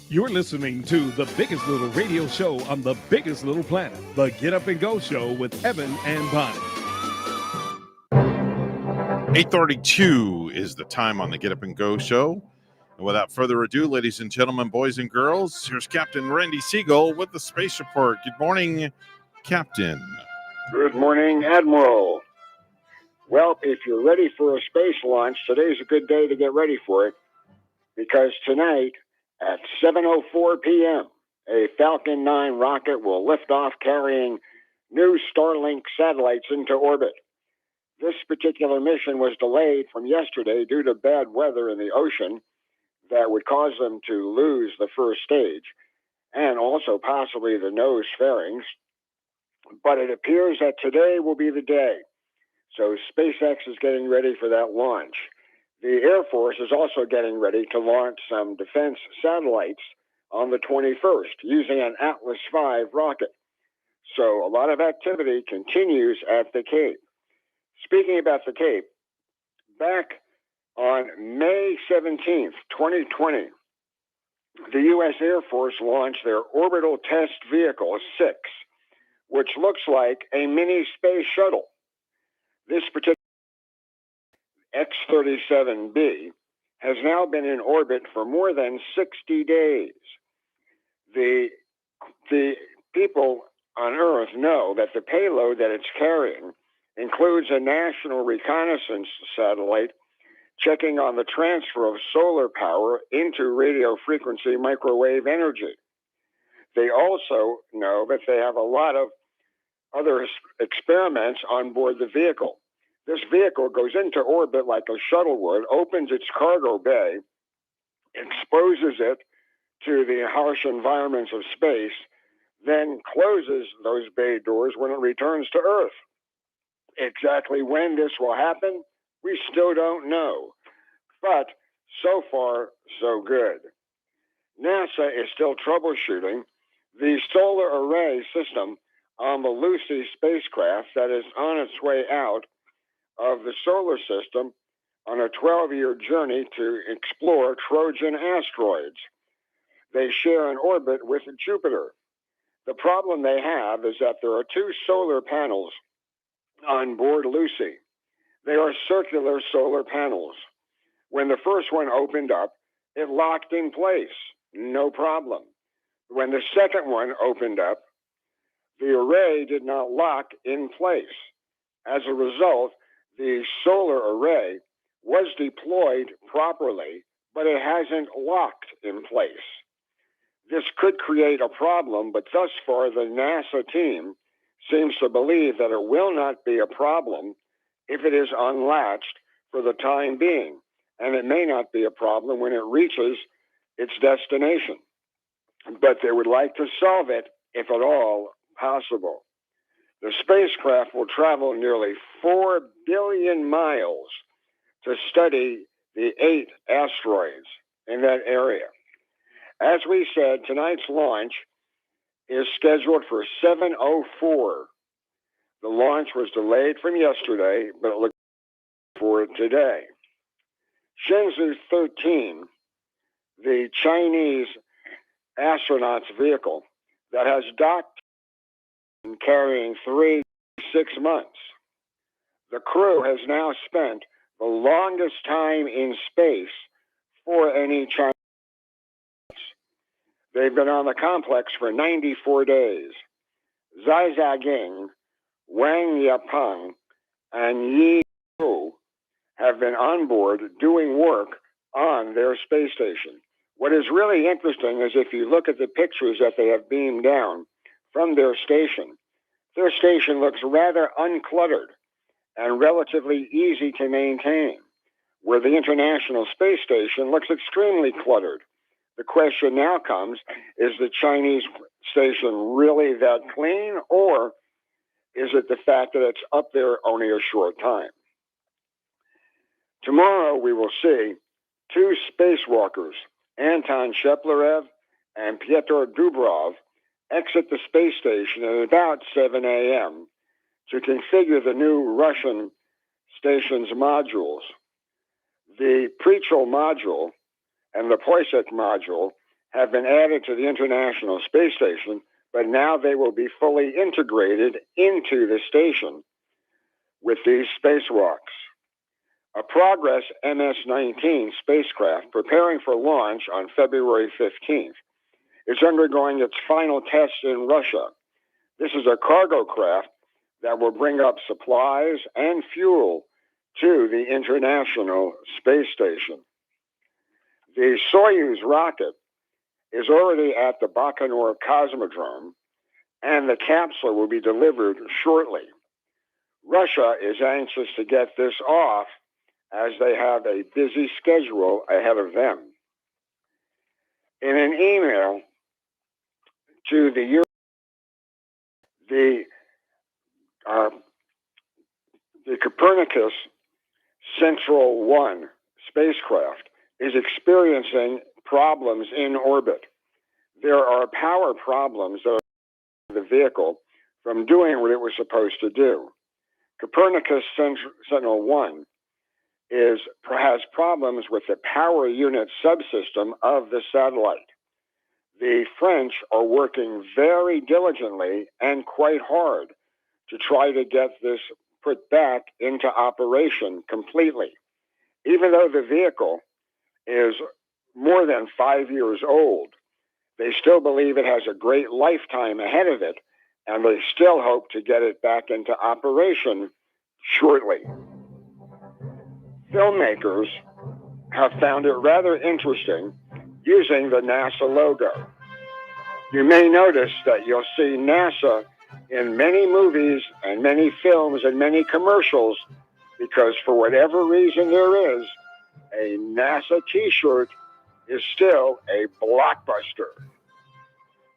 You're listening to the biggest little radio show on the biggest little planet, the Get Up and Go Show with Evan and Bonnie. 8:32 is the time on the Get Up and Go Show. And without further ado, ladies and gentlemen, boys and girls, here's Captain Randy Siegel with the Space Report. Good morning, Captain. Good morning, Admiral. Well, if you're ready for a space launch, today's a good day to get ready for it, because tonight at 7:04 p.m., a Falcon 9 rocket will lift off carrying new Starlink satellites into orbit. This particular mission was delayed from yesterday due to bad weather in the ocean that would cause them to lose the first stage and also possibly the nose fairings. But it appears that today will be the day. So SpaceX is getting ready for that launch. The Air Force is also getting ready to launch some defense satellites on the 21st using an Atlas V rocket. So a lot of activity continues at the Cape. Speaking about the Cape, back on May 17th, 2020, the U.S. Air Force launched their Orbital Test Vehicle 6, which looks like a mini space shuttle. This particular X-37B has now been in orbit for more than 60 days. The people on Earth know that the payload that it's carrying includes a national reconnaissance satellite checking on the transfer of solar power into radio frequency microwave energy. They also know that they have a lot of other experiments on board the vehicle. This vehicle goes into orbit like a shuttle would, opens its cargo bay, exposes it to the harsh environments of space, then closes those bay doors when it returns to Earth. Exactly when this will happen, we still don't know. But so far, so good. NASA is still troubleshooting the solar array system on the Lucy spacecraft that is on its way out of the solar system on a 12-year journey to explore Trojan asteroids. They share an orbit with Jupiter. The problem they have is that there are two solar panels on board Lucy. They are circular solar panels. When the first one opened up, it locked in place, no problem. When the second one opened up, the array did not lock in place. As a result, the solar array was deployed properly, but it hasn't locked in place. This could create a problem, but thus far the NASA team seems to believe that it will not be a problem if it is unlatched for the time being, and it may not be a problem when it reaches its destination. But they would like to solve it, if at all possible. The spacecraft will travel nearly 4 billion miles to study the 8 asteroids in that area. As we said, tonight's launch is scheduled for 7:04. The launch was delayed from yesterday, but it looks for it today. Shenzhou 13, the Chinese astronauts' vehicle that has docked and carrying 3 to 6 months. The crew has now spent the longest time in space for any Chinese. They've been on the complex for 94 days. Zai Zhaging, Wang Yapeng, and Yi Hu have been on board doing work on their space station. What is really interesting is if you look at the pictures that they have beamed down from their station looks rather uncluttered and relatively easy to maintain, where the International Space Station looks extremely cluttered. The question now comes, is the Chinese station really that clean, or is it the fact that it's up there only a short time? Tomorrow we will see 2 spacewalkers, Anton Sheplerev and Pyotr Dubrov, exit the space station at about 7 a.m. to configure the new Russian station's modules. The Prichel module and the Poisek module have been added to the International Space Station, but now they will be fully integrated into the station with these spacewalks. A Progress MS-19 spacecraft preparing for launch on February 15th is undergoing its final tests in Russia. This is a cargo craft that will bring up supplies and fuel to the International Space Station. The Soyuz rocket is already at the Baikonur Cosmodrome, and the capsule will be delivered shortly. Russia is anxious to get this off as they have a busy schedule ahead of them. In an email to the Copernicus Central-1 spacecraft is experiencing problems in orbit. There are power problems that are the vehicle from doing what it was supposed to do. Copernicus Sentinel-1 has problems with the power unit subsystem of the satellite. The French are working very diligently and quite hard to try to get this put back into operation completely. Even though the vehicle is more than 5 years old, they still believe it has a great lifetime ahead of it, and they still hope to get it back into operation shortly. Filmmakers have found it rather interesting using the NASA logo. You may notice that you'll see NASA in many movies and many films and many commercials because for whatever reason there is, a NASA t-shirt is still a blockbuster.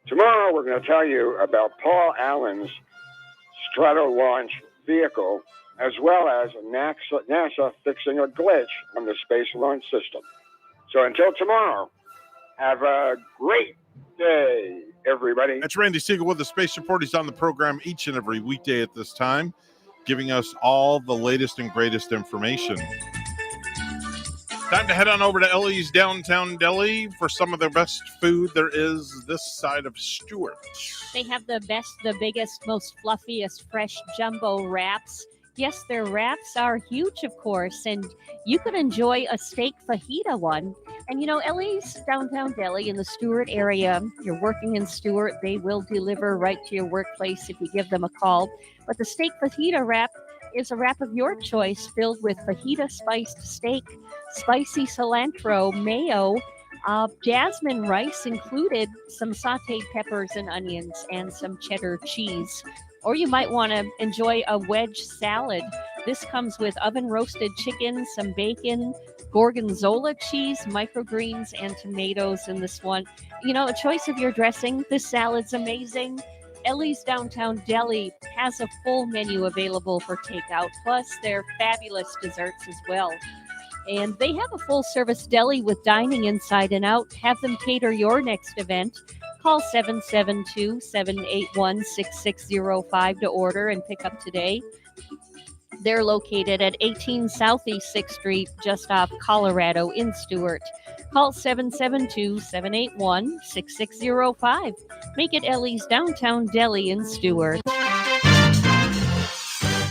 Tomorrow we're going to tell you about Paul Allen's Stratolaunch vehicle, as well as NASA fixing a glitch on the Space Launch System. So until tomorrow, have a great day, everybody. That's Randy Siegel with the Space Report. He's on the program each and every weekday at this time, giving us all the latest and greatest information. Time to head on over to Ellie's Downtown Deli for some of the best food there is this side of Stuart. They have the best, the biggest, most fluffiest fresh jumbo wraps. Yes, their wraps are huge, of course, and you could enjoy a steak fajita one. And you know, Ellie's Downtown Deli in the Stuart area, you're working in Stuart, they will deliver right to your workplace if you give them a call. But the steak fajita wrap is a wrap of your choice filled with fajita spiced steak, spicy cilantro, mayo, jasmine rice included, some sauteed peppers and onions, and some cheddar cheese. Or you might want to enjoy a wedge salad. This comes with oven roasted chicken, some bacon, gorgonzola cheese, microgreens, and tomatoes in this one. You know, a choice of your dressing. This salad's amazing. Ellie's Downtown Deli has a full menu available for takeout, plus their fabulous desserts as well. And they have a full-service deli with dining inside and out. Have them cater your next event. Call 772-781-6605 to order and pick up today. They're located at 18 Southeast 6th Street, just off Colorado in Stuart. Call 772-781-6605. Make it Ellie's Downtown Deli in Stuart.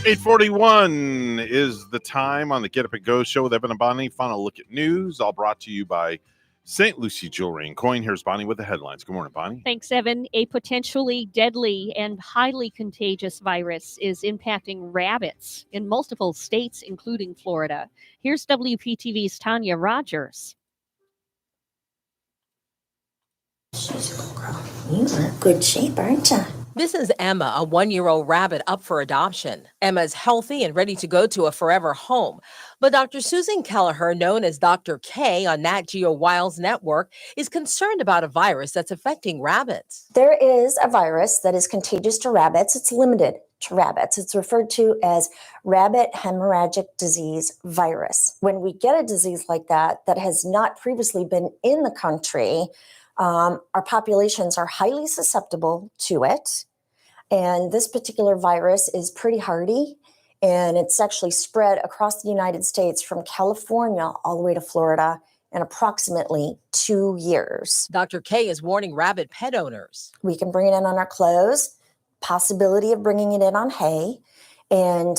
8:41 is the time on the Get Up and Go show with Evan and Bonnie. Final look at news, all brought to you by St. Lucie Jewelry and Coin. Here's Bonnie with the headlines. Good morning, Bonnie. Thanks, Evan. A potentially deadly and highly contagious virus is impacting rabbits in multiple states, including Florida. Here's WPTV's Tanya Rogers. You look good shape, aren't you? This is Emma, a 1-year-old rabbit up for adoption. Emma is healthy and ready to go to a forever home. But Dr. Susan Kelleher, known as Dr. K on Nat Geo Wild's network, is concerned about a virus that's affecting rabbits. There is a virus that is contagious to rabbits. It's limited to rabbits. It's referred to as rabbit hemorrhagic disease virus. When we get a disease like that has not previously been in the country, our populations are highly susceptible to it. And this particular virus is pretty hardy, and it's actually spread across the United States from California all the way to Florida in approximately 2 years. Dr. K is warning rabbit pet owners. We can bring it in on our clothes, possibility of bringing it in on hay, and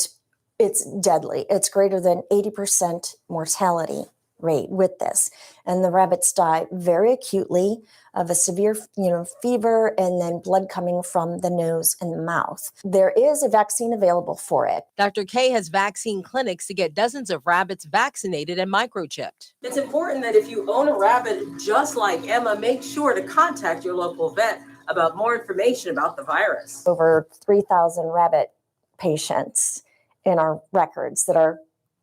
it's deadly. It's greater than 80% mortality rate with this. And the rabbits die very acutely of a severe, fever and then blood coming from the nose and the mouth. There is a vaccine available for it. Dr. K has vaccine clinics to get dozens of rabbits vaccinated and microchipped. It's important that if you own a rabbit just like Emma, make sure to contact your local vet about more information about the virus. Over 3,000 rabbit patients in our records that are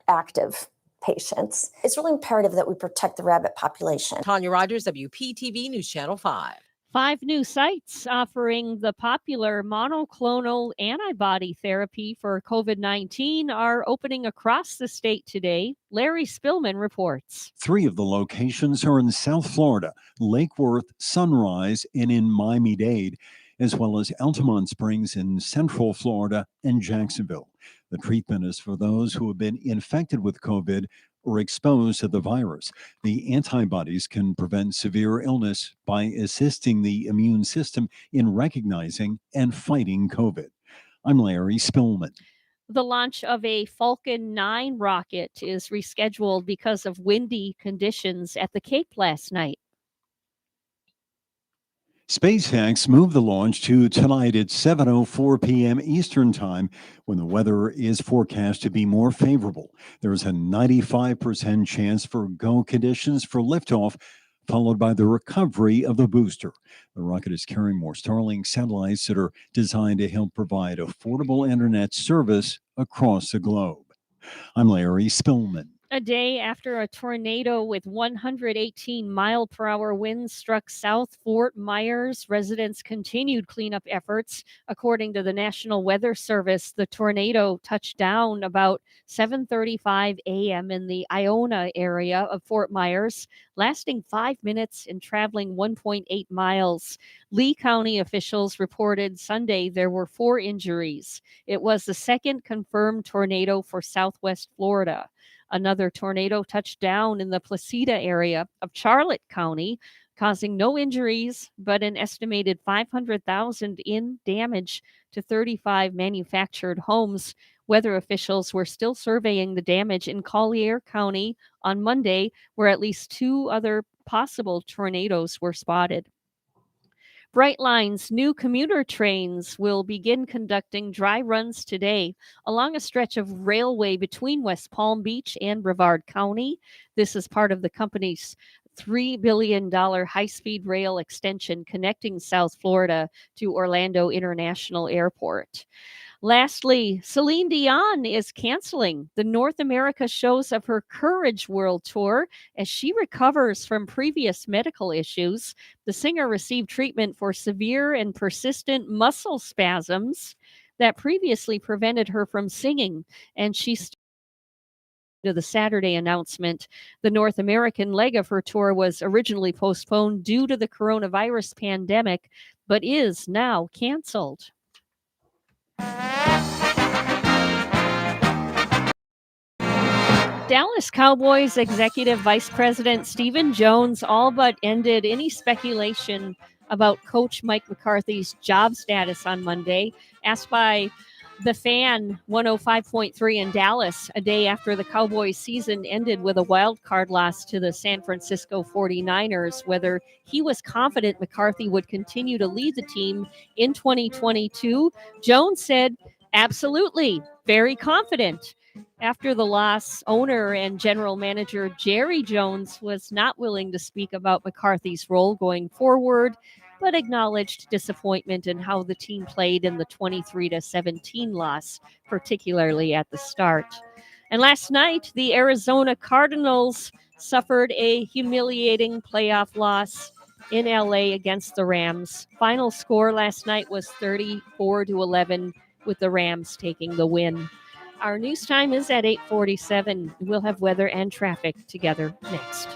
active patients. It's really imperative that we protect the rabbit population. Tanya Rogers, WPTV News Channel 5. 5 new sites offering the popular monoclonal antibody therapy for COVID-19 are opening across the state today. Larry Spillman reports. 3 of the locations are in South Florida, Lake Worth, Sunrise, and in Miami-Dade, as well as Altamont Springs in Central Florida and Jacksonville. The treatment is for those who have been infected with COVID or exposed to the virus. The antibodies can prevent severe illness by assisting the immune system in recognizing and fighting COVID. I'm Larry Spillman. The launch of a Falcon 9 rocket is rescheduled because of windy conditions at the Cape last night. SpaceX moved the launch to tonight at 7:04 p.m. Eastern Time when the weather is forecast to be more favorable. There's a 95% chance for go conditions for liftoff, followed by the recovery of the booster. The rocket is carrying more Starlink satellites that are designed to help provide affordable internet service across the globe. I'm Larry Spillman. A day after a tornado with 118-mile-per-hour winds struck South Fort Myers, residents continued cleanup efforts. According to the National Weather Service, the tornado touched down about 7:35 a.m. in the Iona area of Fort Myers, lasting 5 minutes and traveling 1.8 miles. Lee County officials reported Sunday there were 4 injuries. It was the second confirmed tornado for Southwest Florida. Another tornado touched down in the Placida area of Charlotte County, causing no injuries, but an estimated $500,000 in damage to 35 manufactured homes. Weather officials were still surveying the damage in Collier County on Monday, where at least 2 other possible tornadoes were spotted. Brightline's new commuter trains will begin conducting dry runs today along a stretch of railway between West Palm Beach and Brevard County. This is part of the company's $3 billion high-speed rail extension connecting South Florida to Orlando International Airport. Lastly, Celine Dion is canceling the North America shows of her Courage World Tour as she recovers from previous medical issues. The singer received treatment for severe and persistent muscle spasms that previously prevented her from singing, and she to the Saturday announcement. The North American leg of her tour was originally postponed due to the coronavirus pandemic, but is now canceled. Dallas Cowboys executive vice president Stephen Jones all but ended any speculation about Coach Mike McCarthy's job status on Monday. Asked by The Fan 105.3 in Dallas, a day after the Cowboys season ended with a wild card loss to the San Francisco 49ers, whether he was confident McCarthy would continue to lead the team in 2022, Jones said, "Absolutely, very confident." After the loss, owner and general manager Jerry Jones was not willing to speak about McCarthy's role going forward, but acknowledged disappointment in how the team played in the 23-17 loss, particularly at the start. And last night, the Arizona Cardinals suffered a humiliating playoff loss in LA against the Rams. Final score last night was 34-11, with the Rams taking the win. Our news time is at 8:47. We'll have weather and traffic together next.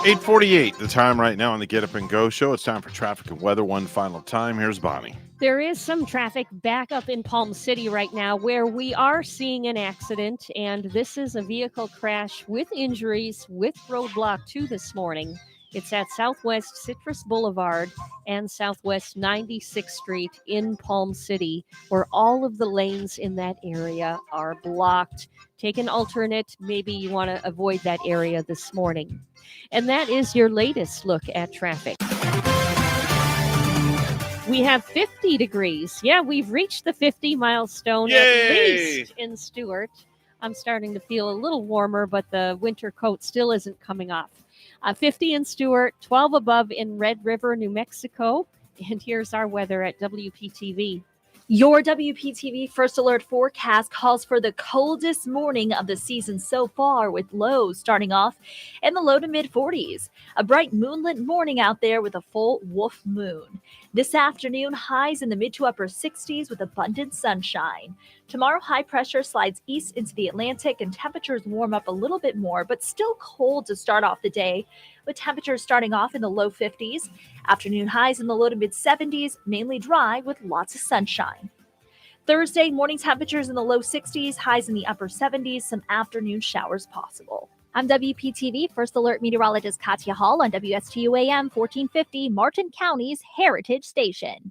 8:48, the time right now on the Get Up and Go show. It's time for traffic and weather one final time. Here's Bonnie. There is some traffic back up in Palm City right now where we are seeing an accident, and this is a vehicle crash with injuries with roadblock 2 this morning. It's at Southwest Citrus Boulevard and Southwest 96th Street in Palm City, where all of the lanes in that area are blocked. Take an alternate. Maybe you want to avoid that area this morning. And that is your latest look at traffic. We have 50 degrees. Yeah, we've reached the 50 milestone at least in Stewart. I'm starting to feel a little warmer, but the winter coat still isn't coming off. 50 in Stewart, 12 above in Red River, New Mexico. And here's our weather at WPTV. Your WPTV First Alert forecast calls for the coldest morning of the season so far, with lows starting off in the low to mid 40s. A bright moonlit morning out there with a full wolf moon. This afternoon, highs in the mid to upper 60s with abundant sunshine. Tomorrow, high pressure slides east into the Atlantic and temperatures warm up a little bit more, but still cold to start off the day, with temperatures starting off in the low 50s. Afternoon highs in the low to mid 70s, mainly dry with lots of sunshine. Thursday, morning temperatures in the low 60s, highs in the upper 70s, some afternoon showers possible. I'm WPTV First Alert meteorologist Katya Hall on WSTU AM 1450, Martin County's Heritage Station.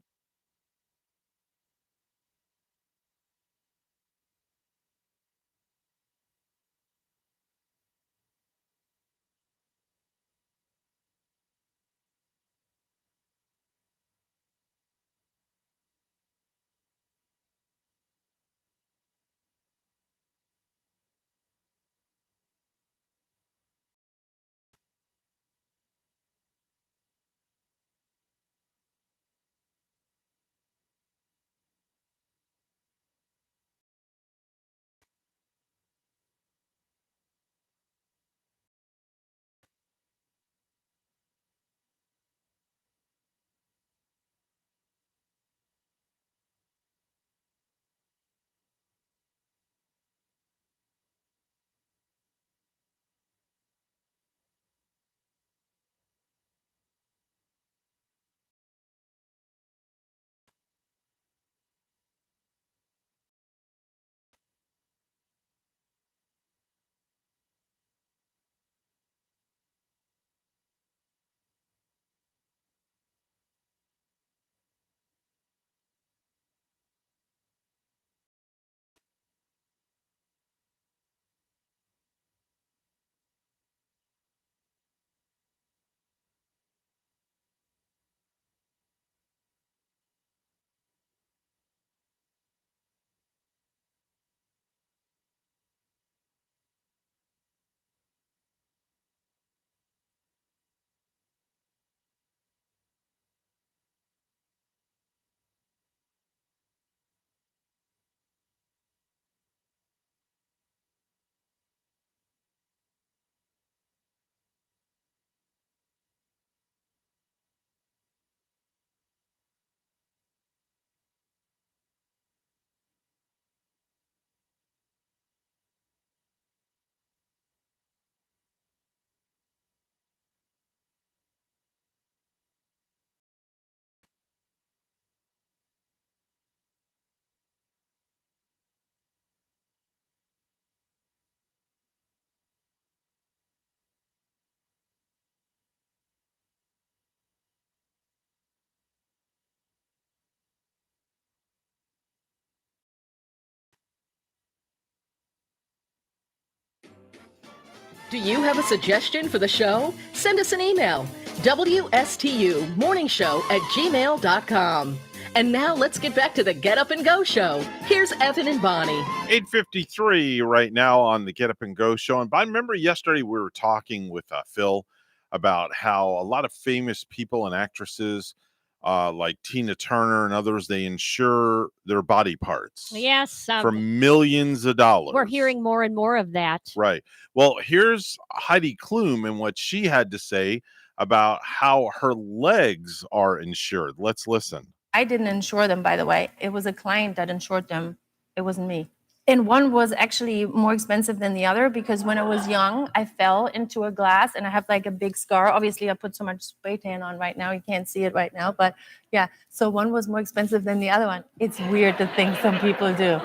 Do you have a suggestion for the show? Send us an email, WSTUmorningshow@gmail.com. And now let's get back to the Get Up and Go show. Here's Evan and Bonnie. 8:53 right now on the Get Up and Go show. And I remember yesterday we were talking with Phil about how a lot of famous people and actresses like Tina Turner and others, they insure their body parts. Yes. For millions of dollars. We're hearing more and more of that. Right. Well, here's Heidi Klum and what she had to say about how her legs are insured. Let's listen. I didn't insure them, by the way. It was a client that insured them. It wasn't me. And one was actually more expensive than the other because when I was young, I fell into a glass and I have like a big scar. Obviously, I put so much spray tan on right now. You can't see it right now. But yeah, so one was more expensive than the other one. It's weird the things some people do.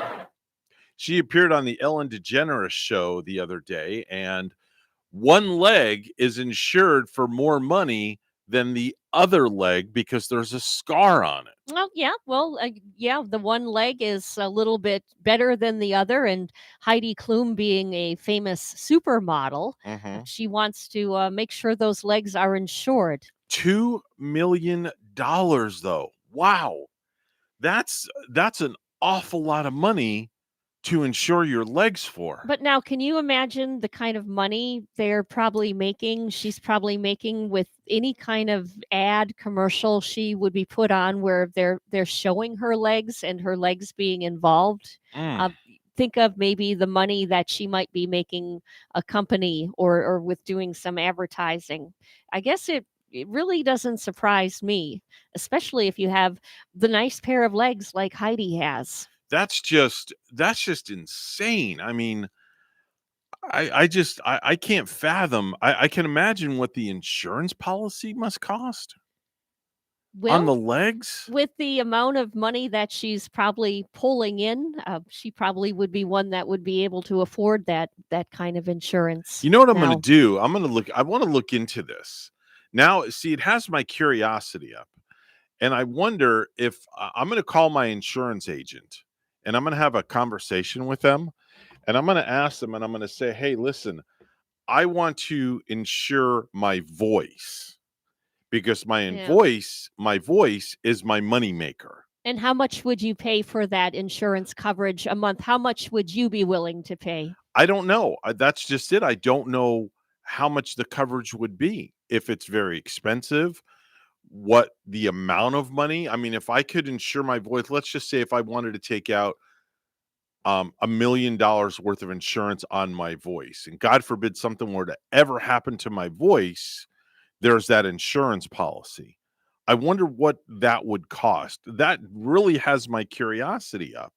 She appeared on the Ellen DeGeneres show the other day, and one leg is insured for more money than the other leg because there's a scar on it. Well, yeah. Well, yeah, the one leg is a little bit better than the other. And Heidi Klum, being a famous supermodel, she wants to make sure those legs are insured. $2 million, though. Wow. That's an awful lot of money to insure your legs for. But now, can you imagine the kind of money they're probably making? She's probably making with any kind of ad commercial she would be put on where they're showing her legs and her legs being involved. Think of maybe the money that she might be making a company or with doing some advertising. I guess it really doesn't surprise me, especially if you have the nice pair of legs like Heidi has. That's just insane. I mean, I can't fathom. I can imagine what the insurance policy must cost on the legs. With the amount of money that she's probably pulling in, she probably would be one that would be able to afford that kind of insurance. You know what I'm going to do? I want to look into this. Now, see, it has my curiosity up. And I wonder if I'm going to call my insurance agent and I'm going to have a conversation with them and I'm going to ask them and I'm going to say, hey, listen, I want to insure my voice because my voice is my moneymaker. And how much would you pay for that insurance coverage a month? How much would you be willing to pay? I don't know. That's just it. I don't know how much the coverage would be. If it's very expensive, what the amount of money. I mean, if I could insure my voice, let's just say if I wanted to take out $1 million worth of insurance on my voice, and God forbid something were to ever happen to my voice, there's that insurance policy. I wonder what that would cost. That really has my curiosity up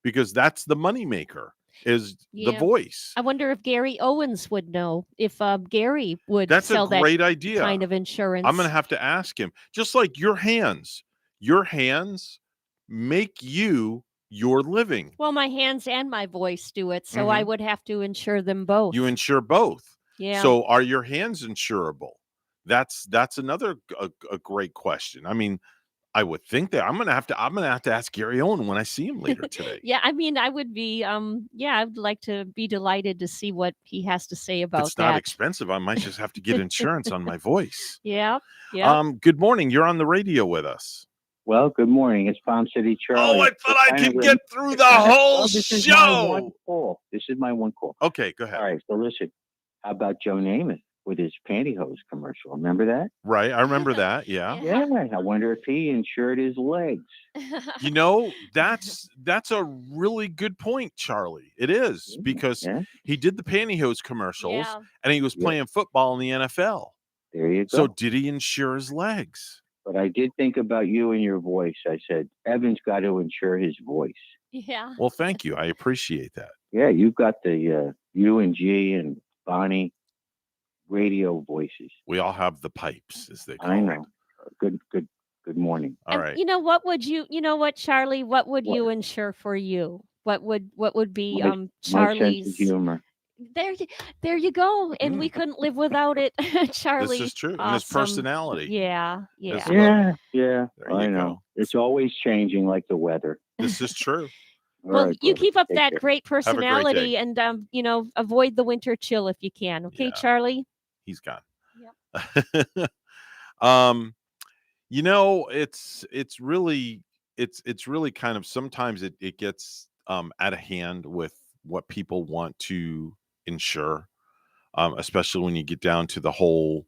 because that's the moneymaker is the voice. I wonder if Gary Owens would know if Gary would That's sell a great that idea. kind of insurance. I'm going to have to ask him. Just like your hands make you your living. Well, my hands and my voice do it, so I would have to insure them both. You insure both. Yeah. So are your hands insurable? That's another a great question. I mean, I would think that I'm gonna have to ask Gary Owen when I see him later today. Yeah, I mean, I would be I'd like to be delighted to see what he has to say about It's not expensive. I might just have to get insurance on my voice. Yeah. Good morning. You're on the radio with us. Well, good morning. It's Palm City Charlie. Oh, I thought I could get through the whole This is show. my one call. This is my one call. Okay, go ahead. All right, so listen. How about Joe Namath with his pantyhose commercial? Remember that? Right, I remember that. Yeah. Yeah. I wonder if he insured his legs. You know, that's a really good point, Charlie. It is because he did the pantyhose commercials and he was playing football in the NFL. There you go. So did he insure his legs? But I did think about you and your voice. I said, Evan's got to insure his voice. Yeah. Well, thank you. I appreciate that. Yeah, you've got the U and G and Bonnie radio voices. We all have the pipes, as they call I know. Good morning. All right. You know what, Charlie? What would you insure for you? What would be My Charlie's sense of humor. There you go. And we couldn't live without it, Charlie. This is true. Awesome. And his personality. Yeah. Yeah. There I you know. go. It's always changing like the weather. This is true. All Well, right, you brother. keep up Take that care. great Have a great personality day. and avoid the winter chill if you can. Okay, Yeah. Charlie? He's gone. Yep. It's really kind of sometimes it gets out of hand with what people want to insure, especially when you get down to the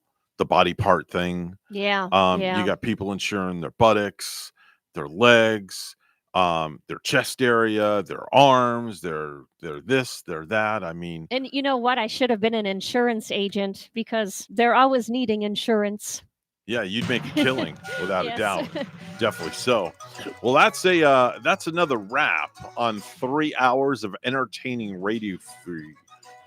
body part thing. Yeah. You got people insuring their buttocks, their legs, their chest area, their arms, their this, their that. I mean, And you know what? I should have been an insurance agent because they're always needing insurance. Yeah, you'd make a killing without a Yes. doubt. Definitely so. Well, that's another wrap on 3 hours of entertaining radio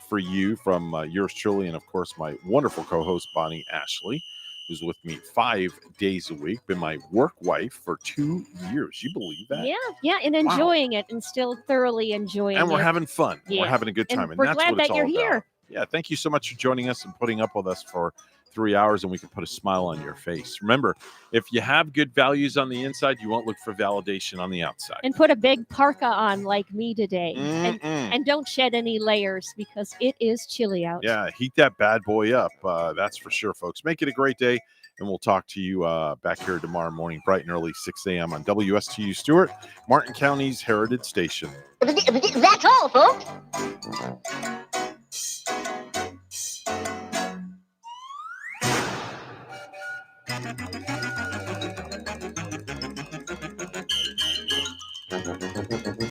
for you from yours truly, and of course my wonderful co-host Bonnie Ashley, who's with me 5 days a week, been my work wife for 2 years. You believe that? Yeah, and enjoying it, and still thoroughly enjoying it. And we're having fun. Yeah. We're having a good time, And and we're that's glad what it's that you're all about. here. Yeah, thank you so much for joining us and putting up with us for 3 hours, and we can put a smile on your face. Remember, if you have good values on the inside, you won't look for validation on the outside. And put a big parka on like me today. And don't shed any layers because it is chilly out. Yeah, heat that bad boy up. That's for sure, folks. Make it a great day, and we'll talk to you back here tomorrow morning, bright and early, 6 a.m. on WSTU Stewart, Martin County's Heritage Station. That's all, folks.